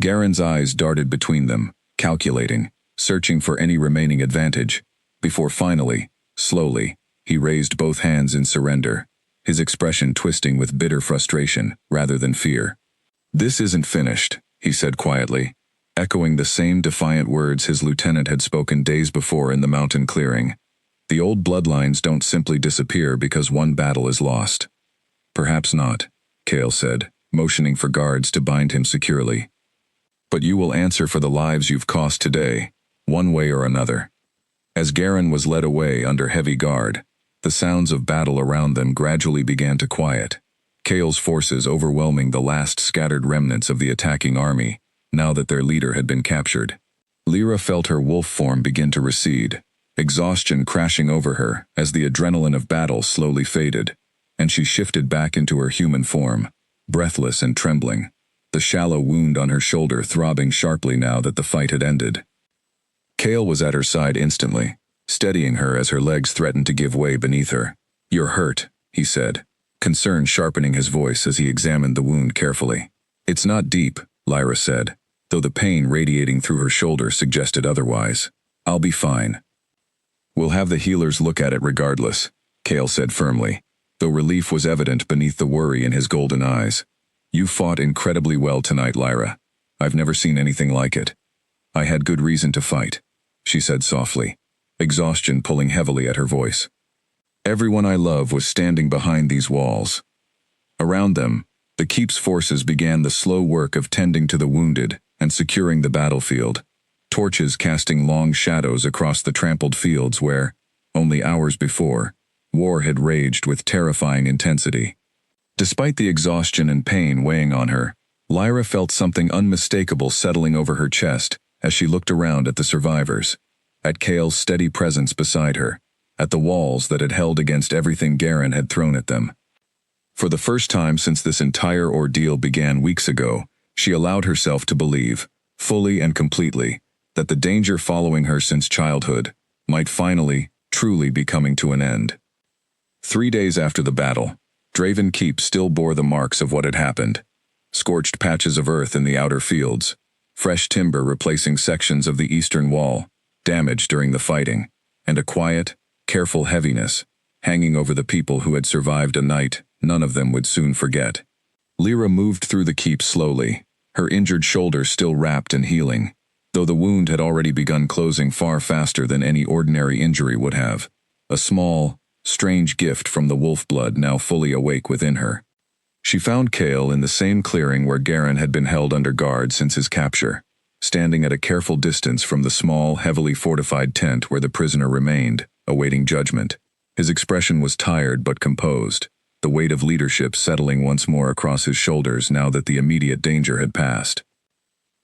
Garen's eyes darted between them, calculating, searching for any remaining advantage, before finally, slowly, he raised both hands in surrender, his expression twisting with bitter frustration rather than fear. "This isn't finished," he said quietly, echoing the same defiant words his lieutenant had spoken days before in the mountain clearing. "The old bloodlines don't simply disappear because one battle is lost." "Perhaps not," Kale said, motioning for guards to bind him securely. "But you will answer for the lives you've cost today, one way or another." As Garen was led away under heavy guard, the sounds of battle around them gradually began to quiet, Kale's forces overwhelming the last scattered remnants of the attacking army, now that their leader had been captured. Lyra felt her wolf form begin to recede, exhaustion crashing over her as the adrenaline of battle slowly faded, and she shifted back into her human form, breathless and trembling, the shallow wound on her shoulder throbbing sharply now that the fight had ended. Kale was at her side instantly, steadying her as her legs threatened to give way beneath her. "You're hurt," he said, concern sharpening his voice as he examined the wound carefully. "It's not deep," Lyra said, though the pain radiating through her shoulder suggested otherwise. "I'll be fine." "We'll have the healers look at it regardless," Kale said firmly, though relief was evident beneath the worry in his golden eyes. "You fought incredibly well tonight, Lyra. I've never seen anything like it." "I had good reason to fight," she said softly, exhaustion pulling heavily at her voice. "Everyone I love was standing behind these walls." Around them, the Keep's forces began the slow work of tending to the wounded and securing the battlefield, torches casting long shadows across the trampled fields where, only hours before, war had raged with terrifying intensity. Despite the exhaustion and pain weighing on her, Lyra felt something unmistakable settling over her chest as she looked around at the survivors, at Kale's steady presence beside her, at the walls that had held against everything Garen had thrown at them. For the first time since this entire ordeal began weeks ago, she allowed herself to believe, fully and completely, that the danger following her since childhood might finally, truly be coming to an end. 3 days after the battle, Draven Keep still bore the marks of what had happened. Scorched patches of earth in the outer fields, fresh timber replacing sections of the eastern wall, damaged during the fighting, and a quiet, careful heaviness hanging over the people who had survived a night none of them would soon forget. Lyra moved through the keep slowly, her injured shoulder still wrapped and healing, though the wound had already begun closing far faster than any ordinary injury would have. A small, strange gift from the wolf blood now fully awake within her. She found Kale in the same clearing where Garen had been held under guard since his capture, standing at a careful distance from the small, heavily fortified tent where the prisoner remained, awaiting judgment. His expression was tired but composed, the weight of leadership settling once more across his shoulders now that the immediate danger had passed.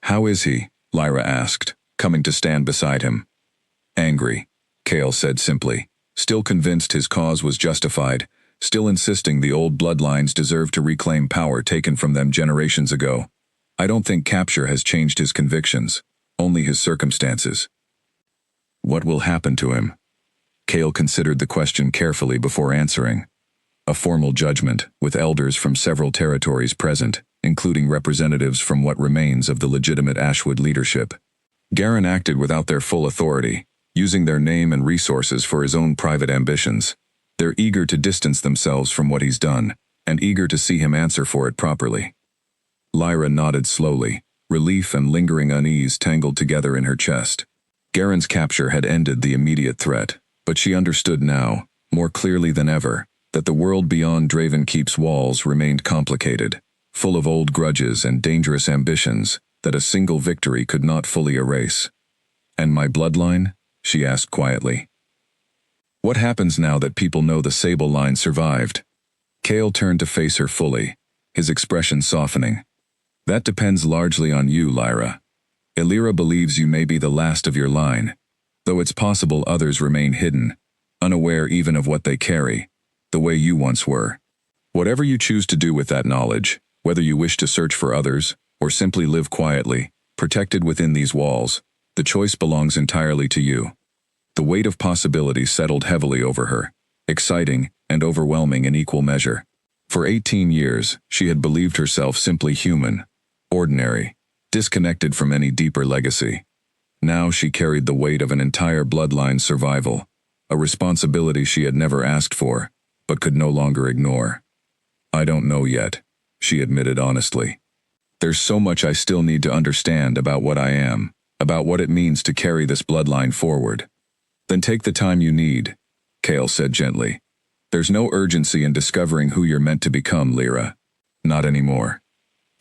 "How is he?" Lyra asked, coming to stand beside him. "Angry," Kale said simply, still convinced his cause was justified, still insisting the old bloodlines deserved to reclaim power taken from them generations ago. "I don't think capture has changed his convictions, only his circumstances." "What will happen to him?" Kale considered the question carefully before answering. "A formal judgment, with elders from several territories present, including representatives from what remains of the legitimate Ashwood leadership. Garen acted without their full authority, using their name and resources for his own private ambitions. They're eager to distance themselves from what he's done, and eager to see him answer for it properly." Lyra nodded slowly, relief and lingering unease tangled together in her chest. Garen's capture had ended the immediate threat, but she understood now, more clearly than ever, that the world beyond Draven Keep's walls remained complicated, full of old grudges and dangerous ambitions that a single victory could not fully erase. "And my bloodline?" she asked quietly. "What happens now that people know the Sable line survived?" Kale turned to face her fully, his expression softening. "That depends largely on you, Lyra. Illyra believes you may be the last of your line, though it's possible others remain hidden, unaware even of what they carry, the way you once were. Whatever you choose to do with that knowledge, whether you wish to search for others, or simply live quietly, protected within these walls, the choice belongs entirely to you." The weight of possibility settled heavily over her, exciting and overwhelming in equal measure. For 18 years, she had believed herself simply human, ordinary, disconnected from any deeper legacy. Now she carried the weight of an entire bloodline's survival, a responsibility she had never asked for, but could no longer ignore. "I don't know yet," she admitted honestly. "There's so much I still need to understand about what I am, about what it means to carry this bloodline forward." "Then take the time you need," Kale said gently. "There's no urgency in discovering who you're meant to become, Lyra. Not anymore."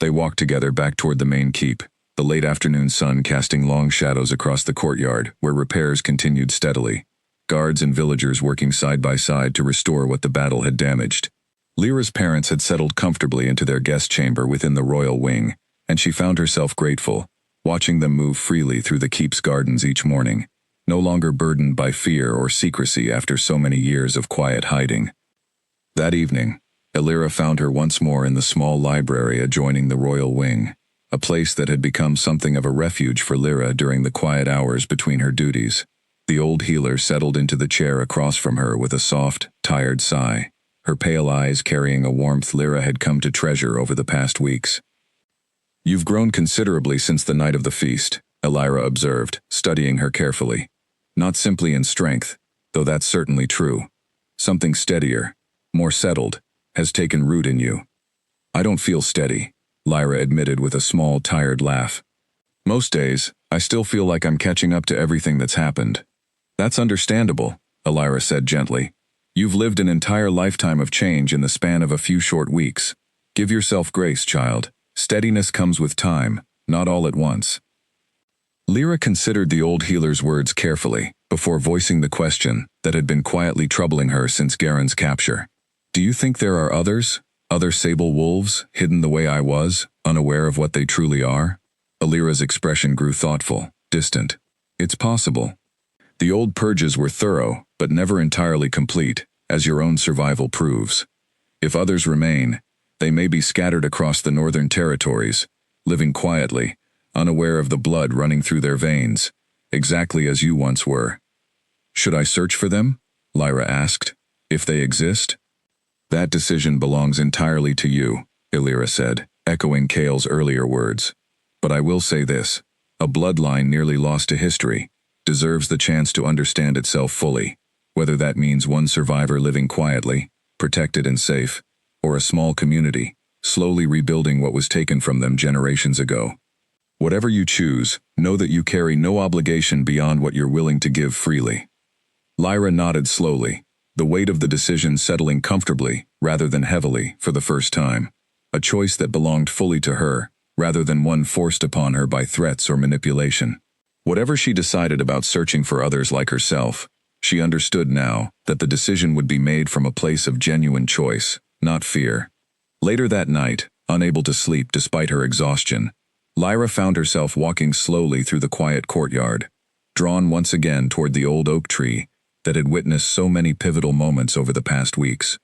They walked together back toward the main keep, the late afternoon sun casting long shadows across the courtyard, where repairs continued steadily. Guards and villagers working side by side to restore what the battle had damaged. Lyra's parents had settled comfortably into their guest chamber within the royal wing, and she found herself grateful, watching them move freely through the keep's gardens each morning, no longer burdened by fear or secrecy after so many years of quiet hiding. That evening, Lyra found her once more in the small library adjoining the royal wing, a place that had become something of a refuge for Lyra during the quiet hours between her duties. The old healer settled into the chair across from her with a soft, tired sigh, her pale eyes carrying a warmth Lyra had come to treasure over the past weeks. "You've grown considerably since the night of the feast," Lyra observed, studying her carefully. "Not simply in strength, though that's certainly true. Something steadier, more settled, has taken root in you." "I don't feel steady," Lyra admitted with a small, tired laugh. "Most days, I still feel like I'm catching up to everything that's happened." "That's understandable," Lyra said gently. "You've lived an entire lifetime of change in the span of a few short weeks. Give yourself grace, child. Steadiness comes with time, not all at once." Lyra considered the old healer's words carefully before voicing the question that had been quietly troubling her since Garen's capture. "Do you think there are others? Other sable wolves, hidden the way I was, unaware of what they truly are?" Lyra's expression grew thoughtful, distant. "It's possible. The old purges were thorough, but never entirely complete, as your own survival proves. If others remain, they may be scattered across the northern territories, living quietly, unaware of the blood running through their veins, exactly as you once were." "Should I search for them?" Lyra asked. "If they exist?" "That decision belongs entirely to you," Lyra said, echoing Kale's earlier words. "But I will say this, a bloodline nearly lost to history deserves the chance to understand itself fully, whether that means one survivor living quietly, protected and safe, or a small community, slowly rebuilding what was taken from them generations ago. Whatever you choose, know that you carry no obligation beyond what you're willing to give freely." Lyra nodded slowly, the weight of the decision settling comfortably, rather than heavily, for the first time. A choice that belonged fully to her, rather than one forced upon her by threats or manipulation. Whatever she decided about searching for others like herself, she understood now that the decision would be made from a place of genuine choice, not fear. Later that night, unable to sleep despite her exhaustion, Lyra found herself walking slowly through the quiet courtyard, drawn once again toward the old oak tree that had witnessed so many pivotal moments over the past weeks.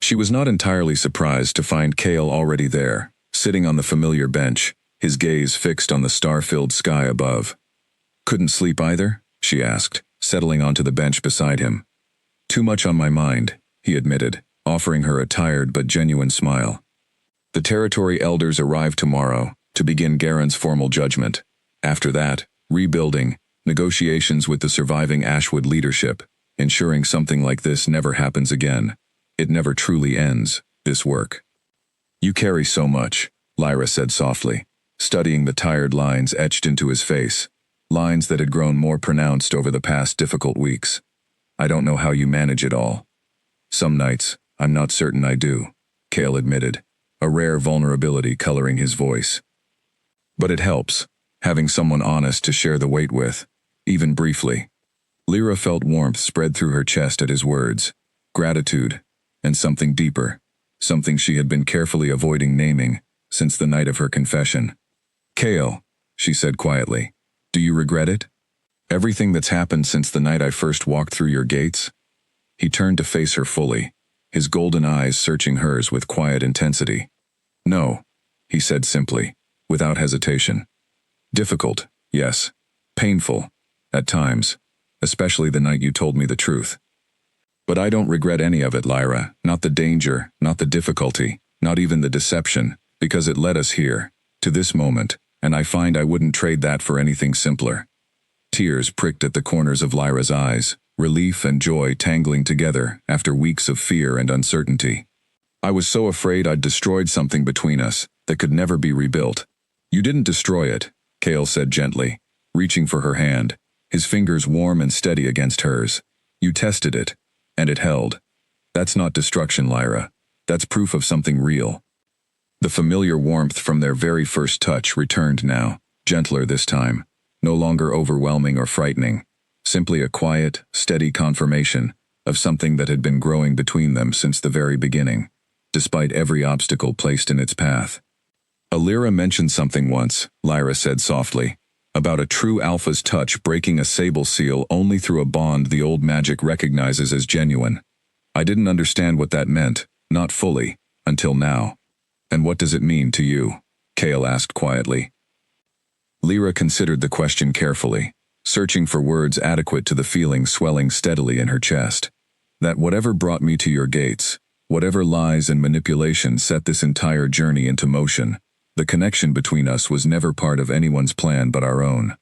She was not entirely surprised to find Kale already there, sitting on the familiar bench, his gaze fixed on the star-filled sky above. "Couldn't sleep either?" she asked, settling onto the bench beside him. "Too much on my mind," he admitted, offering her a tired but genuine smile. "The territory elders arrive tomorrow to begin Garen's formal judgment. After that, rebuilding, negotiations with the surviving Ashwood leadership, ensuring something like this never happens again. It never truly ends, this work." "You carry so much," Lyra said softly, studying the tired lines etched into his face, lines that had grown more pronounced over the past difficult weeks. "I don't know how you manage it all." "Some nights, I'm not certain I do," Kale admitted, a rare vulnerability coloring his voice. "But it helps, having someone honest to share the weight with, even briefly." Lyra felt warmth spread through her chest at his words, gratitude, and something deeper, something she had been carefully avoiding naming since the night of her confession. "Kale," she said quietly, "do you regret it? Everything that's happened since the night I first walked through your gates?" He turned to face her fully, his golden eyes searching hers with quiet intensity. "No," he said simply, without hesitation. "Difficult, yes. Painful, at times, especially the night you told me the truth. But I don't regret any of it, Lyra, not the danger, not the difficulty, not even the deception, because it led us here, to this moment, and I find I wouldn't trade that for anything simpler." Tears pricked at the corners of Lyra's eyes, relief and joy tangling together after weeks of fear and uncertainty. "I was so afraid I'd destroyed something between us that could never be rebuilt." "You didn't destroy it," Kale said gently, reaching for her hand, his fingers warm and steady against hers. "You tested it, and it held. That's not destruction, Lyra. That's proof of something real." The familiar warmth from their very first touch returned now, gentler this time, no longer overwhelming or frightening, simply a quiet, steady confirmation of something that had been growing between them since the very beginning, despite every obstacle placed in its path. Alira mentioned something once, Lyra said softly, about a true alpha's touch breaking a sable seal only through a bond the old magic recognizes as genuine. I didn't understand what that meant, not fully, until now. And what does it mean to you? Kale asked quietly. Lyra considered the question carefully, searching for words adequate to the feeling swelling steadily in her chest. That whatever brought me to your gates, whatever lies and manipulation set this entire journey into motion, the connection between us was never part of anyone's plan but our own.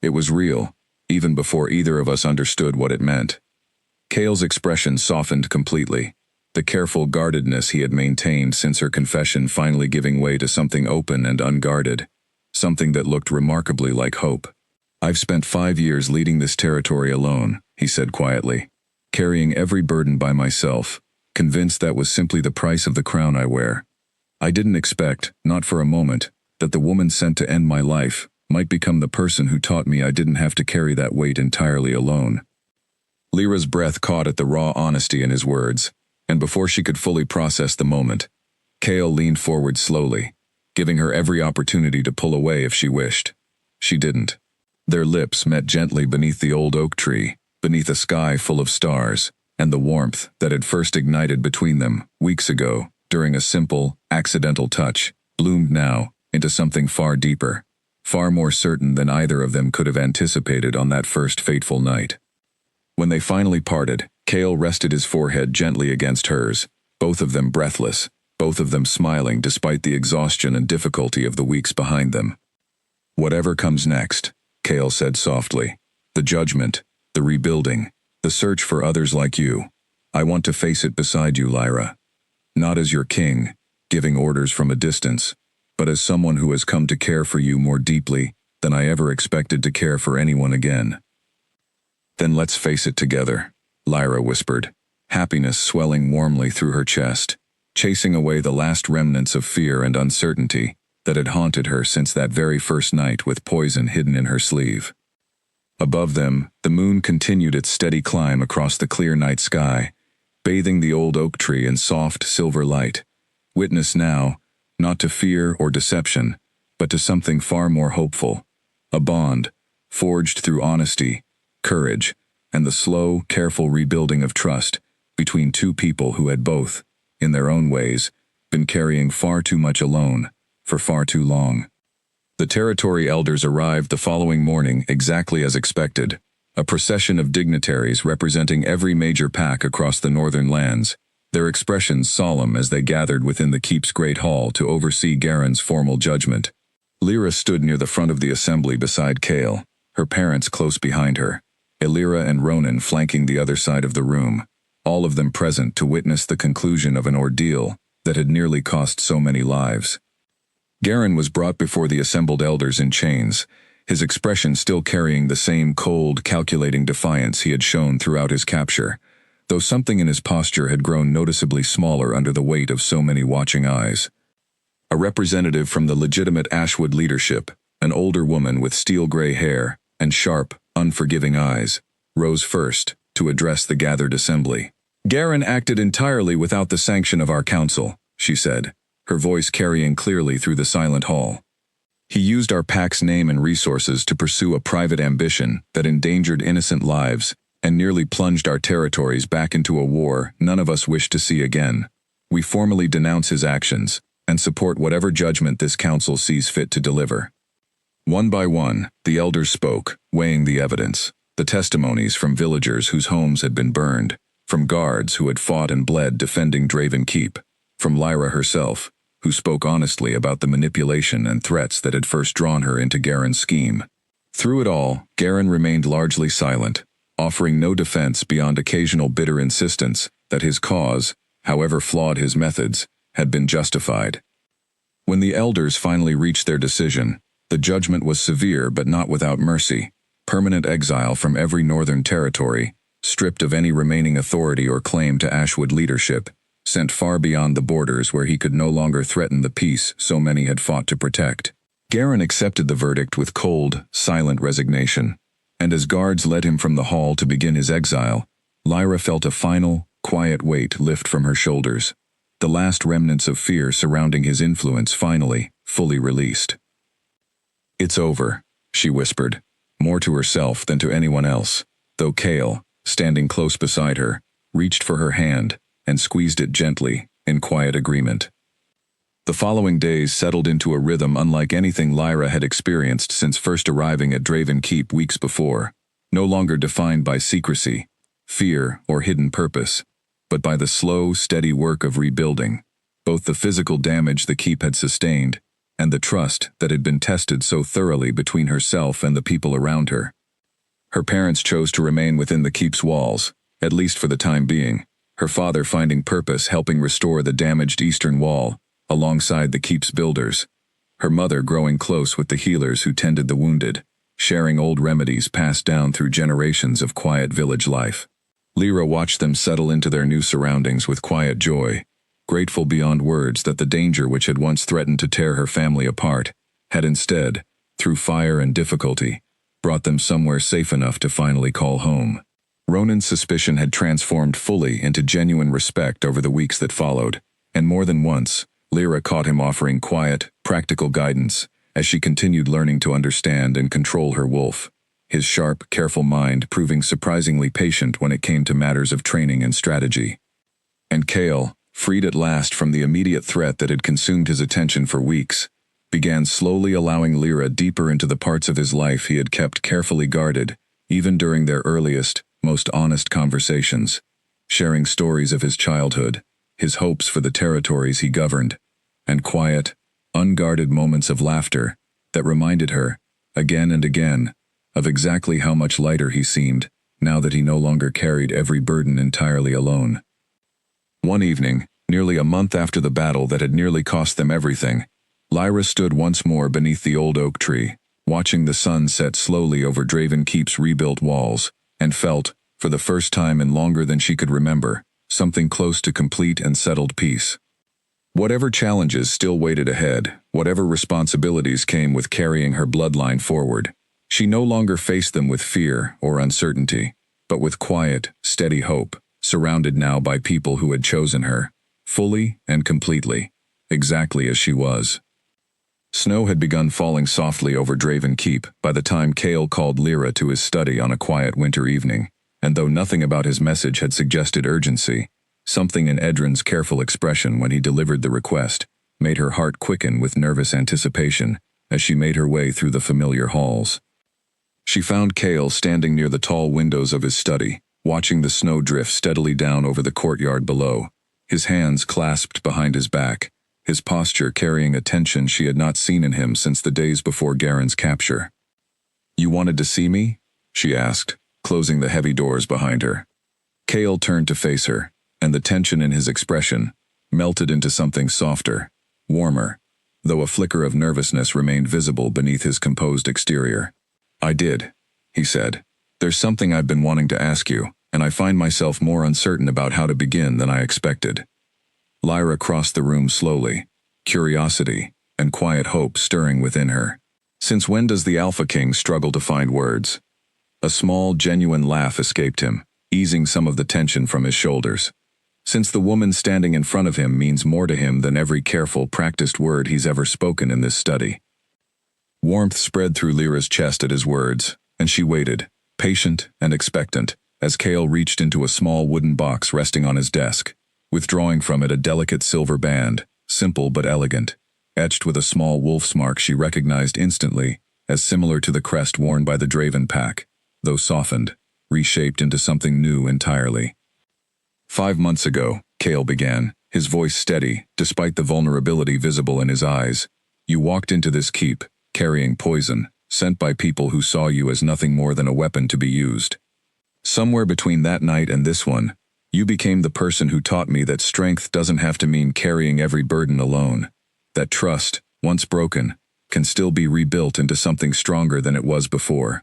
It was real, even before either of us understood what it meant. Kale's expression softened completely, the careful guardedness he had maintained since her confession finally giving way to something open and unguarded, something that looked remarkably like hope. I've spent 5 years leading this territory alone, he said quietly, carrying every burden by myself, convinced that was simply the price of the crown I wear. I didn't expect, not for a moment, that the woman sent to end my life might become the person who taught me I didn't have to carry that weight entirely alone. Lyra's breath caught at the raw honesty in his words, and before she could fully process the moment, Kale leaned forward slowly, giving her every opportunity to pull away if she wished. She didn't. Their lips met gently beneath the old oak tree, beneath a sky full of stars, and the warmth that had first ignited between them, weeks ago, during a simple, accidental touch, bloomed now into something far deeper, far more certain than either of them could have anticipated on that first fateful night. When they finally parted, Kale rested his forehead gently against hers, both of them breathless, both of them smiling despite the exhaustion and difficulty of the weeks behind them. Whatever comes next, Kale said softly, the judgment, the rebuilding, the search for others like you, I want to face it beside you, Lyra. Not as your king, giving orders from a distance, but as someone who has come to care for you more deeply than I ever expected to care for anyone again. Then let's face it together, Lyra whispered, happiness swelling warmly through her chest, chasing away the last remnants of fear and uncertainty that had haunted her since that very first night with poison hidden in her sleeve. Above them, the moon continued its steady climb across the clear night sky, bathing the old oak tree in soft silver light, witness now, not to fear or deception, but to something far more hopeful, a bond, forged through honesty, courage, and the slow, careful rebuilding of trust between two people who had both, in their own ways, been carrying far too much alone, for far too long. The territory elders arrived the following morning exactly as expected, a procession of dignitaries representing every major pack across the northern lands, their expressions solemn as they gathered within the keep's great hall to oversee Garen's formal judgment. Lyra stood near the front of the assembly beside Kale, her parents close behind her, Elira and Ronan flanking the other side of the room, all of them present to witness the conclusion of an ordeal that had nearly cost so many lives. Garen was brought before the assembled elders in chains, his expression still carrying the same cold, calculating defiance he had shown throughout his capture, though something in his posture had grown noticeably smaller under the weight of so many watching eyes. A representative from the legitimate Ashwood leadership, an older woman with steel-gray hair and sharp, unforgiving eyes, rose first to address the gathered assembly. Garen acted entirely without the sanction of our council, she said, her voice carrying clearly through the silent hall. He used our pack's name and resources to pursue a private ambition that endangered innocent lives and nearly plunged our territories back into a war none of us wished to see again. We formally denounce his actions and support whatever judgment this council sees fit to deliver. One by one, the elders spoke, weighing the evidence, the testimonies from villagers whose homes had been burned, from guards who had fought and bled defending Draven Keep, from Lyra herself, who spoke honestly about the manipulation and threats that had first drawn her into Garen's scheme. Through it all, Garen remained largely silent, offering no defense beyond occasional bitter insistence that his cause, however flawed his methods, had been justified. When the elders finally reached their decision, the judgment was severe but not without mercy: permanent exile from every northern territory, stripped of any remaining authority or claim to Ashwood leadership, sent far beyond the borders where he could no longer threaten the peace so many had fought to protect. Garen accepted the verdict with cold, silent resignation, and as guards led him from the hall to begin his exile, Lyra felt a final, quiet weight lift from her shoulders, the last remnants of fear surrounding his influence finally, fully released. "It's over," she whispered, more to herself than to anyone else, though Cale, standing close beside her, reached for her hand and squeezed it gently, in quiet agreement. The following days settled into a rhythm unlike anything Lyra had experienced since first arriving at Draven Keep weeks before, no longer defined by secrecy, fear, or hidden purpose, but by the slow, steady work of rebuilding, both the physical damage the keep had sustained and the trust that had been tested so thoroughly between herself and the people around her. Her parents chose to remain within the keep's walls, at least for the time being, her father finding purpose helping restore the damaged eastern wall, alongside the keep's builders, her mother growing close with the healers who tended the wounded, sharing old remedies passed down through generations of quiet village life. Lyra watched them settle into their new surroundings with quiet joy, grateful beyond words that the danger which had once threatened to tear her family apart had instead, through fire and difficulty, brought them somewhere safe enough to finally call home. Ronan's suspicion had transformed fully into genuine respect over the weeks that followed, and more than once, Lyra caught him offering quiet, practical guidance as she continued learning to understand and control her wolf, his sharp, careful mind proving surprisingly patient when it came to matters of training and strategy. And Cale, freed at last from the immediate threat that had consumed his attention for weeks, began slowly allowing Lyra deeper into the parts of his life he had kept carefully guarded, even during their earliest, most honest conversations, sharing stories of his childhood, his hopes for the territories he governed, and quiet, unguarded moments of laughter that reminded her, again and again, of exactly how much lighter he seemed now that he no longer carried every burden entirely alone. One evening, nearly a month after the battle that had nearly cost them everything, Lyra stood once more beneath the old oak tree, watching the sun set slowly over Draven Keep's rebuilt walls, and felt, for the first time in longer than she could remember, something close to complete and settled peace. Whatever challenges still waited ahead, whatever responsibilities came with carrying her bloodline forward, she no longer faced them with fear or uncertainty, but with quiet, steady hope, surrounded now by people who had chosen her, fully and completely, exactly as she was. Snow had begun falling softly over Draven Keep by the time Cale called Lyra to his study on a quiet winter evening, and though nothing about his message had suggested urgency, something in Edrin's careful expression when he delivered the request made her heart quicken with nervous anticipation as she made her way through the familiar halls. She found Cale standing near the tall windows of his study, watching the snow drift steadily down over the courtyard below, his hands clasped behind his back, his posture carrying a tension she had not seen in him since the days before Garen's capture. "You wanted to see me?" she asked, closing the heavy doors behind her. Cale turned to face her, and the tension in his expression melted into something softer, warmer, though a flicker of nervousness remained visible beneath his composed exterior. "I did," he said. "There's something I've been wanting to ask you, and I find myself more uncertain about how to begin than I expected." Lyra crossed the room slowly, curiosity and quiet hope stirring within her. "Since when does the Alpha King struggle to find words?" A small, genuine laugh escaped him, easing some of the tension from his shoulders. "Since the woman standing in front of him means more to him than every careful, practiced word he's ever spoken in this study." Warmth spread through Lyra's chest at his words, and she waited, patient and expectant, as Cale reached into a small wooden box resting on his desk, withdrawing from it a delicate silver band, simple but elegant, etched with a small wolf's mark she recognized instantly as similar to the crest worn by the Draven pack, though softened, reshaped into something new entirely. "5 months ago," Cale began, his voice steady, despite the vulnerability visible in his eyes, "you walked into this keep, carrying poison, sent by people who saw you as nothing more than a weapon to be used. Somewhere between that night and this one, you became the person who taught me that strength doesn't have to mean carrying every burden alone, that trust, once broken, can still be rebuilt into something stronger than it was before,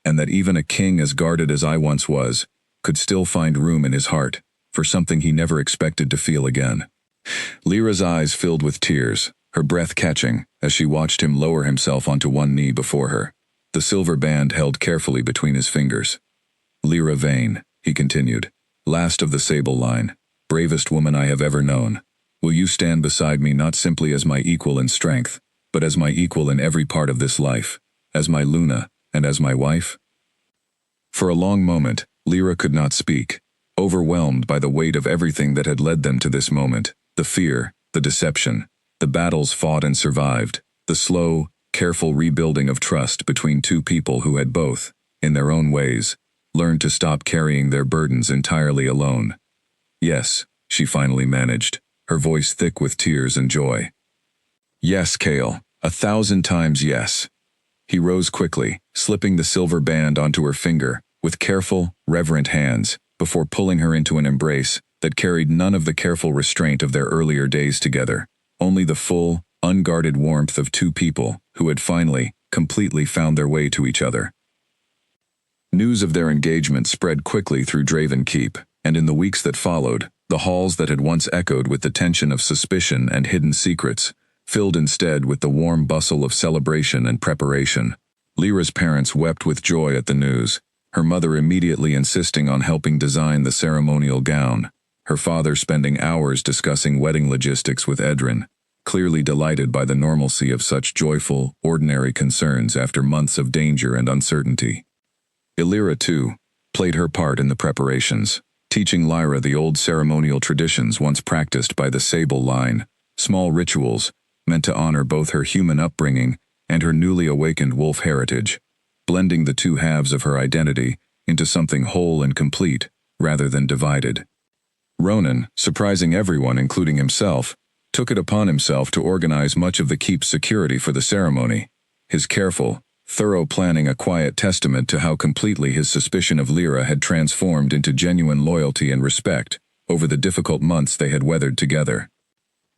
and that even a king as guarded as I once was, could still find room in his heart for something he never expected to feel again. Lyra's eyes filled with tears, her breath catching, as she watched him lower himself onto one knee before her, the silver band held carefully between his fingers. "Lyra Vane," he continued, "last of the Sable line, bravest woman I have ever known. Will you stand beside me not simply as my equal in strength, but as my equal in every part of this life, as my Luna, and as my wife?" For a long moment, Lyra could not speak, overwhelmed by the weight of everything that had led them to this moment, the fear, the deception, the battles fought and survived, the slow, careful rebuilding of trust between two people who had both, in their own ways, learned to stop carrying their burdens entirely alone. "Yes," she finally managed, her voice thick with tears and joy. "Yes, Kale, 1,000 times yes." He rose quickly, slipping the silver band onto her finger, with careful, reverent hands, before pulling her into an embrace that carried none of the careful restraint of their earlier days together, only the full, unguarded warmth of two people who had finally, completely found their way to each other. News of their engagement spread quickly through Draven Keep, and in the weeks that followed, the halls that had once echoed with the tension of suspicion and hidden secrets, filled instead with the warm bustle of celebration and preparation. Lyra's parents wept with joy at the news, her mother immediately insisting on helping design the ceremonial gown, her father spending hours discussing wedding logistics with Edrin, clearly delighted by the normalcy of such joyful, ordinary concerns after months of danger and uncertainty. Illyra, too, played her part in the preparations, teaching Lyra the old ceremonial traditions once practiced by the Sable line, small rituals meant to honor both her human upbringing and her newly awakened wolf heritage, blending the two halves of her identity into something whole and complete, rather than divided. Ronan, surprising everyone including himself, took it upon himself to organize much of the keep's security for the ceremony, his careful, thorough planning a quiet testament to how completely his suspicion of Lyra had transformed into genuine loyalty and respect over the difficult months they had weathered together.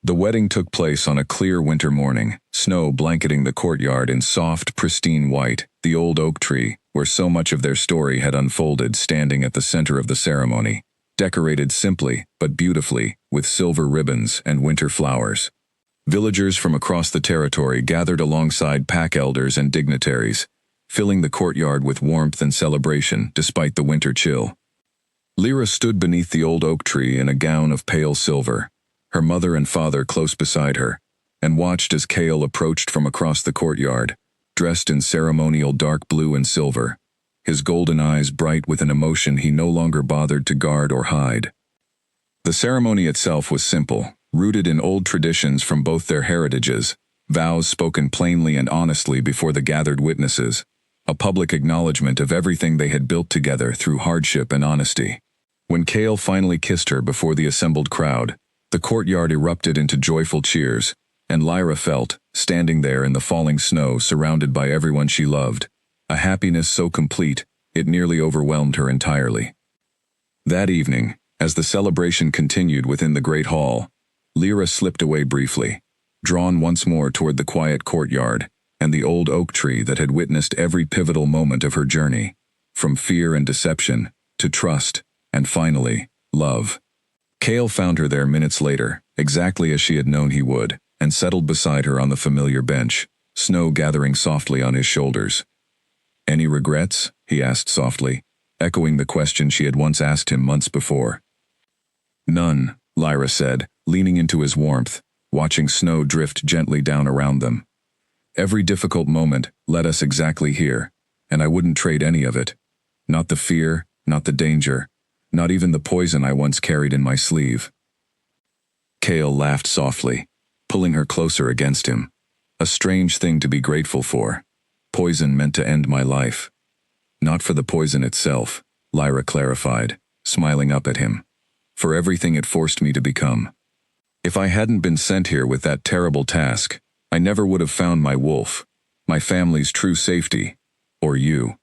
The wedding took place on a clear winter morning, snow blanketing the courtyard in soft, pristine white, the old oak tree, where so much of their story had unfolded, standing at the center of the ceremony, decorated simply but beautifully with silver ribbons and winter flowers. Villagers from across the territory gathered alongside pack elders and dignitaries, filling the courtyard with warmth and celebration despite the winter chill. Lyra stood beneath the old oak tree in a gown of pale silver, her mother and father close beside her, and watched as Kale approached from across the courtyard, dressed in ceremonial dark blue and silver, his golden eyes bright with an emotion he no longer bothered to guard or hide. The ceremony itself was simple, rooted in old traditions from both their heritages, vows spoken plainly and honestly before the gathered witnesses, a public acknowledgement of everything they had built together through hardship and honesty. When Kale finally kissed her before the assembled crowd, the courtyard erupted into joyful cheers, and Lyra felt, standing there in the falling snow surrounded by everyone she loved, a happiness so complete it nearly overwhelmed her entirely. That evening, as the celebration continued within the great hall, Lyra slipped away briefly, drawn once more toward the quiet courtyard and the old oak tree that had witnessed every pivotal moment of her journey, from fear and deception to trust and finally, love. Kale found her there minutes later, exactly as she had known he would, and settled beside her on the familiar bench, snow gathering softly on his shoulders. "Any regrets?" he asked softly, echoing the question she had once asked him months before. "None," Lyra said, leaning into his warmth, watching snow drift gently down around them. "Every difficult moment led us exactly here, and I wouldn't trade any of it. Not the fear, not the danger, not even the poison I once carried in my sleeve." Kale laughed softly, pulling her closer against him. "A strange thing to be grateful for. Poison meant to end my life." "Not for the poison itself," Lyra clarified, smiling up at him. "For everything it forced me to become. If I hadn't been sent here with that terrible task, I never would have found my wolf, my family's true safety, or you."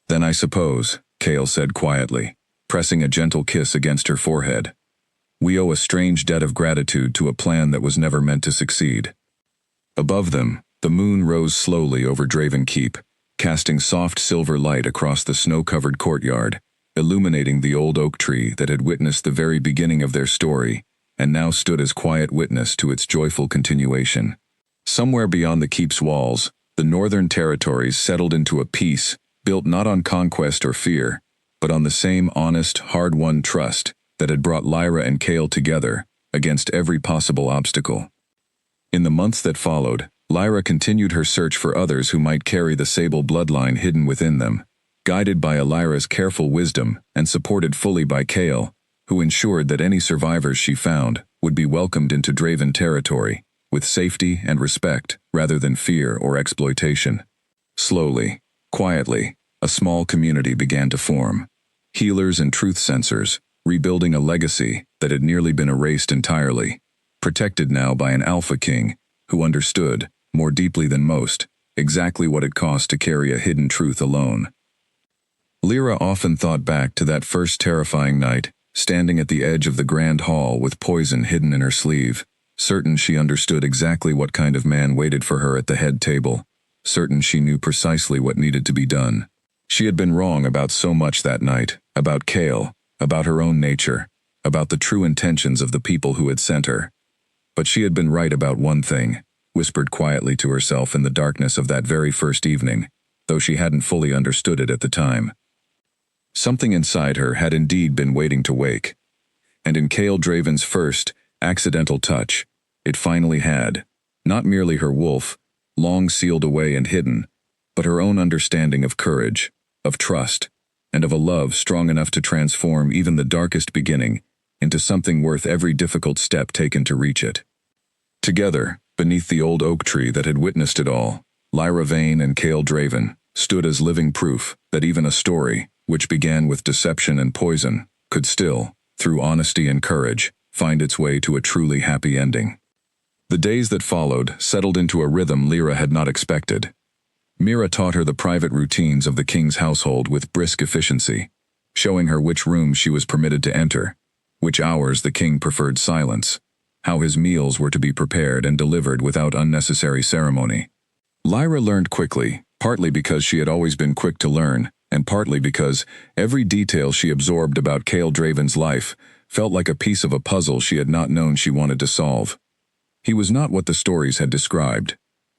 "Then I suppose," Kale said quietly, pressing a gentle kiss against her forehead, "we owe a strange debt of gratitude to a plan that was never meant to succeed." Above them, the moon rose slowly over Draven Keep, casting soft silver light across the snow-covered courtyard, illuminating the old oak tree that had witnessed the very beginning of their story, and now stood as quiet witness to its joyful continuation. Somewhere beyond the keep's walls, the northern territories settled into a peace built not on conquest or fear, but on the same honest, hard-won trust that had brought Lyra and Cale together against every possible obstacle. In the months that followed, Lyra continued her search for others who might carry the sable bloodline hidden within them, guided by Lyra's careful wisdom and supported fully by Cale, who ensured that any survivors she found would be welcomed into Draven territory, with safety and respect rather than fear or exploitation. Slowly, quietly, a small community began to form. Healers and truth sensors, rebuilding a legacy that had nearly been erased entirely, protected now by an Alpha King who understood, more deeply than most, exactly what it cost to carry a hidden truth alone. Lyra often thought back to that first terrifying night, standing at the edge of the grand hall with poison hidden in her sleeve, certain she understood exactly what kind of man waited for her at the head table, certain she knew precisely what needed to be done. She had been wrong about so much that night, about Cale, about her own nature, about the true intentions of the people who had sent her. But she had been right about one thing, whispered quietly to herself in the darkness of that very first evening, though she hadn't fully understood it at the time. Something inside her had indeed been waiting to wake. And in Cale Draven's first, accidental touch, it finally had, not merely her wolf, long sealed away and hidden, but her own understanding of courage, of trust, and of a love strong enough to transform even the darkest beginning into something worth every difficult step taken to reach it. Together, beneath the old oak tree that had witnessed it all, Lyra Vane and Cale Draven stood as living proof that even a story, which began with deception and poison, could still, through honesty and courage, find its way to a truly happy ending. The days that followed settled into a rhythm Lyra had not expected. Mira taught her the private routines of the king's household with brisk efficiency, showing her which rooms she was permitted to enter, which hours the king preferred silence, how his meals were to be prepared and delivered without unnecessary ceremony. Lyra learned quickly, partly because she had always been quick to learn, and partly because every detail she absorbed about Cale Draven's life felt like a piece of a puzzle she had not known she wanted to solve. He was not what the stories had described.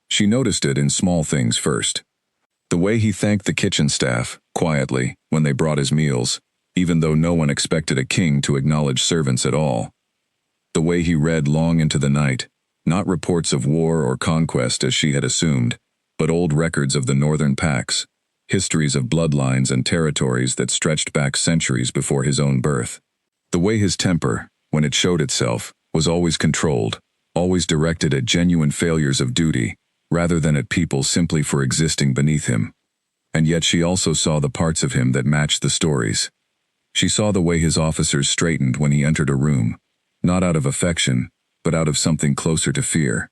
She noticed it in small things first. The way he thanked the kitchen staff, quietly, when they brought his meals, even though no one expected a king to acknowledge servants at all. The way he read long into the night, not reports of war or conquest as she had assumed, but old records of the northern pacts, histories of bloodlines and territories that stretched back centuries before his own birth. The way his temper, when it showed itself, was always controlled, always directed at genuine failures of duty, rather than at people simply for existing beneath him. And yet she also saw the parts of him that matched the stories. She saw the way his officers straightened when he entered a room, not out of affection, but out of something closer to fear.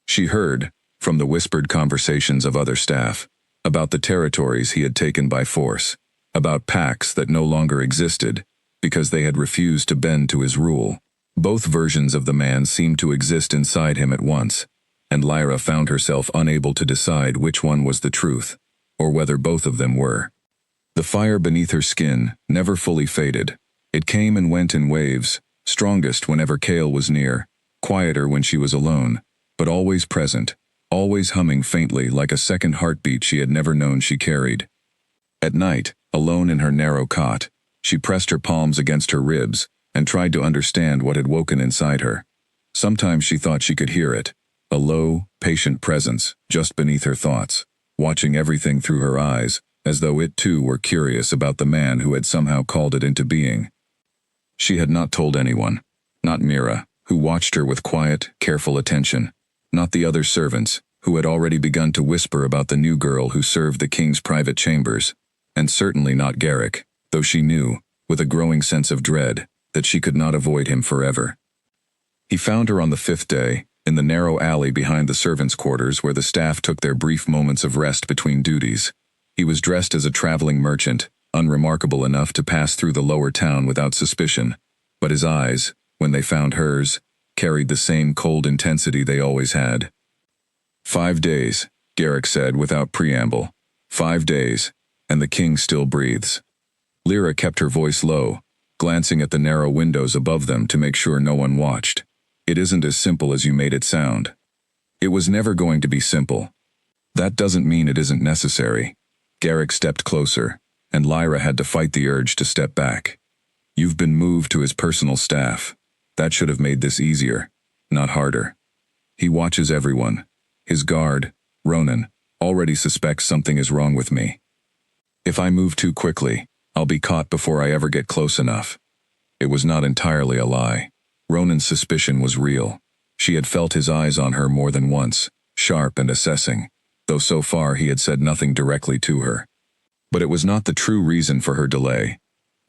She heard, from the whispered conversations of other staff, about the territories he had taken by force, about pacts that no longer existed, because they had refused to bend to his rule. Both versions of the man seemed to exist inside him at once, and Lyra found herself unable to decide which one was the truth, or whether both of them were. The fire beneath her skin never fully faded. It came and went in waves, strongest whenever Cale was near, quieter when she was alone, but always present, always humming faintly like a second heartbeat she had never known she carried. At night, alone in her narrow cot, she pressed her palms against her ribs and tried to understand what had woken inside her. Sometimes she thought she could hear it, a low, patient presence just beneath her thoughts, watching everything through her eyes, as though it too were curious about the man who had somehow called it into being. She had not told anyone, not Mira, who watched her with quiet, careful attention, not the other servants, who had already begun to whisper about the new girl who served the king's private chambers, and certainly not Garrick, though she knew, with a growing sense of dread, that she could not avoid him forever. He found her on the fifth day, in the narrow alley behind the servants' quarters where the staff took their brief moments of rest between duties. He was dressed as a traveling merchant, unremarkable enough to pass through the lower town without suspicion, but his eyes, when they found hers, carried the same cold intensity they always had. 5 days, Garrick said without preamble. 5 days, and the king still breathes. Lyra kept her voice low, glancing at the narrow windows above them to make sure no one watched. It isn't as simple as you made it sound. It was never going to be simple. That doesn't mean it isn't necessary. Garrick stepped closer, and Lyra had to fight the urge to step back. You've been moved to his personal staff. That should have made this easier, not harder. He watches everyone. His guard, Ronan, already suspects something is wrong with me. If I move too quickly, I'll be caught before I ever get close enough. It was not entirely a lie. Ronan's suspicion was real. She had felt his eyes on her more than once, sharp and assessing, though so far he had said nothing directly to her. But it was not the true reason for her delay,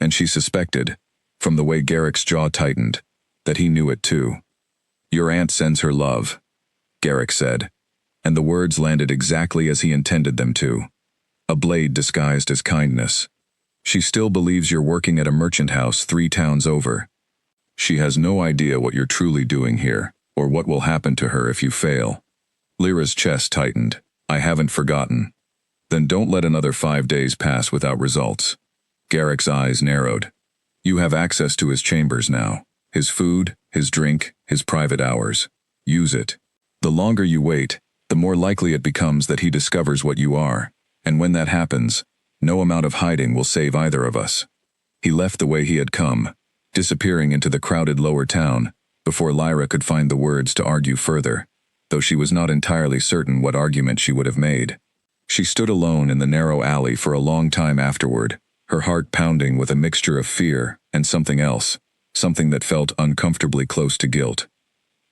and she suspected, from the way Garrick's jaw tightened, that he knew it too. Your aunt sends her love, Garrick said, and the words landed exactly as he intended them to. A blade disguised as kindness. She still believes you're working at a merchant house 3 towns over. She has no idea what you're truly doing here, or what will happen to her if you fail. Lyra's chest tightened. I haven't forgotten. Then don't let another 5 days pass without results. Garrick's eyes narrowed. You have access to his chambers now. His food, his drink, his private hours. Use it. The longer you wait, the more likely it becomes that he discovers what you are, and when that happens, no amount of hiding will save either of us. He left the way he had come, disappearing into the crowded lower town, before Lyra could find the words to argue further, though she was not entirely certain what argument she would have made. She stood alone in the narrow alley for a long time afterward, her heart pounding with a mixture of fear and something else, something that felt uncomfortably close to guilt.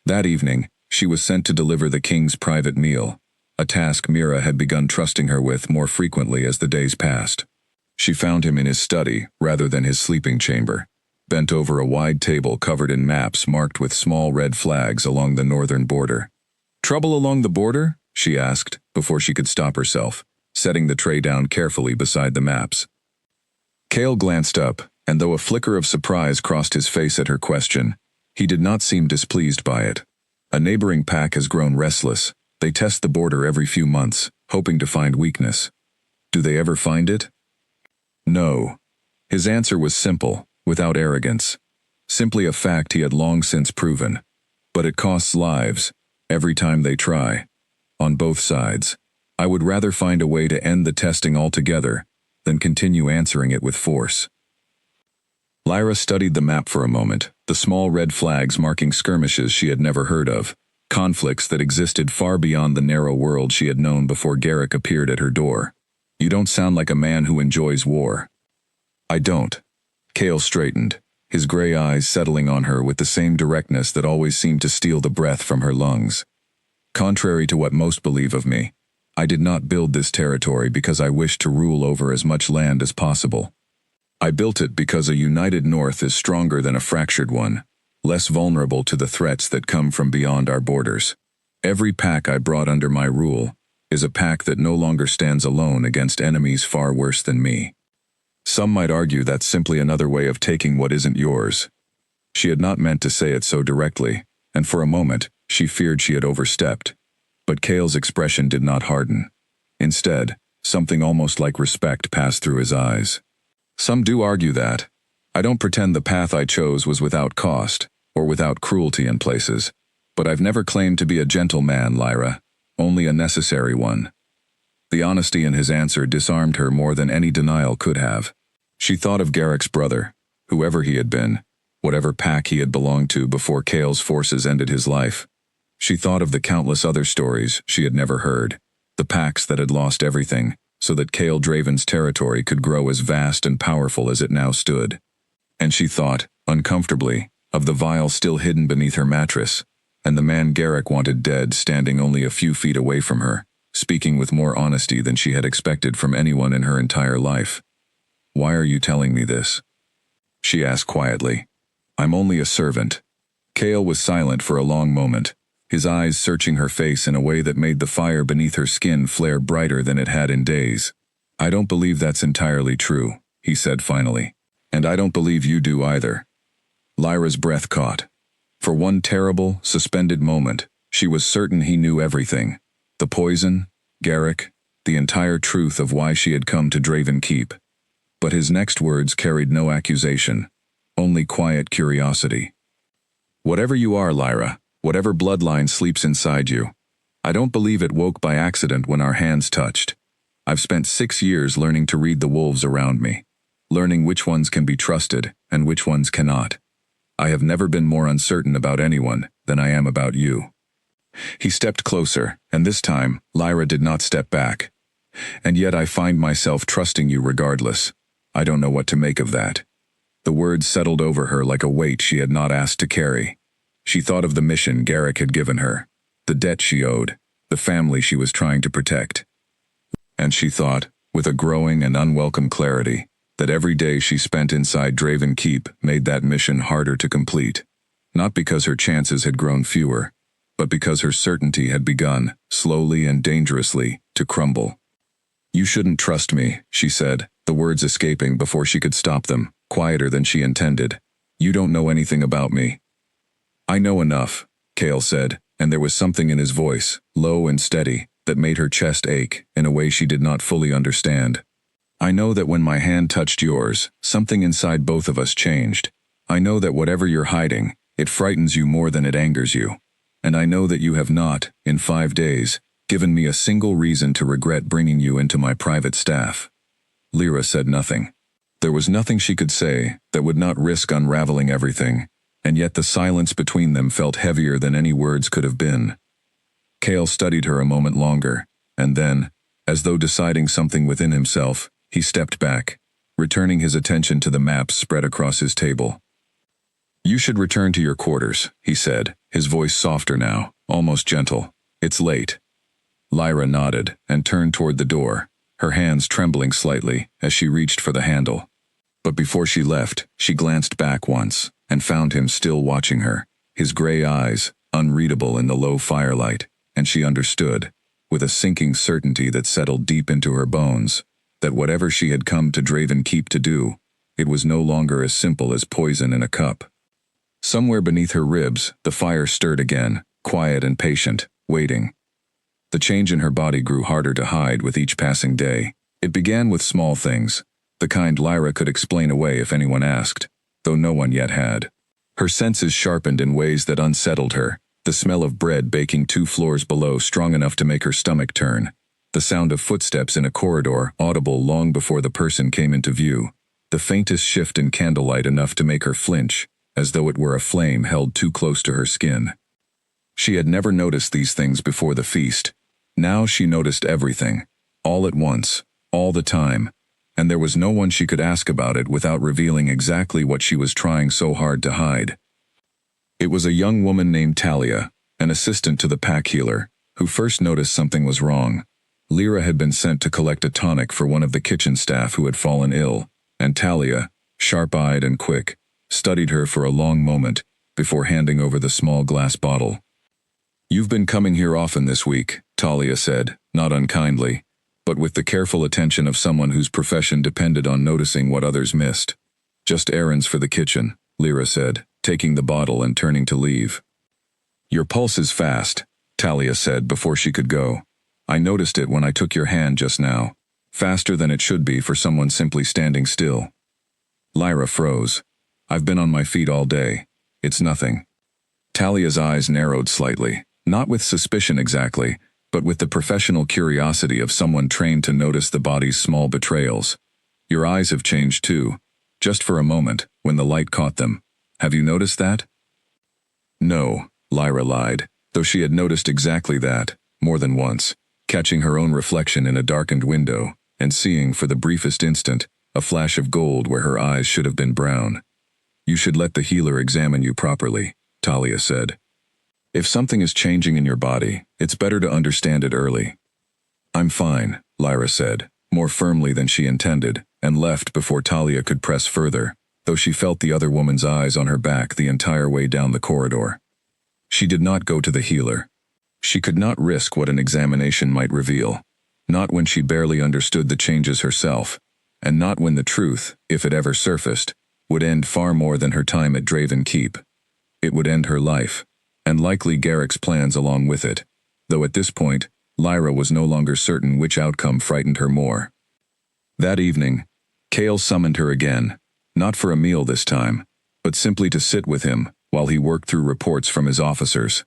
That evening, she was sent to deliver the king's private meal, a task Mira had begun trusting her with more frequently as the days passed. She found him in his study rather than his sleeping chamber, bent over a wide table covered in maps marked with small red flags along the northern border. "Trouble along the border?" she asked, before she could stop herself, setting the tray down carefully beside the maps. Cale glanced up, and though a flicker of surprise crossed his face at her question, he did not seem displeased by it. A neighboring pack has grown restless. They test the border every few months, hoping to find weakness. Do they ever find it? No. His answer was simple, without arrogance. Simply a fact he had long since proven. But it costs lives, every time they try. On both sides. I would rather find a way to end the testing altogether than continue answering it with force. Lyra studied the map for a moment, the small red flags marking skirmishes she had never heard of, conflicts that existed far beyond the narrow world she had known before Garrick appeared at her door. You don't sound like a man who enjoys war. I don't. Cale straightened, his gray eyes settling on her with the same directness that always seemed to steal the breath from her lungs. Contrary to what most believe of me, I did not build this territory because I wished to rule over as much land as possible. I built it because a united North is stronger than a fractured one, less vulnerable to the threats that come from beyond our borders. Every pack I brought under my rule is a pack that no longer stands alone against enemies far worse than me. Some might argue that's simply another way of taking what isn't yours. She had not meant to say it so directly, and for a moment, she feared she had overstepped. But Cale's expression did not harden. Instead, something almost like respect passed through his eyes. Some do argue that. I don't pretend the path I chose was without cost, or without cruelty in places, but I've never claimed to be a gentle man, Lyra, only a necessary one. The honesty in his answer disarmed her more than any denial could have. She thought of Garrick's brother, whoever he had been, whatever pack he had belonged to before Cale's forces ended his life. She thought of the countless other stories she had never heard, the packs that had lost everything, so that Cale Draven's territory could grow as vast and powerful as it now stood. And she thought, uncomfortably, of the vial still hidden beneath her mattress, and the man Garrick wanted dead standing only a few feet away from her, speaking with more honesty than she had expected from anyone in her entire life. "Why are you telling me this?" she asked quietly. "I'm only a servant." Cale was silent for a long moment, his eyes searching her face in a way that made the fire beneath her skin flare brighter than it had in days. "I don't believe that's entirely true," he said finally. "And I don't believe you do either." Lyra's breath caught. For one terrible, suspended moment, she was certain he knew everything. The poison, Garrick, the entire truth of why she had come to Draven Keep. But his next words carried no accusation, only quiet curiosity. Whatever you are, Lyra, whatever bloodline sleeps inside you, I don't believe it woke by accident when our hands touched. I've spent 6 years learning to read the wolves around me, learning which ones can be trusted and which ones cannot. I have never been more uncertain about anyone than I am about you. He stepped closer, and this time, Lyra did not step back. And yet I find myself trusting you regardless. I don't know what to make of that. The words settled over her like a weight she had not asked to carry. She thought of the mission Garrick had given her, the debt she owed, the family she was trying to protect. And she thought, with a growing and unwelcome clarity, that every day she spent inside Draven Keep made that mission harder to complete. Not because her chances had grown fewer, but because her certainty had begun, slowly and dangerously, to crumble. You shouldn't trust me, she said, the words escaping before she could stop them, quieter than she intended. You don't know anything about me. I know enough, Cale said, and there was something in his voice, low and steady, that made her chest ache in a way she did not fully understand. I know that when my hand touched yours, something inside both of us changed. I know that whatever you're hiding, it frightens you more than it angers you. And I know that you have not, in 5 days, given me a single reason to regret bringing you into my private staff. Lyra said nothing. There was nothing she could say that would not risk unraveling everything, and yet the silence between them felt heavier than any words could have been. Cale studied her a moment longer, and then, as though deciding something within himself, he stepped back, returning his attention to the maps spread across his table. You should return to your quarters, he said, his voice softer now, almost gentle. It's late. Lyra nodded and turned toward the door, her hands trembling slightly as she reached for the handle. But before she left, she glanced back once and found him still watching her, his gray eyes, unreadable in the low firelight, and she understood, with a sinking certainty that settled deep into her bones, that whatever she had come to Draven Keep to do, it was no longer as simple as poison in a cup. Somewhere beneath her ribs, the fire stirred again, quiet and patient, waiting. The change in her body grew harder to hide with each passing day. It began with small things, the kind Lyra could explain away if anyone asked, though no one yet had. Her senses sharpened in ways that unsettled her, the smell of bread baking 2 floors below strong enough to make her stomach turn, the sound of footsteps in a corridor audible long before the person came into view, the faintest shift in candlelight enough to make her flinch, as though it were a flame held too close to her skin. She had never noticed these things before the feast. Now she noticed everything, all at once, all the time, and there was no one she could ask about it without revealing exactly what she was trying so hard to hide. It was a young woman named Talia, an assistant to the pack healer, who first noticed something was wrong. Lyra had been sent to collect a tonic for one of the kitchen staff who had fallen ill, and Talia, sharp-eyed and quick, studied her for a long moment before handing over the small glass bottle. You've been coming here often this week, Talia said, not unkindly, but with the careful attention of someone whose profession depended on noticing what others missed. Just errands for the kitchen, Lyra said, taking the bottle and turning to leave. Your pulse is fast, Talia said before she could go. I noticed it when I took your hand just now, faster than it should be for someone simply standing still. Lyra froze. I've been on my feet all day. It's nothing. Talia's eyes narrowed slightly, not with suspicion exactly, but with the professional curiosity of someone trained to notice the body's small betrayals. Your eyes have changed too, just for a moment, when the light caught them. Have you noticed that? No, Lyra lied, though she had noticed exactly that, more than once, catching her own reflection in a darkened window, and seeing, for the briefest instant, a flash of gold where her eyes should have been brown. You should let the healer examine you properly, Talia said. If something is changing in your body, it's better to understand it early. I'm fine, Lyra said, more firmly than she intended, and left before Talia could press further, though she felt the other woman's eyes on her back the entire way down the corridor. She did not go to the healer. She could not risk what an examination might reveal, not when she barely understood the changes herself, and not when the truth, if it ever surfaced, would end far more than her time at Draven Keep. It would end her life, and likely Garrick's plans along with it, though at this point, Lyra was no longer certain which outcome frightened her more. That evening, Cale summoned her again, not for a meal this time, but simply to sit with him while he worked through reports from his officers.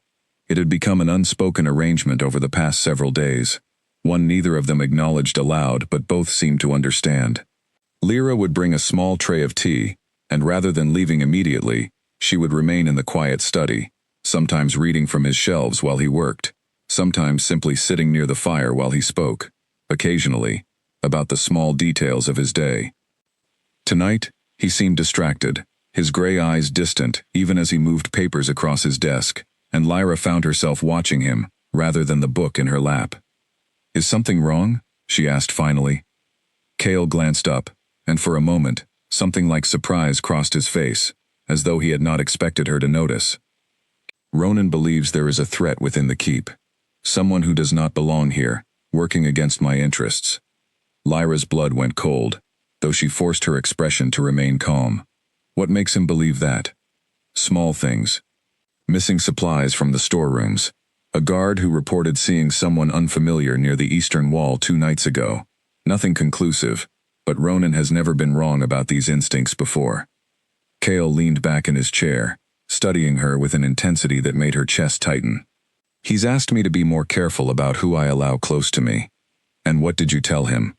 It had become an unspoken arrangement over the past several days, one neither of them acknowledged aloud but both seemed to understand. Lyra would bring a small tray of tea, and rather than leaving immediately, she would remain in the quiet study, sometimes reading from his shelves while he worked, sometimes simply sitting near the fire while he spoke, occasionally, about the small details of his day. Tonight, he seemed distracted, his gray eyes distant even as he moved papers across his desk, and Lyra found herself watching him, rather than the book in her lap. "Is something wrong?" she asked finally. Cale glanced up, and for a moment, something like surprise crossed his face, as though he had not expected her to notice. "Ronan believes there is a threat within the keep. Someone who does not belong here, working against my interests." Lyra's blood went cold, though she forced her expression to remain calm. "What makes him believe that?" "Small things. Missing supplies from the storerooms. A guard who reported seeing someone unfamiliar near the eastern wall 2 nights ago. Nothing conclusive, but Ronan has never been wrong about these instincts before." Cale leaned back in his chair, studying her with an intensity that made her chest tighten. "He's asked me to be more careful about who I allow close to me." "And what did you tell him?"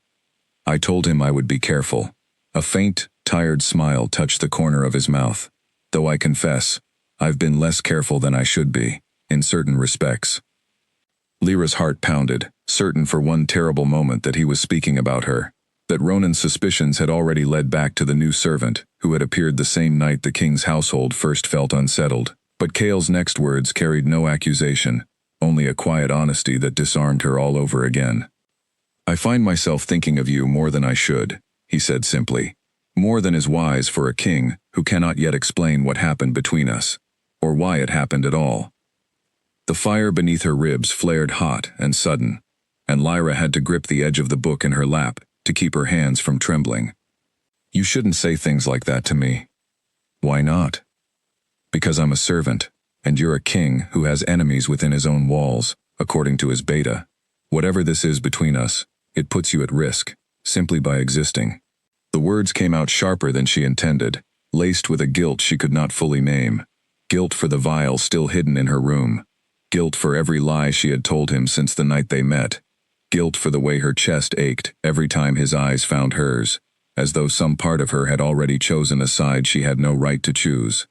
"I told him I would be careful." A faint, tired smile touched the corner of his mouth. "Though I confess, I've been less careful than I should be, in certain respects." Lyra's heart pounded, certain for one terrible moment that he was speaking about her, that Ronan's suspicions had already led back to the new servant, who had appeared the same night the king's household first felt unsettled. But Cale's next words carried no accusation, only a quiet honesty that disarmed her all over again. "I find myself thinking of you more than I should," he said simply. "More than is wise for a king who cannot yet explain what happened between us, or why it happened at all." The fire beneath her ribs flared hot and sudden, and Lyra had to grip the edge of the book in her lap to keep her hands from trembling. "You shouldn't say things like that to me." "Why not?" "Because I'm a servant, and you're a king who has enemies within his own walls, according to his beta. Whatever this is between us, it puts you at risk, simply by existing." The words came out sharper than she intended, laced with a guilt she could not fully name. Guilt for the vial still hidden in her room. Guilt for every lie she had told him since the night they met. Guilt for the way her chest ached every time his eyes found hers, as though some part of her had already chosen a side she had no right to choose.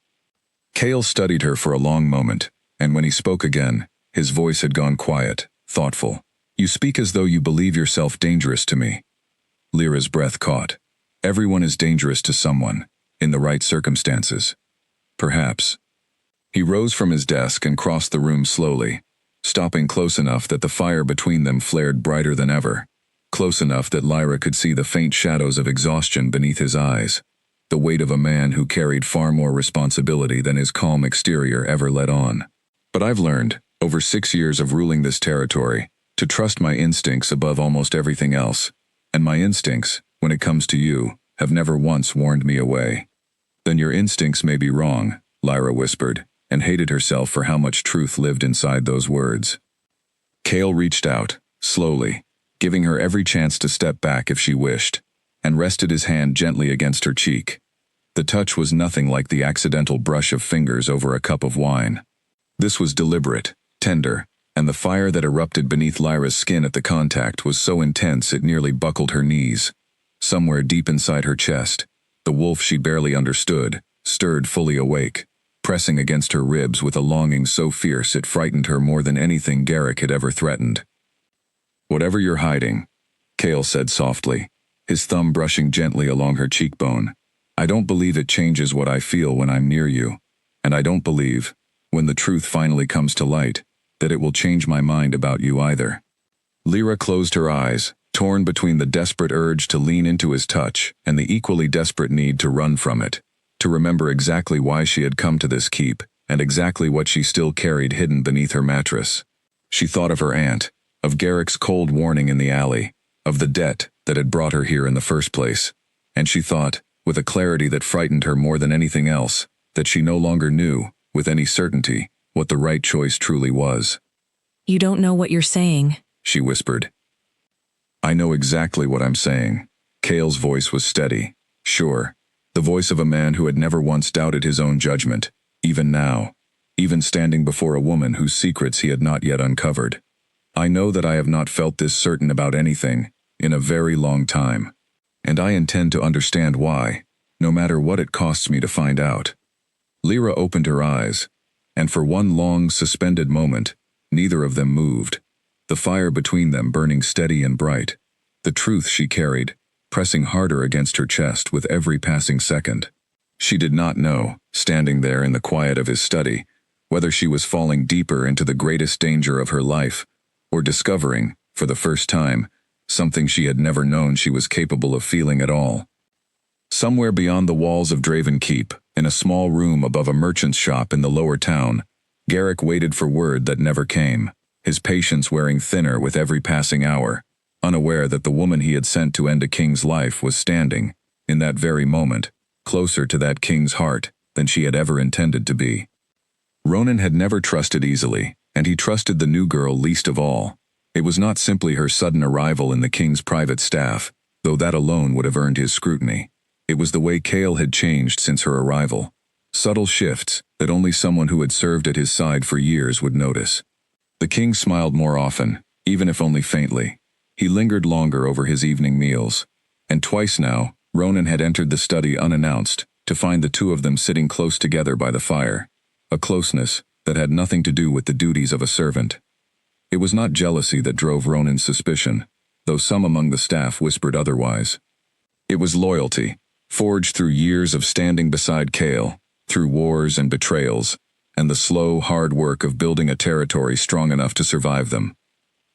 Cale studied her for a long moment, and when he spoke again, his voice had gone quiet, thoughtful. "You speak as though you believe yourself dangerous to me." Lyra's breath caught. "Everyone is dangerous to someone, in the right circumstances. Perhaps." He rose from his desk and crossed the room slowly, stopping close enough that the fire between them flared brighter than ever, close enough that Lyra could see the faint shadows of exhaustion beneath his eyes, the weight of a man who carried far more responsibility than his calm exterior ever let on. "But I've learned, over 6 years of ruling this territory, to trust my instincts above almost everything else, and my instincts, when it comes to you, have never once warned me away." "Then your instincts may be wrong," Lyra whispered, and hated herself for how much truth lived inside those words. Cale reached out, slowly, giving her every chance to step back if she wished, and rested his hand gently against her cheek. The touch was nothing like the accidental brush of fingers over a cup of wine. This was deliberate, tender, and the fire that erupted beneath Lyra's skin at the contact was so intense it nearly buckled her knees. Somewhere deep inside her chest, the wolf she barely understood, stirred fully awake, pressing against her ribs with a longing so fierce it frightened her more than anything Garrick had ever threatened. "Whatever you're hiding," Cale said softly, his thumb brushing gently along her cheekbone, "I don't believe it changes what I feel when I'm near you, and I don't believe, when the truth finally comes to light, that it will change my mind about you either." Lyra closed her eyes, torn between the desperate urge to lean into his touch and the equally desperate need to run from it, to remember exactly why she had come to this keep, and exactly what she still carried hidden beneath her mattress. She thought of her aunt, of Garrick's cold warning in the alley, of the debt that had brought her here in the first place, and she thought, with a clarity that frightened her more than anything else, that she no longer knew, with any certainty, what the right choice truly was. You don't know what you're saying. She whispered. "I know exactly what I'm saying." Cale's voice was steady, sure, the voice of a man who had never once doubted his own judgment, even now, even standing before a woman whose secrets he had not yet uncovered. I know that I have not felt this certain about anything in a very long time, and I intend to understand why, no matter what it costs me to find out. Lyra opened her eyes, and for one long, suspended moment, neither of them moved, the fire between them burning steady and bright, the truth she carried, pressing harder against her chest with every passing second. She did not know, standing there in the quiet of his study, whether she was falling deeper into the greatest danger of her life, or discovering, for the first time, something she had never known she was capable of feeling at all. Somewhere beyond the walls of Draven Keep, in a small room above a merchant's shop in the lower town, Garrick waited for word that never came, his patience wearing thinner with every passing hour, unaware that the woman he had sent to end a king's life was standing, in that very moment, closer to that king's heart than she had ever intended to be. Ronan had never trusted easily, and he trusted the new girl least of all. It was not simply her sudden arrival in the king's private staff, though that alone would have earned his scrutiny. It was the way Cale had changed since her arrival. Subtle shifts that only someone who had served at his side for years would notice. The king smiled more often, even if only faintly. He lingered longer over his evening meals, and twice now, Ronan had entered the study unannounced, to find the two of them sitting close together by the fire, a closeness that had nothing to do with the duties of a servant. It was not jealousy that drove Ronan's suspicion, though some among the staff whispered otherwise. It was loyalty, forged through years of standing beside Cale, through wars and betrayals, and the slow, hard work of building a territory strong enough to survive them.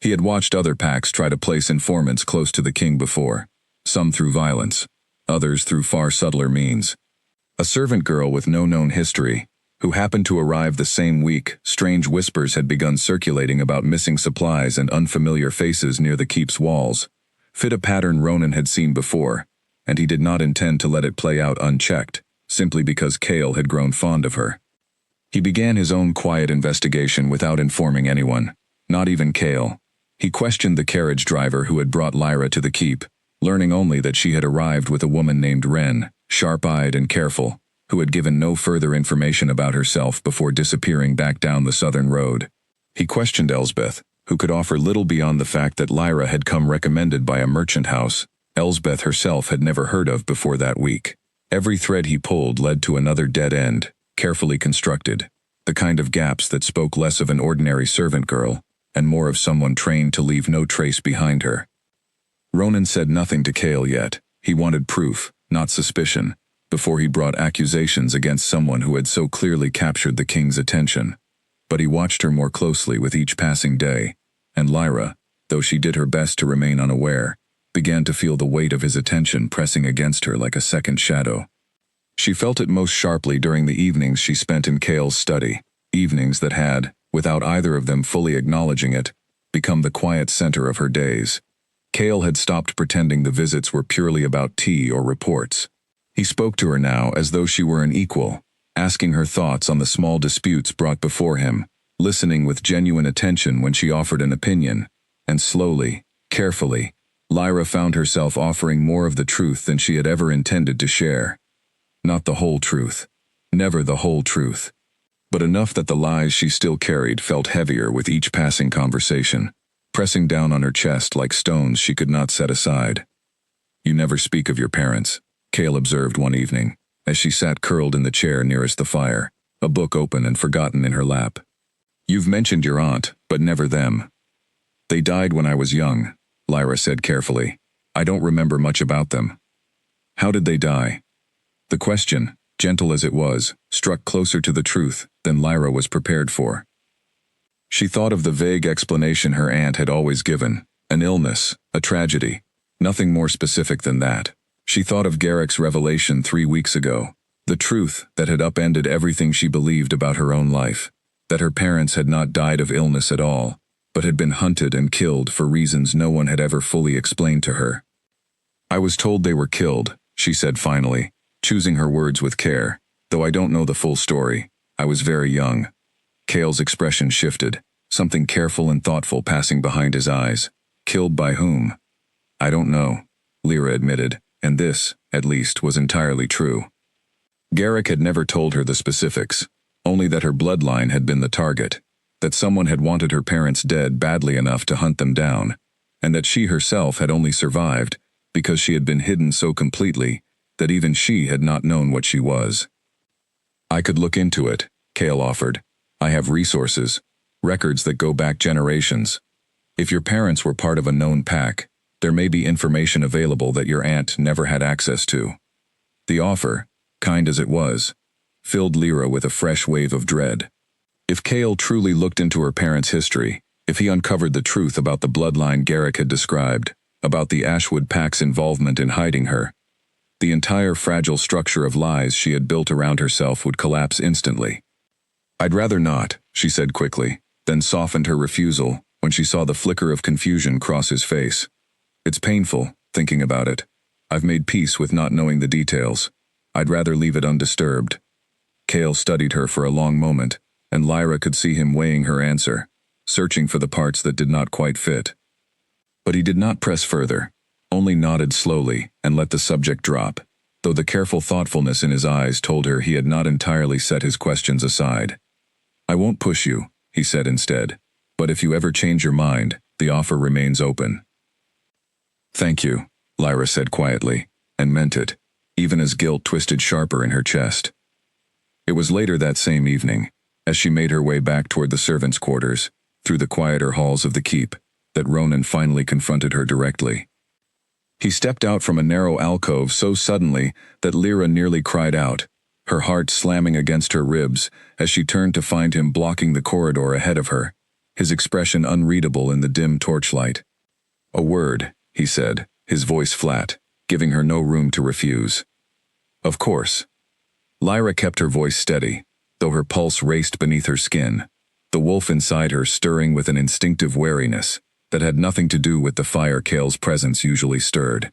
He had watched other packs try to place informants close to the king before, some through violence, others through far subtler means. A servant girl with no known history, who happened to arrive the same week, strange whispers had begun circulating about missing supplies and unfamiliar faces near the keep's walls, fit a pattern Ronan had seen before, and he did not intend to let it play out unchecked, simply because Cale had grown fond of her. He began his own quiet investigation without informing anyone, not even Cale. He questioned the carriage driver who had brought Lyra to the keep, learning only that she had arrived with a woman named Wren, sharp-eyed and careful, who had given no further information about herself before disappearing back down the southern road. He questioned Elsbeth, who could offer little beyond the fact that Lyra had come recommended by a merchant house Elsbeth herself had never heard of before that week. Every thread he pulled led to another dead end, carefully constructed, the kind of gaps that spoke less of an ordinary servant girl, and more of someone trained to leave no trace behind her. Ronan said nothing to Cale yet. He wanted proof, not suspicion, before he brought accusations against someone who had so clearly captured the king's attention. But he watched her more closely with each passing day, and Lyra, though she did her best to remain unaware, began to feel the weight of his attention pressing against her like a second shadow. She felt it most sharply during the evenings she spent in Cale's study, evenings that had, without either of them fully acknowledging it, become the quiet center of her days. Cale had stopped pretending the visits were purely about tea or reports. He spoke to her now as though she were an equal, asking her thoughts on the small disputes brought before him, listening with genuine attention when she offered an opinion, and slowly, carefully, Lyra found herself offering more of the truth than she had ever intended to share. Not the whole truth. Never the whole truth. But enough that the lies she still carried felt heavier with each passing conversation, pressing down on her chest like stones she could not set aside. "You never speak of your parents," Cale observed one evening, as she sat curled in the chair nearest the fire, a book open and forgotten in her lap. "You've mentioned your aunt, but never them." "They died when I was young," Lyra said carefully. "I don't remember much about them." "How did they die?" The question, gentle as it was, struck closer to the truth than Lyra was prepared for. She thought of the vague explanation her aunt had always given, an illness, a tragedy, nothing more specific than that. She thought of Garrick's revelation 3 weeks ago, the truth that had upended everything she believed about her own life, that her parents had not died of illness at all, but had been hunted and killed for reasons no one had ever fully explained to her. "I was told they were killed," she said finally, choosing her words with care, "though I don't know the full story. I was very young." Cale's expression shifted, something careful and thoughtful passing behind his eyes. "Killed by whom?" "I don't know." Lyra admitted, and this, at least, was entirely true. Garrick had never told her the specifics, only that her bloodline had been the target, that someone had wanted her parents dead badly enough to hunt them down, and that she herself had only survived because she had been hidden so completely that even she had not known what she was. "I could look into it," Cale offered. "I have resources, records that go back generations. If your parents were part of a known pack, there may be information available that your aunt never had access to." The offer, kind as it was, filled Lyra with a fresh wave of dread. If Cale truly looked into her parents' history, if he uncovered the truth about the bloodline Garrick had described, about the Ashwood Pack's involvement in hiding her, the entire fragile structure of lies she had built around herself would collapse instantly. "I'd rather not," she said quickly, then softened her refusal when she saw the flicker of confusion cross his face. "It's painful, thinking about it. I've made peace with not knowing the details. I'd rather leave it undisturbed." Cale studied her for a long moment, and Lyra could see him weighing her answer, searching for the parts that did not quite fit. But he did not press further, only nodded slowly and let the subject drop, though the careful thoughtfulness in his eyes told her he had not entirely set his questions aside. "I won't push you," he said instead, "but if you ever change your mind, the offer remains open." "Thank you," Lyra said quietly, and meant it, even as guilt twisted sharper in her chest. It was later that same evening, as she made her way back toward the servants' quarters, through the quieter halls of the keep, that Ronan finally confronted her directly. He stepped out from a narrow alcove so suddenly that Lyra nearly cried out, her heart slamming against her ribs as she turned to find him blocking the corridor ahead of her, his expression unreadable in the dim torchlight. "A word," he said, his voice flat, giving her no room to refuse. "Of course." Lyra kept her voice steady, though her pulse raced beneath her skin, the wolf inside her stirring with an instinctive wariness that had nothing to do with the fire Cale's presence usually stirred.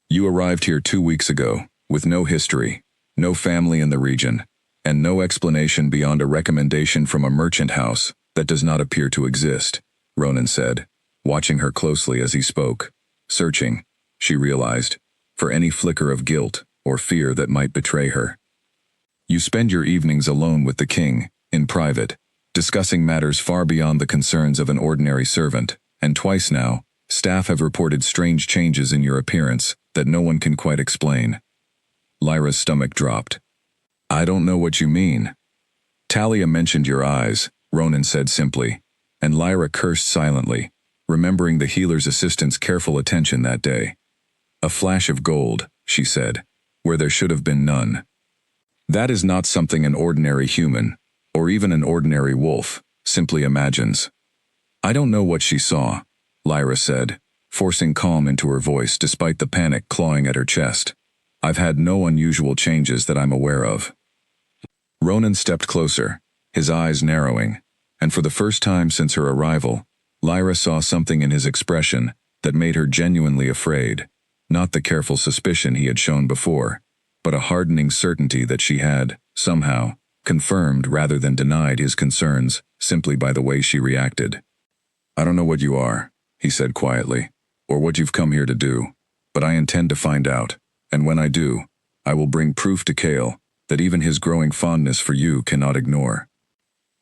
"You arrived here 2 weeks ago, with no history, no family in the region, and no explanation beyond a recommendation from a merchant house that does not appear to exist," Ronan said, watching her closely as he spoke, searching, she realized, for any flicker of guilt or fear that might betray her. "You spend your evenings alone with the king, in private, discussing matters far beyond the concerns of an ordinary servant, and twice now, staff have reported strange changes in your appearance that no one can quite explain." Lyra's stomach dropped. "I don't know what you mean." "Talia mentioned your eyes," Ronan said simply, and Lyra cursed silently, remembering the healer's assistant's careful attention that day. "A flash of gold," she said, "where there should have been none. That is not something an ordinary human, or even an ordinary wolf, simply imagines." "I don't know what she saw," Lyra said, forcing calm into her voice despite the panic clawing at her chest. "I've had no unusual changes that I'm aware of." Ronan stepped closer, his eyes narrowing, and for the first time since her arrival, Lyra saw something in his expression that made her genuinely afraid, not the careful suspicion he had shown before, but a hardening certainty that she had, somehow, confirmed rather than denied his concerns simply by the way she reacted. "I don't know what you are," he said quietly, "or what you've come here to do, but I intend to find out, and when I do, I will bring proof to Cale that even his growing fondness for you cannot ignore."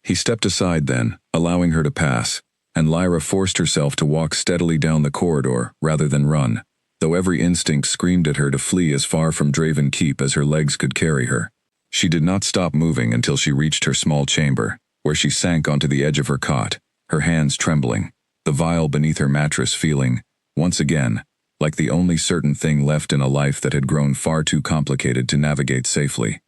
He stepped aside then, allowing her to pass, and Lyra forced herself to walk steadily down the corridor rather than run, though every instinct screamed at her to flee as far from Draven Keep as her legs could carry her. She did not stop moving until she reached her small chamber, where she sank onto the edge of her cot, her hands trembling, the vial beneath her mattress feeling, once again, like the only certain thing left in a life that had grown far too complicated to navigate safely.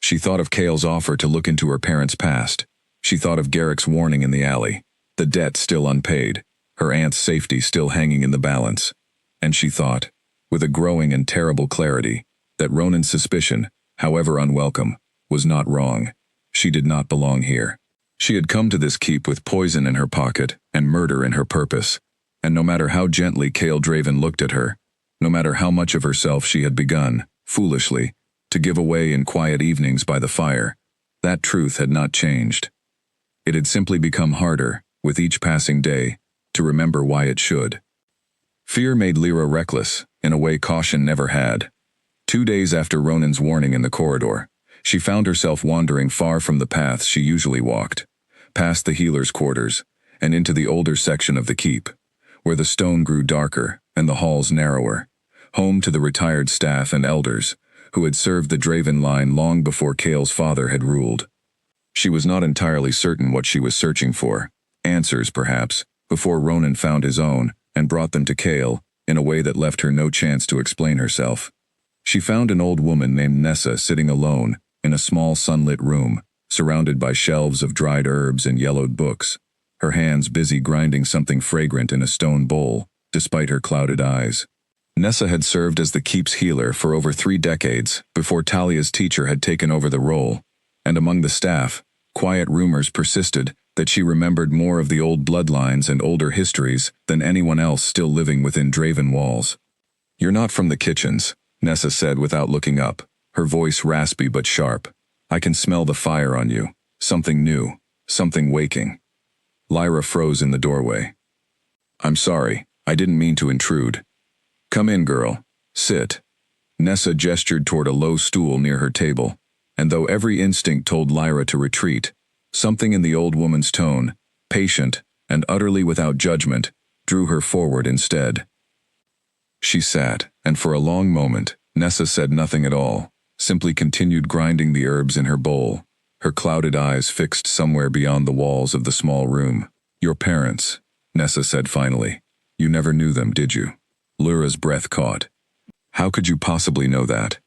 She thought of Cale's offer to look into her parents' past. She thought of Garrick's warning in the alley, the debt still unpaid, her aunt's safety still hanging in the balance. And she thought, with a growing and terrible clarity, that Ronan's suspicion, however unwelcome, was not wrong. She did not belong here. She had come to this keep with poison in her pocket and murder in her purpose, and no matter how gently Cale Draven looked at her, no matter how much of herself she had begun, foolishly, to give away in quiet evenings by the fire, that truth had not changed. It had simply become harder, with each passing day, to remember why it should. Fear made Lyra reckless, in a way caution never had. 2 days after Ronan's warning in the corridor, she found herself wandering far from the paths she usually walked, past the healer's quarters, and into the older section of the keep, where the stone grew darker and the halls narrower, home to the retired staff and elders, who had served the Draven line long before Kale's father had ruled. She was not entirely certain what she was searching for, answers perhaps, before Ronan found his own and brought them to Kale in a way that left her no chance to explain herself. She found an old woman named Nessa sitting alone in a small sunlit room, surrounded by shelves of dried herbs and yellowed books, her hands busy grinding something fragrant in a stone bowl, despite her clouded eyes. Nessa had served as the keep's healer for over 3 decades before Talia's teacher had taken over the role, and among the staff, quiet rumors persisted that she remembered more of the old bloodlines and older histories than anyone else still living within Draven walls. "You're not from the kitchens," Nessa said without looking up, her voice raspy but sharp. "I can smell the fire on you. Something new. Something waking." Lyra froze in the doorway. "I'm sorry. I didn't mean to intrude." "Come in, girl. Sit." Nessa gestured toward a low stool near her table, and though every instinct told Lyra to retreat, something in the old woman's tone, patient and utterly without judgment, drew her forward instead. She sat, and for a long moment, Nessa said nothing at all, simply continued grinding the herbs in her bowl, her clouded eyes fixed somewhere beyond the walls of the small room. "Your parents," Nessa said finally. "You never knew them, did you?" Lyra's breath caught. "How could you possibly know that?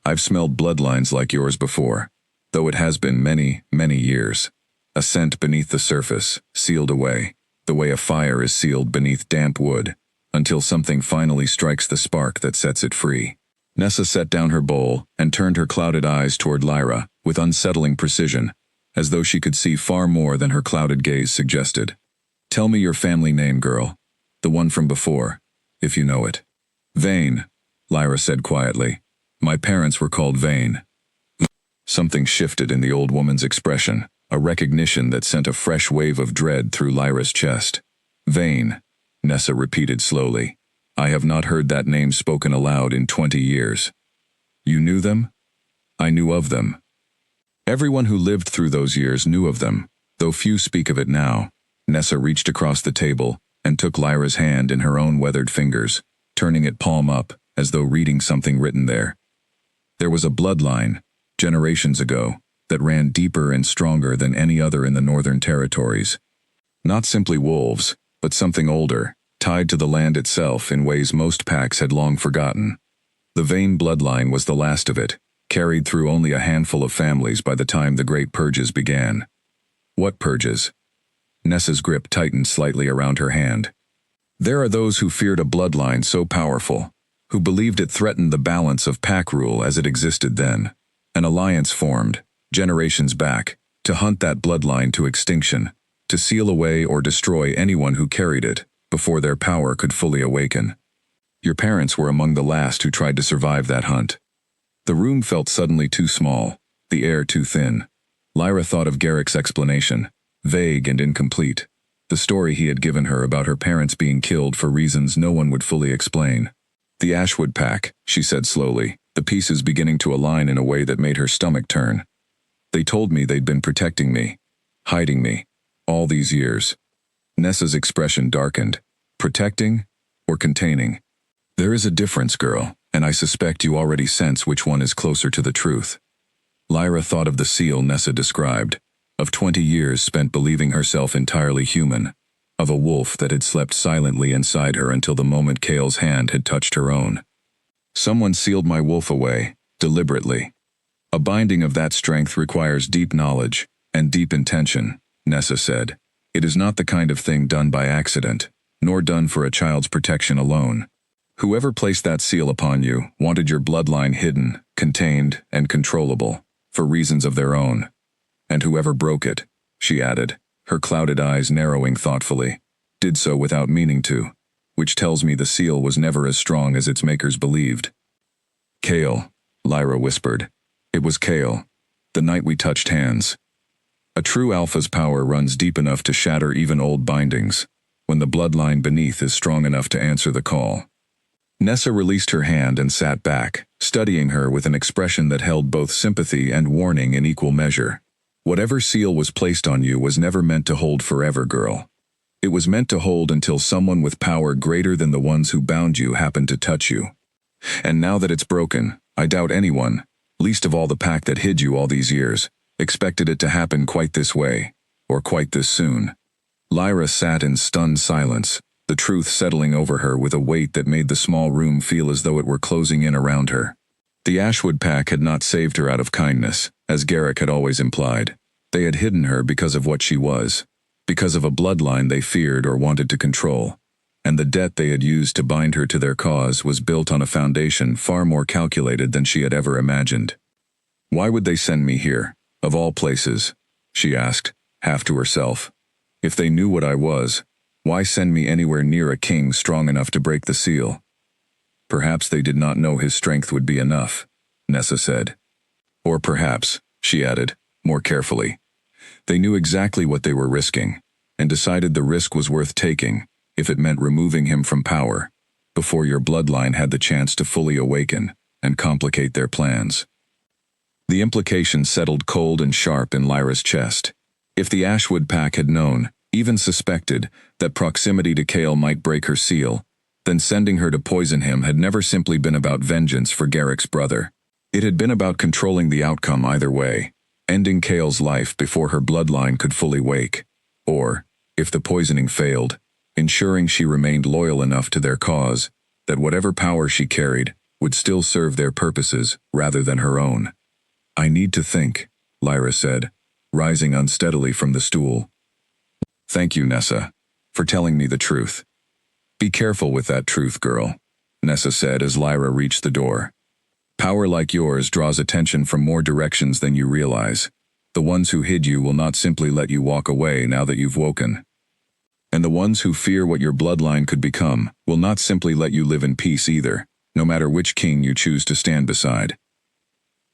I've smelled bloodlines like yours before, though it has been many, many years. A scent beneath the surface, sealed away, the way a fire is sealed beneath damp wood, until something finally strikes the spark that sets it free." Nessa set down her bowl and turned her clouded eyes toward Lyra with unsettling precision, as though she could see far more than her clouded gaze suggested. "Tell me your family name, girl. The one from before, if you know it." "Vane," Lyra said quietly. "My parents were called Vane." Something shifted in the old woman's expression, a recognition that sent a fresh wave of dread through Lyra's chest. "Vane," Nessa repeated slowly. "I have not heard that name spoken aloud in 20 years. You knew them?" "I knew of them." Everyone who lived through those years knew of them, though few speak of it now. Nessa reached across the table and took Lyra's hand in her own weathered fingers, turning it palm up, as though reading something written there. There was a bloodline, generations ago, that ran deeper and stronger than any other in the Northern Territories. Not simply wolves, but something older, tied to the land itself in ways most packs had long forgotten. The Vane bloodline was the last of it, carried through only a handful of families by the time the Great Purges began. What purges? Nessa's grip tightened slightly around her hand. There are those who feared a bloodline so powerful, who believed it threatened the balance of pack rule as it existed then. An alliance formed, generations back, to hunt that bloodline to extinction, to seal away or destroy anyone who carried it, before their power could fully awaken. Your parents were among the last who tried to survive that hunt. The room felt suddenly too small, the air too thin. Lyra thought of Garrick's explanation, vague and incomplete, the story he had given her about her parents being killed for reasons no one would fully explain. "The Ashwood pack," she said slowly, the pieces beginning to align in a way that made her stomach turn. "They told me they'd been protecting me, hiding me, all these years." Nessa's expression darkened. Protecting or containing? "There is a difference, girl, and I suspect you already sense which one is closer to the truth." Lyra thought of the seal Nessa described, of 20 years spent believing herself entirely human, of a wolf that had slept silently inside her until the moment Kale's hand had touched her own. "Someone sealed my wolf away, deliberately. A binding of that strength requires deep knowledge and deep intention," Nessa said. "It is not the kind of thing done by accident, nor done for a child's protection alone. Whoever placed that seal upon you wanted your bloodline hidden, contained, and controllable, for reasons of their own. And whoever broke it," she added, her clouded eyes narrowing thoughtfully, "did so without meaning to, which tells me the seal was never as strong as its makers believed." "Kale," Lyra whispered. "It was Kale, the night we touched hands. A true alpha's power runs deep enough to shatter even old bindings. when the bloodline beneath is strong enough to answer the call. Nessa released her hand and sat back, studying her with an expression that held both sympathy and warning in equal measure. Whatever seal was placed on you was never meant to hold forever, girl. It was meant to hold until someone with power greater than the ones who bound you happened to touch you. And now that it's broken, I doubt anyone, least of all the pack that hid you all these years, expected it to happen quite this way, or quite this soon. Lyra sat in stunned silence, the truth settling over her with a weight that made the small room feel as though it were closing in around her. The Ashwood pack had not saved her out of kindness, as Garrick had always implied. They had hidden her because of what she was, because of a bloodline they feared or wanted to control, and the debt they had used to bind her to their cause was built on a foundation far more calculated than she had ever imagined. "Why would they send me here, of all places?" she asked, half to herself. "If they knew what I was, why send me anywhere near a king strong enough to break the seal?" "Perhaps they did not know his strength would be enough," Nessa said. "Or perhaps," she added, more carefully, "they knew exactly what they were risking, and decided the risk was worth taking, if it meant removing him from power, before your bloodline had the chance to fully awaken and complicate their plans." The implication settled cold and sharp in Lyra's chest. If the Ashwood pack had known, even suspected, that proximity to Cale might break her seal, then sending her to poison him had never simply been about vengeance for Garrick's brother. It had been about controlling the outcome either way, ending Cale's life before her bloodline could fully wake, or, if the poisoning failed, ensuring she remained loyal enough to their cause that whatever power she carried would still serve their purposes rather than her own. "I need to think," Lyra said, rising unsteadily from the stool. "Thank you, Nessa, for telling me the truth." "Be careful with that truth, girl," Nessa said as Lyra reached the door. "Power like yours draws attention from more directions than you realize. The ones who hid you will not simply let you walk away now that you've woken. And the ones who fear what your bloodline could become will not simply let you live in peace either, no matter which king you choose to stand beside."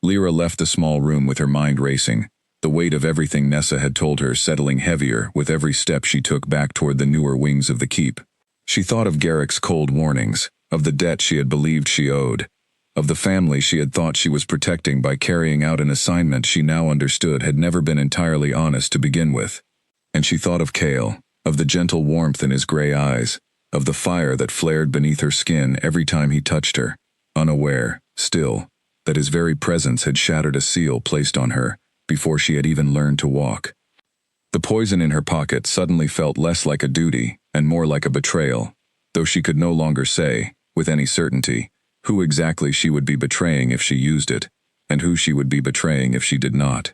Lyra left the small room with her mind racing, the weight of everything Nessa had told her settling heavier with every step she took back toward the newer wings of the keep. She thought of Garrick's cold warnings, of the debt she had believed she owed, of the family she had thought she was protecting by carrying out an assignment she now understood had never been entirely honest to begin with. And she thought of Cale, of the gentle warmth in his gray eyes, of the fire that flared beneath her skin every time he touched her, unaware, still, that his very presence had shattered a seal placed on her before she had even learned to walk. The poison in her pocket suddenly felt less like a duty and more like a betrayal, though she could no longer say, with any certainty, who exactly she would be betraying if she used it, and who she would be betraying if she did not.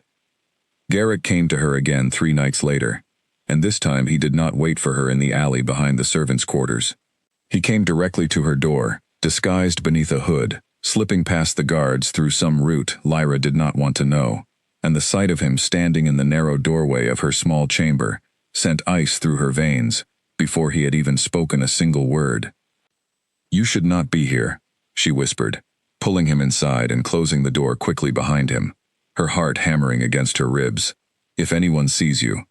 Garrick came to her again 3 nights later, and this time he did not wait for her in the alley behind the servants' quarters. He came directly to her door, disguised beneath a hood, slipping past the guards through some route Lyra did not want to know, and the sight of him standing in the narrow doorway of her small chamber sent ice through her veins before he had even spoken a single word. "You should not be here," she whispered, pulling him inside and closing the door quickly behind him, her heart hammering against her ribs. "If anyone sees you,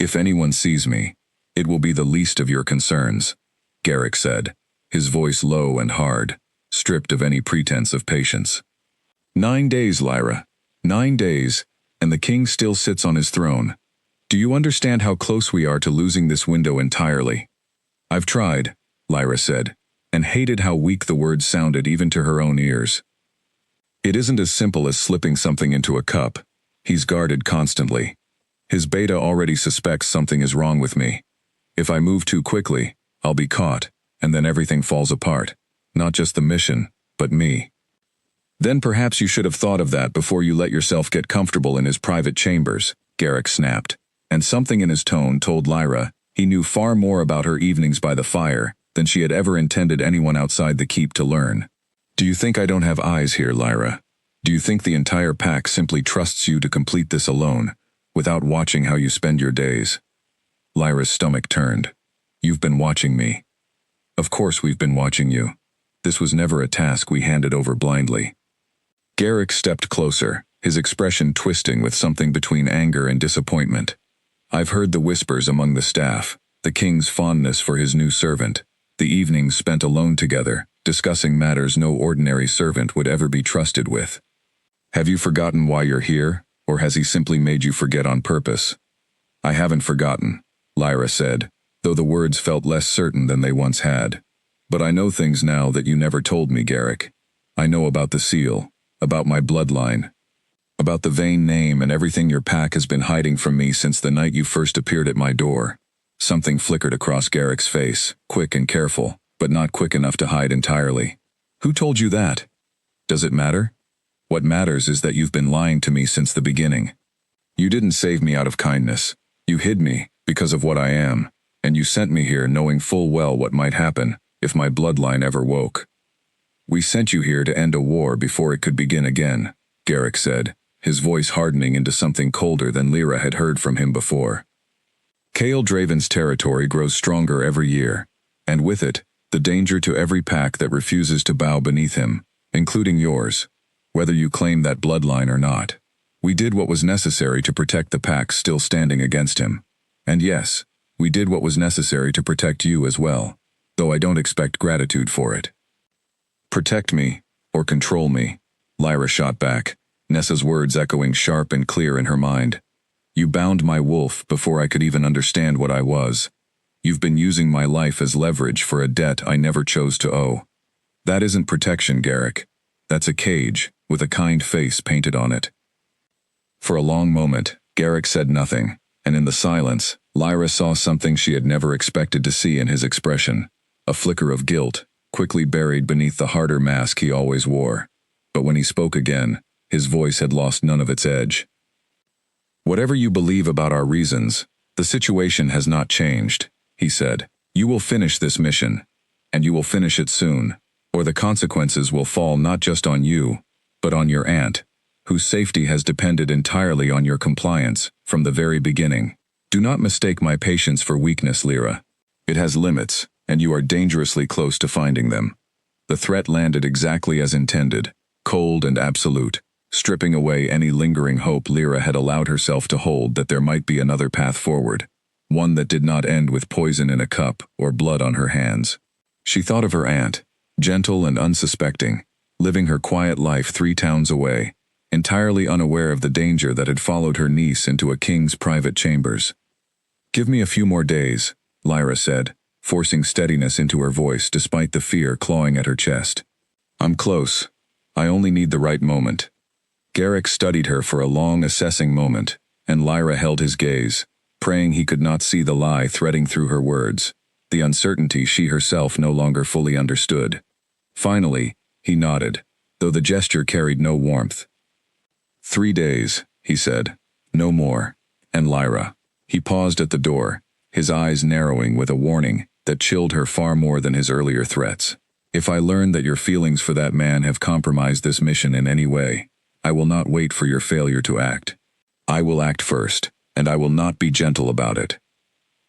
if anyone sees me, it will be the least of your concerns," Garrick said, his voice low and hard, stripped of any pretense of patience. 9 days, Lyra. 9 days, and the king still sits on his throne. Do you understand how close we are to losing this window entirely? "I've tried," Lyra said, and hated how weak the words sounded even to her own ears. "It isn't as simple as slipping something into a cup. He's guarded constantly. His beta already suspects something is wrong with me. If I move too quickly, I'll be caught, and then everything falls apart. Not just the mission, but me." "Then perhaps you should have thought of that before you let yourself get comfortable in his private chambers," Garrick snapped, and something in his tone told Lyra he knew far more about her evenings by the fire than she had ever intended anyone outside the keep to learn. "Do you think I don't have eyes here, Lyra? Do you think the entire pack simply trusts you to complete this alone, without watching how you spend your days?" Lyra's stomach turned. "You've been watching me." "Of course we've been watching you. This was never a task we handed over blindly." Garrick stepped closer, his expression twisting with something between anger and disappointment. "I've heard the whispers among the staff. the king's fondness for his new servant, the evenings spent alone together, discussing matters no ordinary servant would ever be trusted with. Have you forgotten why you're here, or has he simply made you forget on purpose? I haven't forgotten, Lyra said, though the words felt less certain than they once had. But I know things now that you never told me, Garrick. I know about the seal, about my bloodline, about the vain name and everything your pack has been hiding from me since the night you first appeared at my door. Something flickered across Garrick's face, quick and careful, but not quick enough to hide entirely. Who told you that? Does it matter? What matters is that you've been lying to me since the beginning. You didn't save me out of kindness. You hid me because of what I am, and you sent me here knowing full well what might happen if my bloodline ever woke. We sent you here to end a war before it could begin again, Garrick said, his voice hardening into something colder than Lyra had heard from him before. Kael Draven's territory grows stronger every year, and with it, the danger to every pack that refuses to bow beneath him, including yours, whether you claim that bloodline or not. We did what was necessary to protect the packs still standing against him. And yes, we did what was necessary to protect you as well, though I don't expect gratitude for it. Protect me, or control me, Lyra shot back, Nessa's words echoing sharp and clear in her mind. You bound my wolf before I could even understand what I was. You've been using my life as leverage for a debt I never chose to owe. That isn't protection, Garrick. That's a cage, with a kind face painted on it. For a long moment, Garrick said nothing, and in the silence, Lyra saw something she had never expected to see in his expression, a flicker of guilt, quickly buried beneath the harder mask he always wore. But when he spoke again, his voice had lost none of its edge. Whatever you believe about our reasons, the situation has not changed, he said. You will finish this mission, and you will finish it soon, or the consequences will fall not just on you, but on your aunt, whose safety has depended entirely on your compliance from the very beginning. Do not mistake my patience for weakness, Lyra. It has limits, and you are dangerously close to finding them. The threat landed exactly as intended, cold and absolute, stripping away any lingering hope Lyra had allowed herself to hold that there might be another path forward, one that did not end with poison in a cup or blood on her hands. She thought of her aunt, gentle and unsuspecting, living her quiet life 3 towns away, entirely unaware of the danger that had followed her niece into a king's private chambers. Give me a few more days, Lyra said, forcing steadiness into her voice despite the fear clawing at her chest. I'm close. I only need the right moment. Garrick studied her for a long, assessing moment, and Lyra held his gaze, praying he could not see the lie threading through her words, the uncertainty she herself no longer fully understood. Finally, he nodded, though the gesture carried no warmth. 3 days, he said. No more. And Lyra. He paused at the door, his eyes narrowing with a warning that chilled her far more than his earlier threats. If I learn that your feelings for that man have compromised this mission in any way, I will not wait for your failure to act. I will act first, and I will not be gentle about it.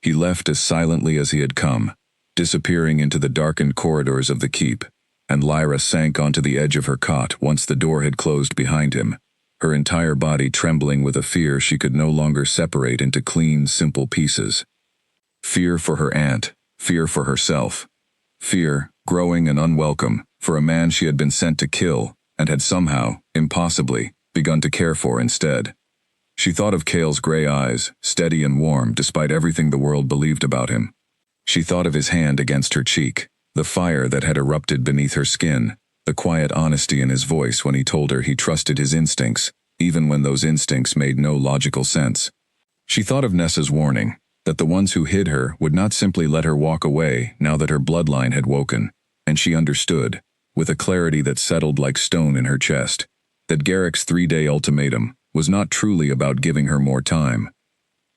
He left as silently as he had come, disappearing into the darkened corridors of the keep, and Lyra sank onto the edge of her cot once the door had closed behind him, her entire body trembling with a fear she could no longer separate into clean, simple pieces. Fear for her aunt, fear for herself. Fear, growing and unwelcome, for a man she had been sent to kill, and had somehow, impossibly, begun to care for instead. She thought of Kael's gray eyes, steady and warm despite everything the world believed about him. She thought of his hand against her cheek, the fire that had erupted beneath her skin, the quiet honesty in his voice when he told her he trusted his instincts, even when those instincts made no logical sense. She thought of Nessa's warning, that the ones who hid her would not simply let her walk away now that her bloodline had woken, and she understood, with a clarity that settled like stone in her chest, that Garrick's 3-day ultimatum was not truly about giving her more time.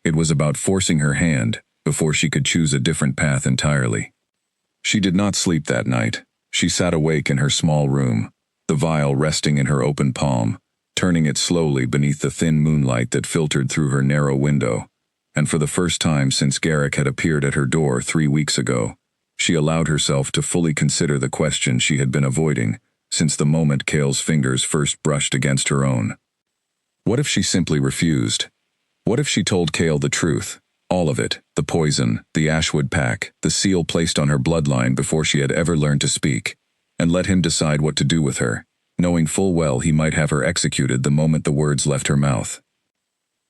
It was about forcing her hand before she could choose a different path entirely. She did not sleep that night. She sat awake in her small room, the vial resting in her open palm, turning it slowly beneath the thin moonlight that filtered through her narrow window, and for the first time since Garrick had appeared at her door 3 weeks ago, she allowed herself to fully consider the question she had been avoiding since the moment Kael's fingers first brushed against her own. What if she simply refused? What if she told Kael the truth, All of it, the poison, the Ashwood pack, the seal placed on her bloodline before she had ever learned to speak, and let him decide what to do with her, knowing full well he might have her executed the moment the words left her mouth.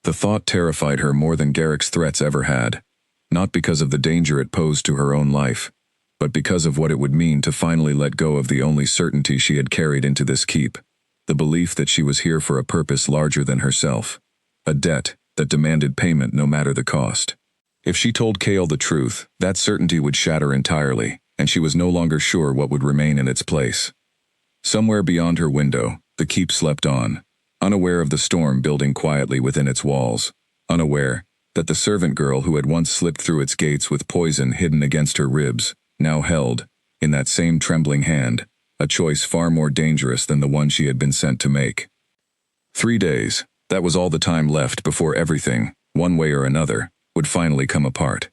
The thought terrified her more than Garrick's threats ever had, not because of the danger it posed to her own life, but because of what it would mean to finally let go of the only certainty she had carried into this keep, the belief that she was here for a purpose larger than herself, a debt that demanded payment no matter the cost. If she told Cale the truth, that certainty would shatter entirely, and she was no longer sure what would remain in its place. Somewhere beyond her window, the keep slept on, unaware of the storm building quietly within its walls, unaware that the servant girl who had once slipped through its gates with poison hidden against her ribs, now held, in that same trembling hand, a choice far more dangerous than the one she had been sent to make. 3 days, that was all the time left before everything, one way or another, would finally come apart.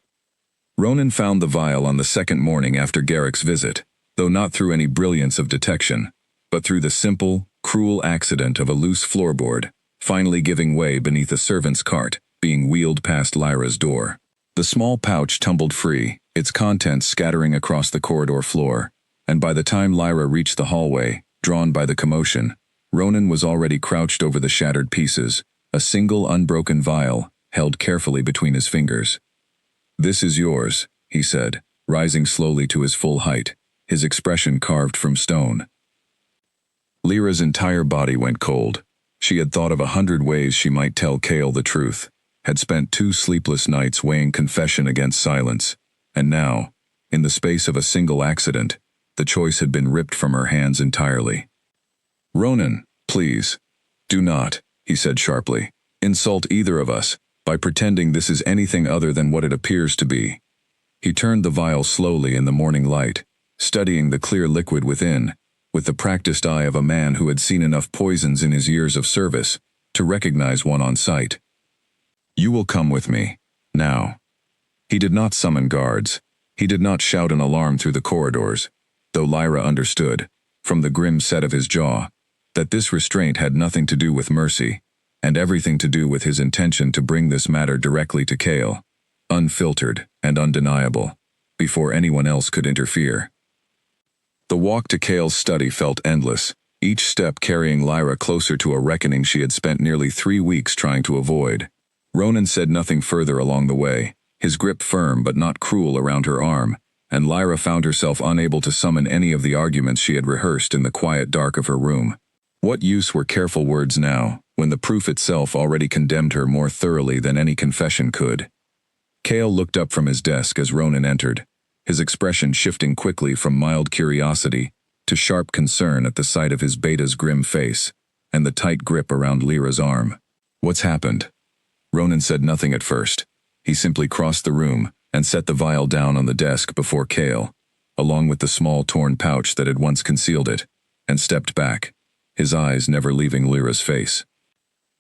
Ronan found the vial on the second morning after Garrick's visit, though not through any brilliance of detection, but through the simple, cruel accident of a loose floorboard, finally giving way beneath a servant's cart, being wheeled past Lyra's door. The small pouch tumbled free, its contents scattering across the corridor floor, and by the time Lyra reached the hallway, drawn by the commotion, Ronan was already crouched over the shattered pieces, a single unbroken vial, held carefully between his fingers. "This is yours," he said, rising slowly to his full height, his expression carved from stone. Lyra's entire body went cold. She had thought of 100 ways she might tell Cale the truth, had spent 2 sleepless nights weighing confession against silence, and now, in the space of a single accident, the choice had been ripped from her hands entirely. "Ronan, please, do not," he said sharply, "insult either of us by pretending this is anything other than what it appears to be." He turned the vial slowly in the morning light, studying the clear liquid within, with the practiced eye of a man who had seen enough poisons in his years of service to recognize one on sight. "You will come with me, now." He did not summon guards. He did not shout an alarm through the corridors, though Lyra understood, from the grim set of his jaw, that this restraint had nothing to do with mercy, and everything to do with his intention to bring this matter directly to Cale, unfiltered and undeniable, before anyone else could interfere. The walk to Cale's study felt endless, each step carrying Lyra closer to a reckoning she had spent nearly 3 weeks trying to avoid. Ronan said nothing further along the way, his grip firm but not cruel around her arm, and Lyra found herself unable to summon any of the arguments she had rehearsed in the quiet dark of her room. What use were careful words now, when the proof itself already condemned her more thoroughly than any confession could? Cale looked up from his desk as Ronan entered, his expression shifting quickly from mild curiosity to sharp concern at the sight of his beta's grim face and the tight grip around Lyra's arm. "What's happened?" Ronan said nothing at first. He simply crossed the room and set the vial down on the desk before Cale, along with the small torn pouch that had once concealed it, and stepped back, his eyes never leaving Lyra's face.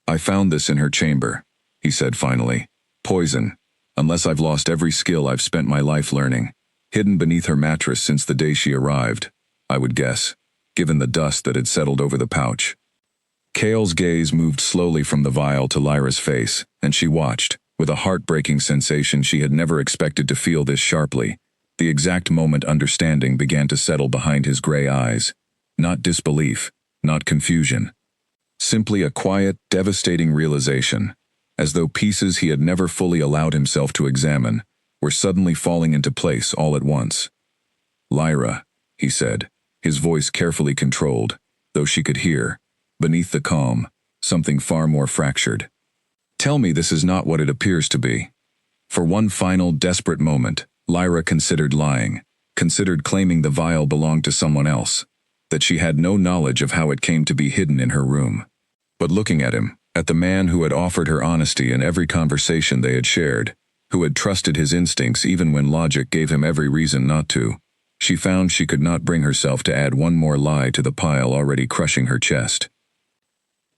"I found this in her chamber," he said finally. "Poison, unless I've lost every skill I've spent my life learning, hidden beneath her mattress since the day she arrived, I would guess, given the dust that had settled over the pouch." Cale's gaze moved slowly from the vial to Lyra's face, and she watched, with a heartbreaking sensation she had never expected to feel this sharply. The exact moment understanding began to settle behind his gray eyes. Not disbelief, not confusion. Simply a quiet, devastating realization, as though pieces he had never fully allowed himself to examine were suddenly falling into place all at once. "Lyra," he said, his voice carefully controlled, though she could hear, beneath the calm, something far more fractured. "Tell me this is not what it appears to be." For one final, desperate moment, Lyra considered lying, considered claiming the vial belonged to someone else, that she had no knowledge of how it came to be hidden in her room. But looking at him, at the man who had offered her honesty in every conversation they had shared, who had trusted his instincts even when logic gave him every reason not to, she found she could not bring herself to add one more lie to the pile already crushing her chest.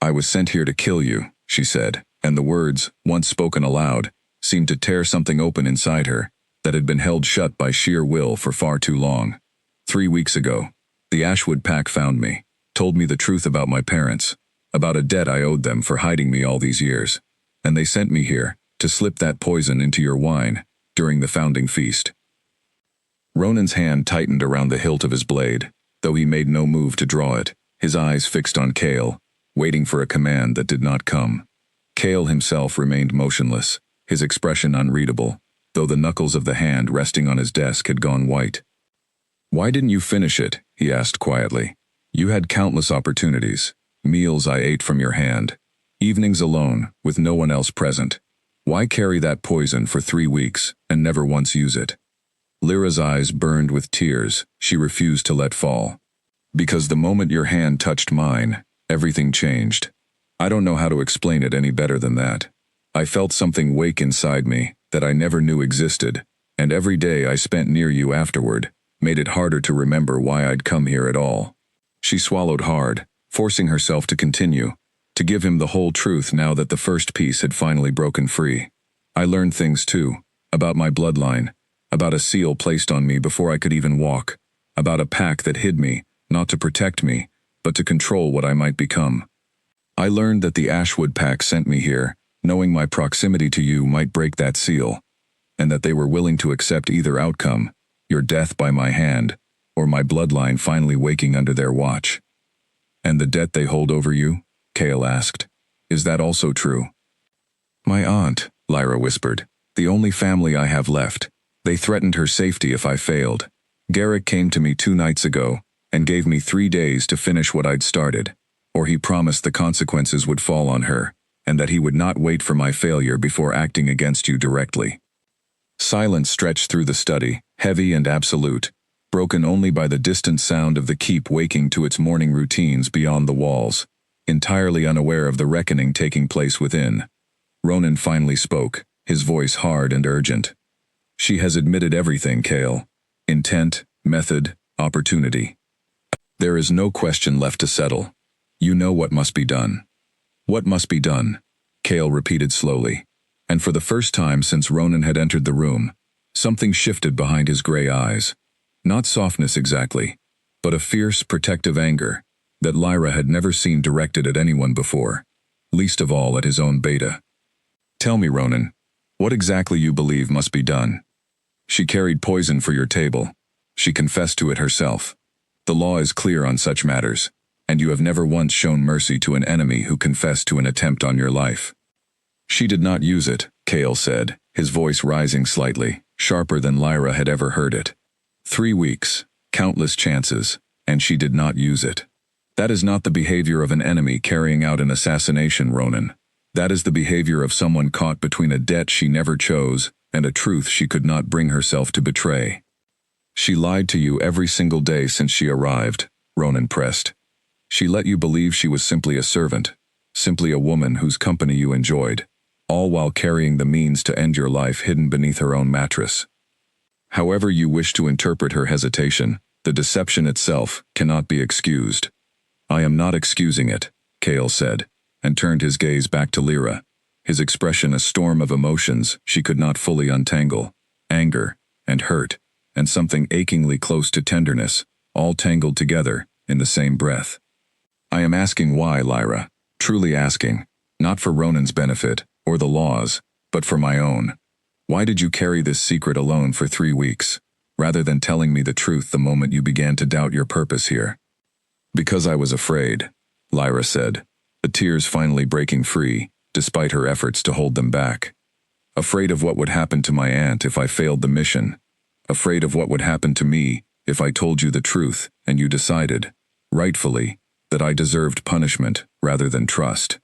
"I was sent here to kill you," she said, and the words, once spoken aloud, seemed to tear something open inside her that had been held shut by sheer will for far too long. 3 weeks ago, the Ashwood pack found me, told me the truth about my parents, about a debt I owed them for hiding me all these years, and they sent me here, to slip that poison into your wine during the founding feast. Ronan's hand tightened around the hilt of his blade, though he made no move to draw it, his eyes fixed on Cale, waiting for a command that did not come. Cale himself remained motionless, his expression unreadable, though the knuckles of the hand resting on his desk had gone white. "Why didn't you finish it?" he asked quietly. "You had countless opportunities, meals I ate from your hand, evenings alone, with no one else present. Why carry that poison for 3 weeks and never once use it?" Lyra's eyes burned with tears she refused to let fall. "Because the moment your hand touched mine, everything changed. I don't know how to explain it any better than that. I felt something wake inside me that I never knew existed, and every day I spent near you afterward made it harder to remember why I'd come here at all." She swallowed hard, forcing herself to continue, to give him the whole truth now that the first piece had finally broken free. "I learned things too, about my bloodline, about a seal placed on me before I could even walk, about a pack that hid me, not to protect me, but to control what I might become. I learned that the Ashwood pack sent me here, knowing my proximity to you might break that seal, and that they were willing to accept either outcome, your death by my hand, or my bloodline finally waking under their watch." "And the debt they hold over you?" Cale asked. "Is that also true?" "My aunt," Lyra whispered, "the only family I have left. They threatened her safety if I failed. Garrick came to me 2 nights ago and gave me 3 days to finish what I'd started, or he promised the consequences would fall on her, and that he would not wait for my failure before acting against you directly." Silence stretched through the study, heavy and absolute, broken only by the distant sound of the keep waking to its morning routines beyond the walls, entirely unaware of the reckoning taking place within. Ronan finally spoke, his voice hard and urgent. "She has admitted everything, Cale. Intent, method, opportunity. There is no question left to settle. You know what must be done." "What must be done?" Cale repeated slowly, and for the first time since Ronan had entered the room, something shifted behind his gray eyes. Not softness exactly, but a fierce, protective anger that Lyra had never seen directed at anyone before, least of all at his own beta. "Tell me, Ronan, what exactly you believe must be done. She carried poison for your table. She confessed to it herself. The law is clear on such matters, and you have never once shown mercy to an enemy who confessed to an attempt on your life." "She did not use it," Cale said, his voice rising slightly, sharper than Lyra had ever heard it. 3 weeks, countless chances, and she did not use it. That is not the behavior of an enemy carrying out an assassination, Ronan. That is the behavior of someone caught between a debt she never chose and a truth she could not bring herself to betray. She lied to you every single day since she arrived, Ronan pressed. She let you believe she was simply a servant, simply a woman whose company you enjoyed, all while carrying the means to end your life hidden beneath her own mattress. However you wish to interpret her hesitation, the deception itself cannot be excused. "I am not excusing it," Cale said, and turned his gaze back to Lyra, his expression a storm of emotions she could not fully untangle, anger and hurt, and something achingly close to tenderness, all tangled together in the same breath. "I am asking why, Lyra, truly asking, not for Ronan's benefit or the law's, but for my own. Why did you carry this secret alone for 3 weeks, rather than telling me the truth the moment you began to doubt your purpose here?" "Because I was afraid," Lyra said, the tears finally breaking free, despite her efforts to hold them back. "Afraid of what would happen to my aunt if I failed the mission. Afraid of what would happen to me if I told you the truth and you decided, rightfully, that I deserved punishment rather than trust.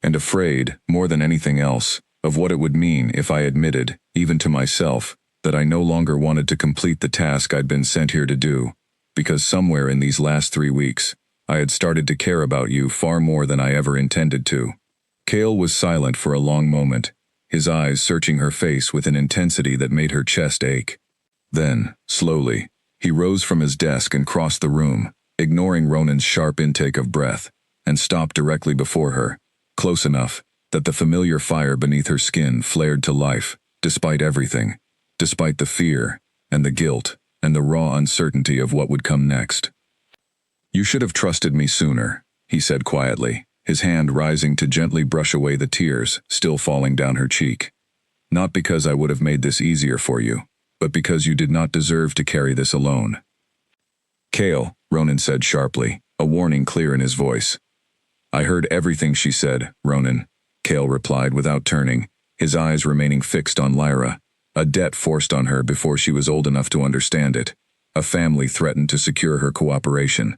And afraid, more than anything else, of what it would mean if I admitted, even to myself, that I no longer wanted to complete the task I'd been sent here to do, because somewhere in these last 3 weeks, I had started to care about you far more than I ever intended to." Cale was silent for a long moment, his eyes searching her face with an intensity that made her chest ache. Then, slowly, he rose from his desk and crossed the room, ignoring Ronan's sharp intake of breath, and stopped directly before her, close enough that the familiar fire beneath her skin flared to life, despite everything, despite the fear, and the guilt, and the raw uncertainty of what would come next. "You should have trusted me sooner," he said quietly, his hand rising to gently brush away the tears still falling down her cheek. Not because I would have made this easier for you, but because you did not deserve to carry this alone. Kale, Ronan said sharply, a warning clear in his voice. I heard everything she said, Ronan, Kale replied without turning, his eyes remaining fixed on Lyra. A debt forced on her before she was old enough to understand it. A family threatened to secure her cooperation.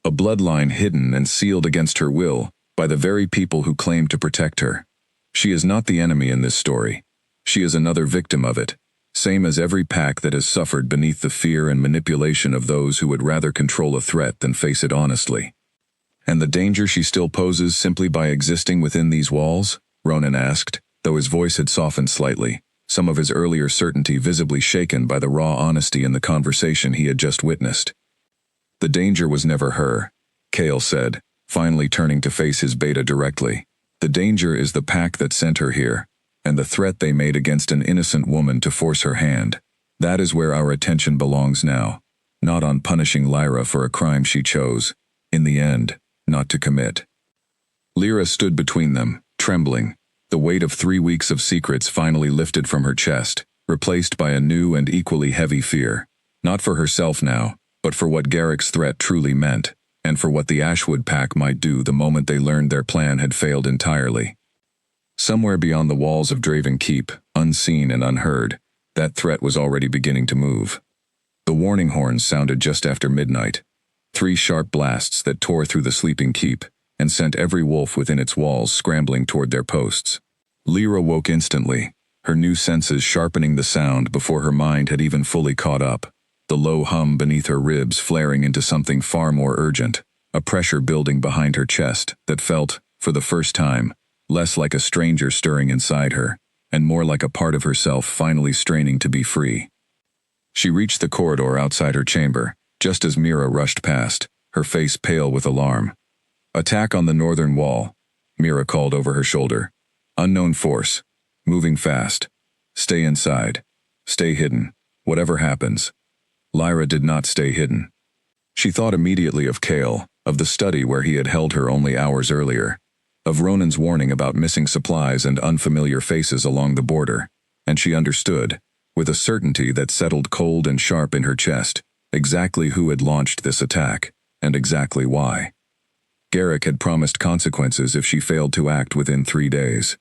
A bloodline hidden and sealed against her will by the very people who claimed to protect her. She is not the enemy in this story. She is another victim of it, same as every pack that has suffered beneath the fear and manipulation of those who would rather control a threat than face it honestly. And the danger she still poses simply by existing within these walls? Ronan asked, though his voice had softened slightly, some of his earlier certainty visibly shaken by the raw honesty in the conversation he had just witnessed. The danger was never her, Kale said, finally turning to face his beta directly. The danger is the pack that sent her here, and the threat they made against an innocent woman to force her hand. That is where our attention belongs now, not on punishing Lyra for a crime she chose, in the end, not to commit. Lyra stood between them, trembling, the weight of 3 weeks of secrets finally lifted from her chest, replaced by a new and equally heavy fear. Not for herself now, but for what Garrick's threat truly meant, and for what the Ashwood pack might do the moment they learned their plan had failed entirely. Somewhere beyond the walls of Draven Keep, unseen and unheard, that threat was already beginning to move. The warning horns sounded just after midnight, 3 sharp blasts that tore through the sleeping keep, and sent every wolf within its walls scrambling toward their posts. Lyra woke instantly, her new senses sharpening the sound before her mind had even fully caught up, the low hum beneath her ribs flaring into something far more urgent, a pressure building behind her chest that felt, for the first time, less like a stranger stirring inside her, and more like a part of herself finally straining to be free. She reached the corridor outside her chamber, just as Mira rushed past, her face pale with alarm. Attack on the northern wall, Mira called over her shoulder. Unknown force. Moving fast. Stay inside. Stay hidden. Whatever happens. Lyra did not stay hidden. She thought immediately of Kale, of the study where he had held her only hours earlier, of Ronan's warning about missing supplies and unfamiliar faces along the border, and she understood, with a certainty that settled cold and sharp in her chest, exactly who had launched this attack, and exactly why. Garrick had promised consequences if she failed to act within 3 days.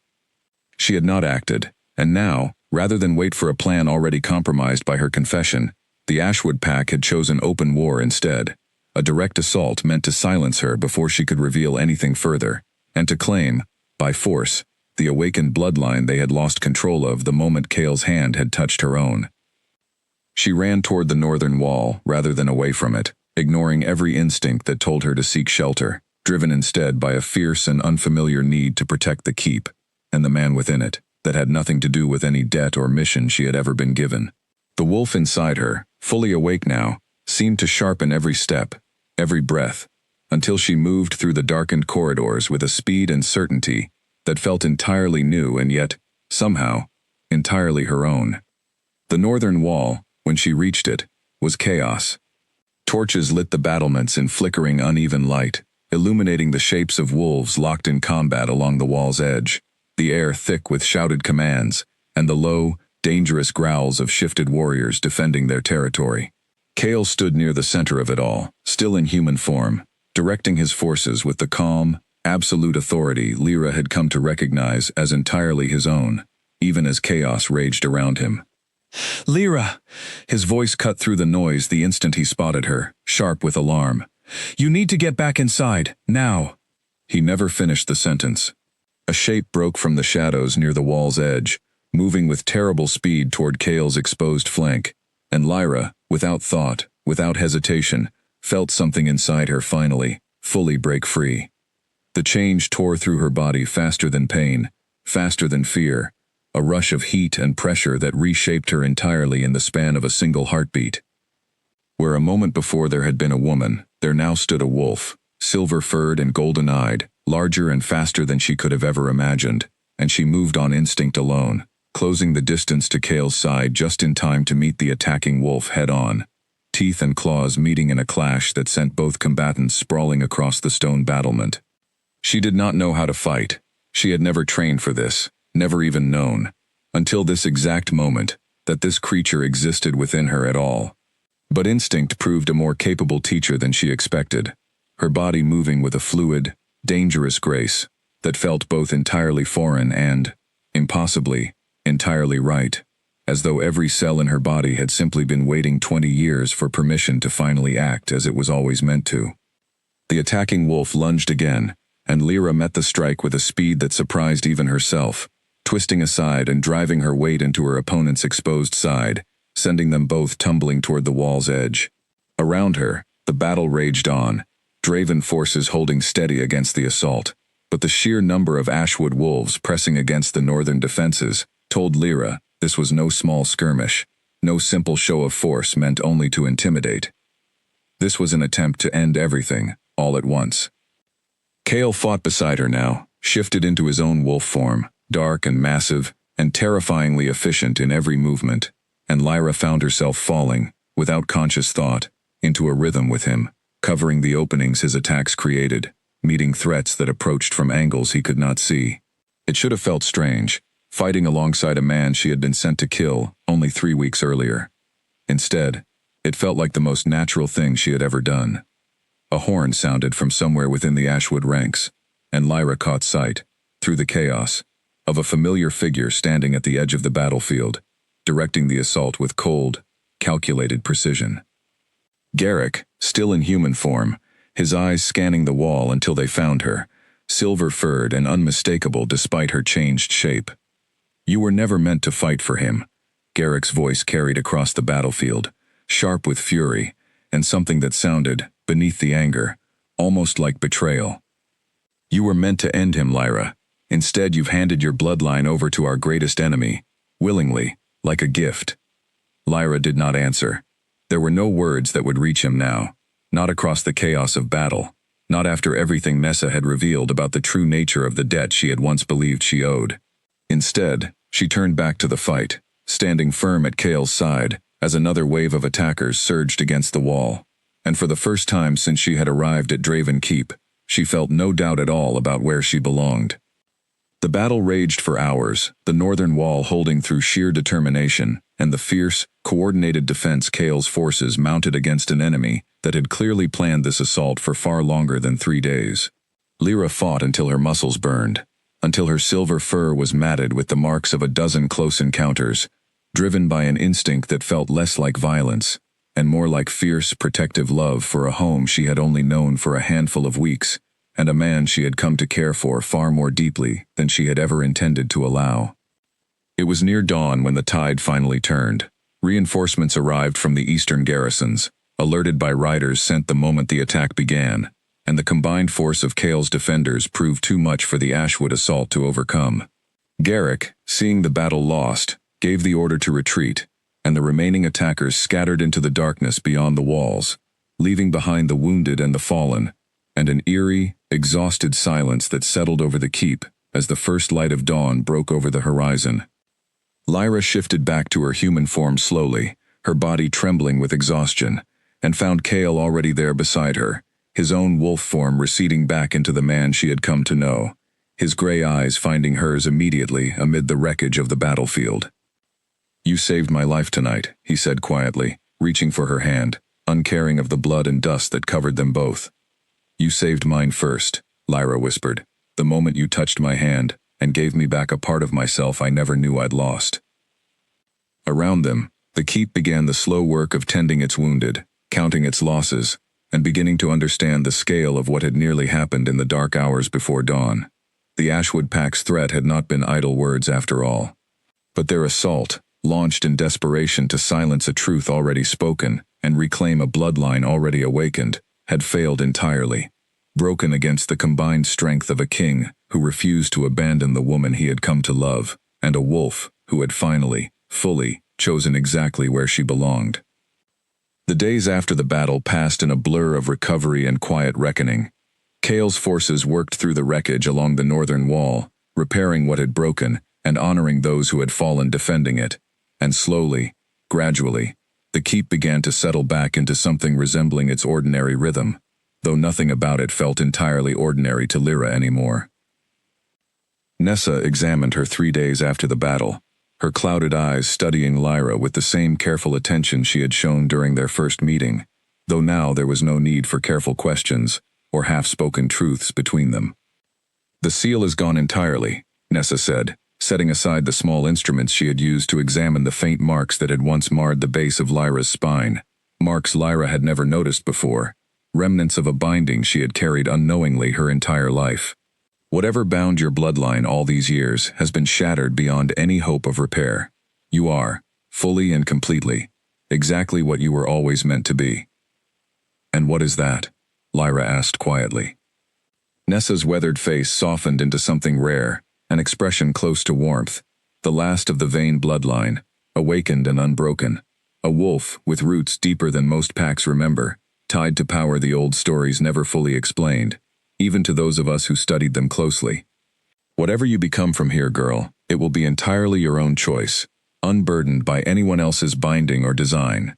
She had not acted, and now, rather than wait for a plan already compromised by her confession, the Ashwood pack had chosen open war instead, a direct assault meant to silence her before she could reveal anything further, and to claim, by force, the awakened bloodline they had lost control of the moment Kale's hand had touched her own. She ran toward the northern wall rather than away from it, ignoring every instinct that told her to seek shelter, driven instead by a fierce and unfamiliar need to protect the keep, and the man within it, that had nothing to do with any debt or mission she had ever been given. The wolf inside her, fully awake now, seemed to sharpen every step, every breath, until she moved through the darkened corridors with a speed and certainty that felt entirely new and yet, somehow, entirely her own. The northern wall, when she reached it, was chaos. Torches lit the battlements in flickering uneven light, illuminating the shapes of wolves locked in combat along the wall's edge, the air thick with shouted commands, and the low, dangerous growls of shifted warriors defending their territory. Kale stood near the center of it all, still in human form, directing his forces with the calm, absolute authority Lyra had come to recognize as entirely his own, even as chaos raged around him. "Lyra!" His voice cut through the noise the instant he spotted her, sharp with alarm. "You need to get back inside, now." He never finished the sentence. A shape broke from the shadows near the wall's edge, moving with terrible speed toward Kale's exposed flank, and Lyra, without thought, without hesitation, felt something inside her finally, fully break free. The change tore through her body faster than pain, faster than fear, a rush of heat and pressure that reshaped her entirely in the span of a single heartbeat. Where a moment before there had been a woman, there now stood a wolf, silver-furred and golden-eyed, larger and faster than she could have ever imagined, and she moved on instinct alone, closing the distance to Kale's side just in time to meet the attacking wolf head-on, teeth and claws meeting in a clash that sent both combatants sprawling across the stone battlement. She did not know how to fight. She had never trained for this, never even known. until this exact moment, that this creature existed within her at all. But instinct proved a more capable teacher than she expected, her body moving with a fluid, dangerous grace that felt both entirely foreign and, impossibly, entirely right, as though every cell in her body had simply been waiting 20 years for permission to finally act as it was always meant to. The attacking wolf lunged again, and Lyra met the strike with a speed that surprised even herself, twisting aside and driving her weight into her opponent's exposed side, sending them both tumbling toward the wall's edge. Around her, the battle raged on, Draven forces holding steady against the assault, but the sheer number of Ashwood wolves pressing against the northern defenses told Lyra this was no small skirmish, no simple show of force meant only to intimidate. This was an attempt to end everything, all at once. Kale fought beside her now, shifted into his own wolf form, dark and massive, and terrifyingly efficient in every movement, and Lyra found herself falling, without conscious thought, into a rhythm with him, covering the openings his attacks created, meeting threats that approached from angles he could not see. It should have felt strange, fighting alongside a man she had been sent to kill only 3 weeks earlier. Instead, it felt like the most natural thing she had ever done. A horn sounded from somewhere within the Ashwood ranks, and Lyra caught sight, through the chaos, of a familiar figure standing at the edge of the battlefield, directing the assault with cold, calculated precision. Garrick, still in human form, his eyes scanning the wall until they found her, silver-furred and unmistakable despite her changed shape. "You were never meant to fight for him," Garrick's voice carried across the battlefield, sharp with fury, and something that sounded, beneath the anger, almost like betrayal. "You were meant to end him, Lyra. Instead, you've handed your bloodline over to our greatest enemy, willingly, like a gift." Lyra did not answer. There were no words that would reach him now, not across the chaos of battle, not after everything Nessa had revealed about the true nature of the debt she had once believed she owed. Instead, she turned back to the fight, standing firm at Kale's side, as another wave of attackers surged against the wall. And for the first time since she had arrived at Draven Keep, she felt no doubt at all about where she belonged. The battle raged for hours, the northern wall holding through sheer determination, and the fierce, coordinated defense Kale's forces mounted against an enemy that had clearly planned this assault for far longer than 3 days. Lyra fought until her muscles burned, until her silver fur was matted with the marks of a dozen close encounters, driven by an instinct that felt less like violence, and more like fierce, protective love for a home she had only known for a handful of weeks, and a man she had come to care for far more deeply than she had ever intended to allow. It was near dawn when the tide finally turned. Reinforcements arrived from the eastern garrisons, alerted by riders sent the moment the attack began, and the combined force of Kale's defenders proved too much for the Ashwood assault to overcome. Garrick, seeing the battle lost, gave the order to retreat, and the remaining attackers scattered into the darkness beyond the walls, leaving behind the wounded and the fallen, and an eerie, exhausted silence that settled over the keep as the first light of dawn broke over the horizon. Lyra shifted back to her human form slowly, her body trembling with exhaustion, and found Kale already there beside her, his own wolf form receding back into the man she had come to know, his gray eyes finding hers immediately amid the wreckage of the battlefield. "You saved my life tonight," he said quietly, reaching for her hand, uncaring of the blood and dust that covered them both. "You saved mine first," Lyra whispered, "the moment you touched my hand and gave me back a part of myself I never knew I'd lost." Around them, the keep began the slow work of tending its wounded, counting its losses, and beginning to understand the scale of what had nearly happened in the dark hours before dawn. The Ashwood Pack's threat had not been idle words after all. But their assault, launched in desperation to silence a truth already spoken and reclaim a bloodline already awakened, had failed entirely, broken against the combined strength of a king who refused to abandon the woman he had come to love, and a wolf who had finally, fully, chosen exactly where she belonged. The days after the battle passed in a blur of recovery and quiet reckoning. Kale's forces worked through the wreckage along the northern wall, repairing what had broken and honoring those who had fallen defending it, and slowly, gradually, the keep began to settle back into something resembling its ordinary rhythm, though nothing about it felt entirely ordinary to Lyra anymore. Nessa examined her 3 days after the battle, her clouded eyes studying Lyra with the same careful attention she had shown during their first meeting, though now there was no need for careful questions or half-spoken truths between them. "The seal is gone entirely," Nessa said, setting aside the small instruments she had used to examine the faint marks that had once marred the base of Lyra's spine, marks Lyra had never noticed before, remnants of a binding she had carried unknowingly her entire life. "Whatever bound your bloodline all these years has been shattered beyond any hope of repair. You are, fully and completely, exactly what you were always meant to be." "And what is that?" Lyra asked quietly. Nessa's weathered face softened into something rare, an expression close to warmth, the last of the Vane bloodline, awakened and unbroken, a wolf with roots deeper than most packs remember, tied to power the old stories never fully explained, even to those of us who studied them closely. "Whatever you become from here, girl, it will be entirely your own choice, unburdened by anyone else's binding or design."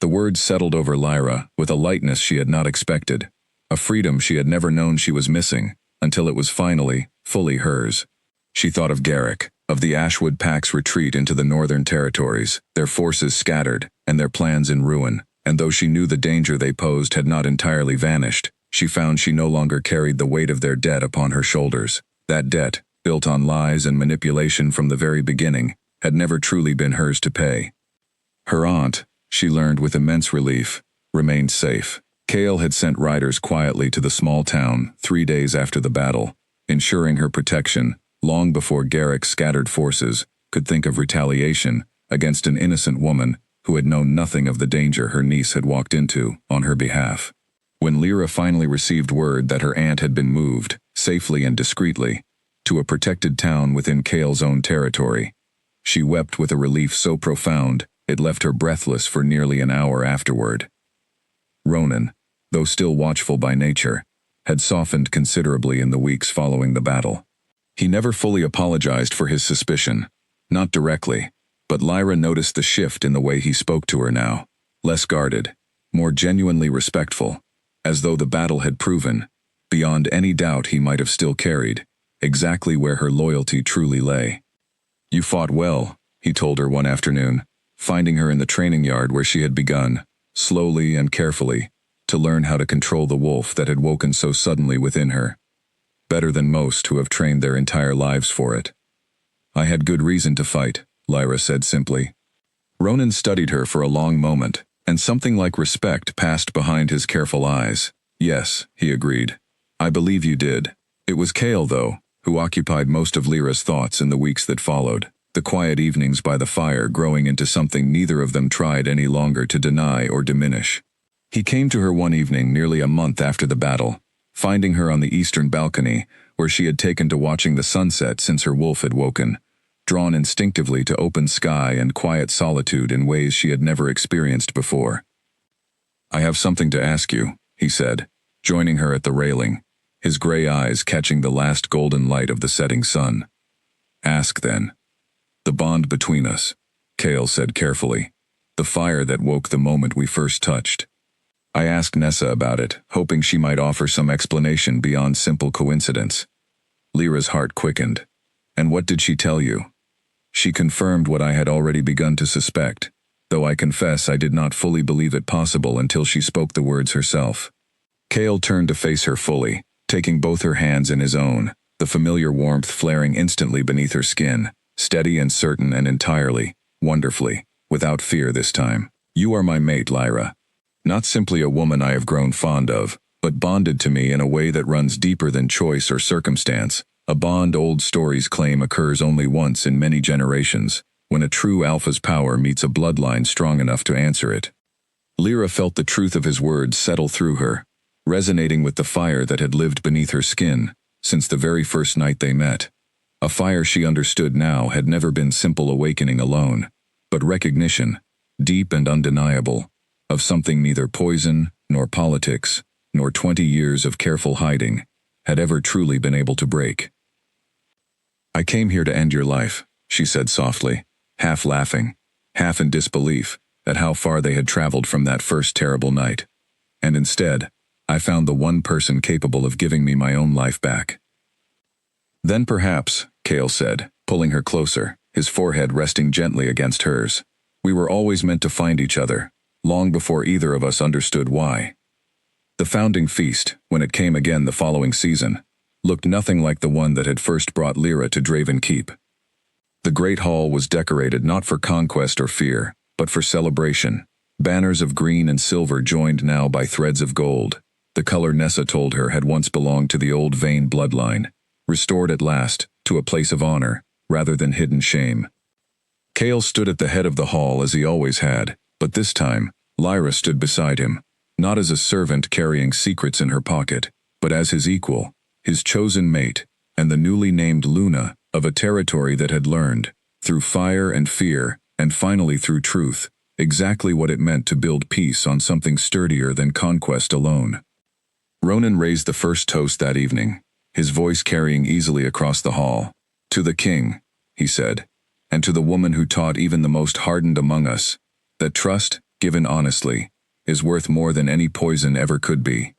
The words settled over Lyra with a lightness she had not expected, a freedom she had never known she was missing, until it was finally, fully hers. She thought of Garrick, of the Ashwood Pack's retreat into the northern territories, their forces scattered, and their plans in ruin, and though she knew the danger they posed had not entirely vanished, she found she no longer carried the weight of their debt upon her shoulders. That debt, built on lies and manipulation from the very beginning, had never truly been hers to pay. Her aunt, she learned with immense relief, remained safe. Cale had sent riders quietly to the small town 3 days after the battle, ensuring her protection long before Garrick's scattered forces could think of retaliation against an innocent woman who had known nothing of the danger her niece had walked into on her behalf. When Lyra finally received word that her aunt had been moved, safely and discreetly, to a protected town within Cale's own territory, she wept with a relief so profound it left her breathless for nearly an hour afterward. Ronan, though still watchful by nature, had softened considerably in the weeks following the battle. He never fully apologized for his suspicion, not directly, but Lyra noticed the shift in the way he spoke to her now, less guarded, more genuinely respectful, as though the battle had proven, beyond any doubt he might have still carried, exactly where her loyalty truly lay. "You fought well," he told her one afternoon, finding her in the training yard where she had begun, slowly and carefully, to learn how to control the wolf that had woken so suddenly within her. "Better than most who have trained their entire lives for it." "I had good reason to fight," Lyra said simply. Ronan studied her for a long moment, and something like respect passed behind his careful eyes. "Yes," he agreed. "I believe you did." It was Cale, though, who occupied most of Lyra's thoughts in the weeks that followed, the quiet evenings by the fire growing into something neither of them tried any longer to deny or diminish. He came to her one evening nearly a month after the battle, finding her on the eastern balcony, where she had taken to watching the sunset since her wolf had woken, drawn instinctively to open sky and quiet solitude in ways she had never experienced before. "I have something to ask you," he said, joining her at the railing, his gray eyes catching the last golden light of the setting sun. "Ask, then." "The bond between us," Cale said carefully, "the fire that woke the moment we first touched. I asked Nessa about it, hoping she might offer some explanation beyond simple coincidence." Lyra's heart quickened. "And what did she tell you?" "She confirmed what I had already begun to suspect, though I confess I did not fully believe it possible until she spoke the words herself." Cale turned to face her fully, taking both her hands in his own, the familiar warmth flaring instantly beneath her skin, steady and certain and entirely, wonderfully, without fear this time. "You are my mate, Lyra. Not simply a woman I have grown fond of, but bonded to me in a way that runs deeper than choice or circumstance, a bond old stories claim occurs only once in many generations, when a true alpha's power meets a bloodline strong enough to answer it." Lyra felt the truth of his words settle through her, resonating with the fire that had lived beneath her skin since the very first night they met. A fire she understood now had never been simple awakening alone, but recognition, deep and undeniable, of something neither poison, nor politics, nor 20 years of careful hiding had ever truly been able to break. "I came here to end your life," she said softly, half laughing, half in disbelief at how far they had traveled from that first terrible night. "And instead, I found the one person capable of giving me my own life back." "Then perhaps," Cale said, pulling her closer, his forehead resting gently against hers. We were always meant to find each other, long before either of us understood why. The founding feast, when it came again the following season, looked nothing like the one that had first brought Lyra to Draven Keep. The great hall was decorated not for conquest or fear, but for celebration. Banners of green and silver joined now by threads of gold, the color Nessa told her had once belonged to the old Vane bloodline, restored at last to a place of honor, rather than hidden shame. Cale stood at the head of the hall as he always had, but this time, Lyra stood beside him, not as a servant carrying secrets in her pocket, but as his equal, his chosen mate, and the newly named Luna of a territory that had learned, through fire and fear, and finally through truth, exactly what it meant to build peace on something sturdier than conquest alone. Ronan raised the first toast that evening, his voice carrying easily across the hall. "To the king," he said, "and to the woman who taught even the most hardened among us, that trust, given honestly, is worth more than any poison ever could be."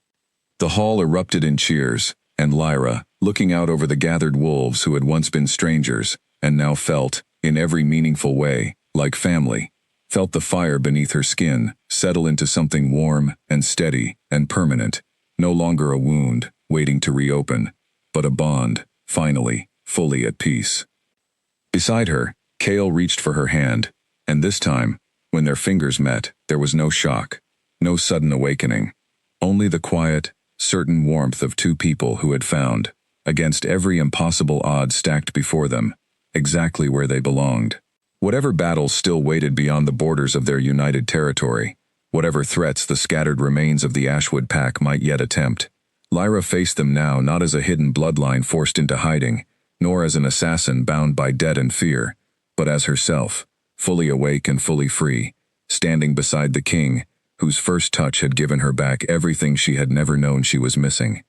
The hall erupted in cheers, and Lyra, looking out over the gathered wolves who had once been strangers, and now felt, in every meaningful way, like family, felt the fire beneath her skin settle into something warm and steady and permanent, no longer a wound waiting to reopen, but a bond, finally, fully at peace. Beside her, Cale reached for her hand, and this time, when their fingers met, there was no shock, no sudden awakening, only the quiet, certain warmth of two people who had found, against every impossible odd stacked before them, exactly where they belonged. Whatever battles still waited beyond the borders of their united territory, whatever threats the scattered remains of the Ashwood pack might yet attempt, Lyra faced them now not as a hidden bloodline forced into hiding, nor as an assassin bound by debt and fear, but as herself, fully awake and fully free, standing beside the king, whose first touch had given her back everything she had never known she was missing.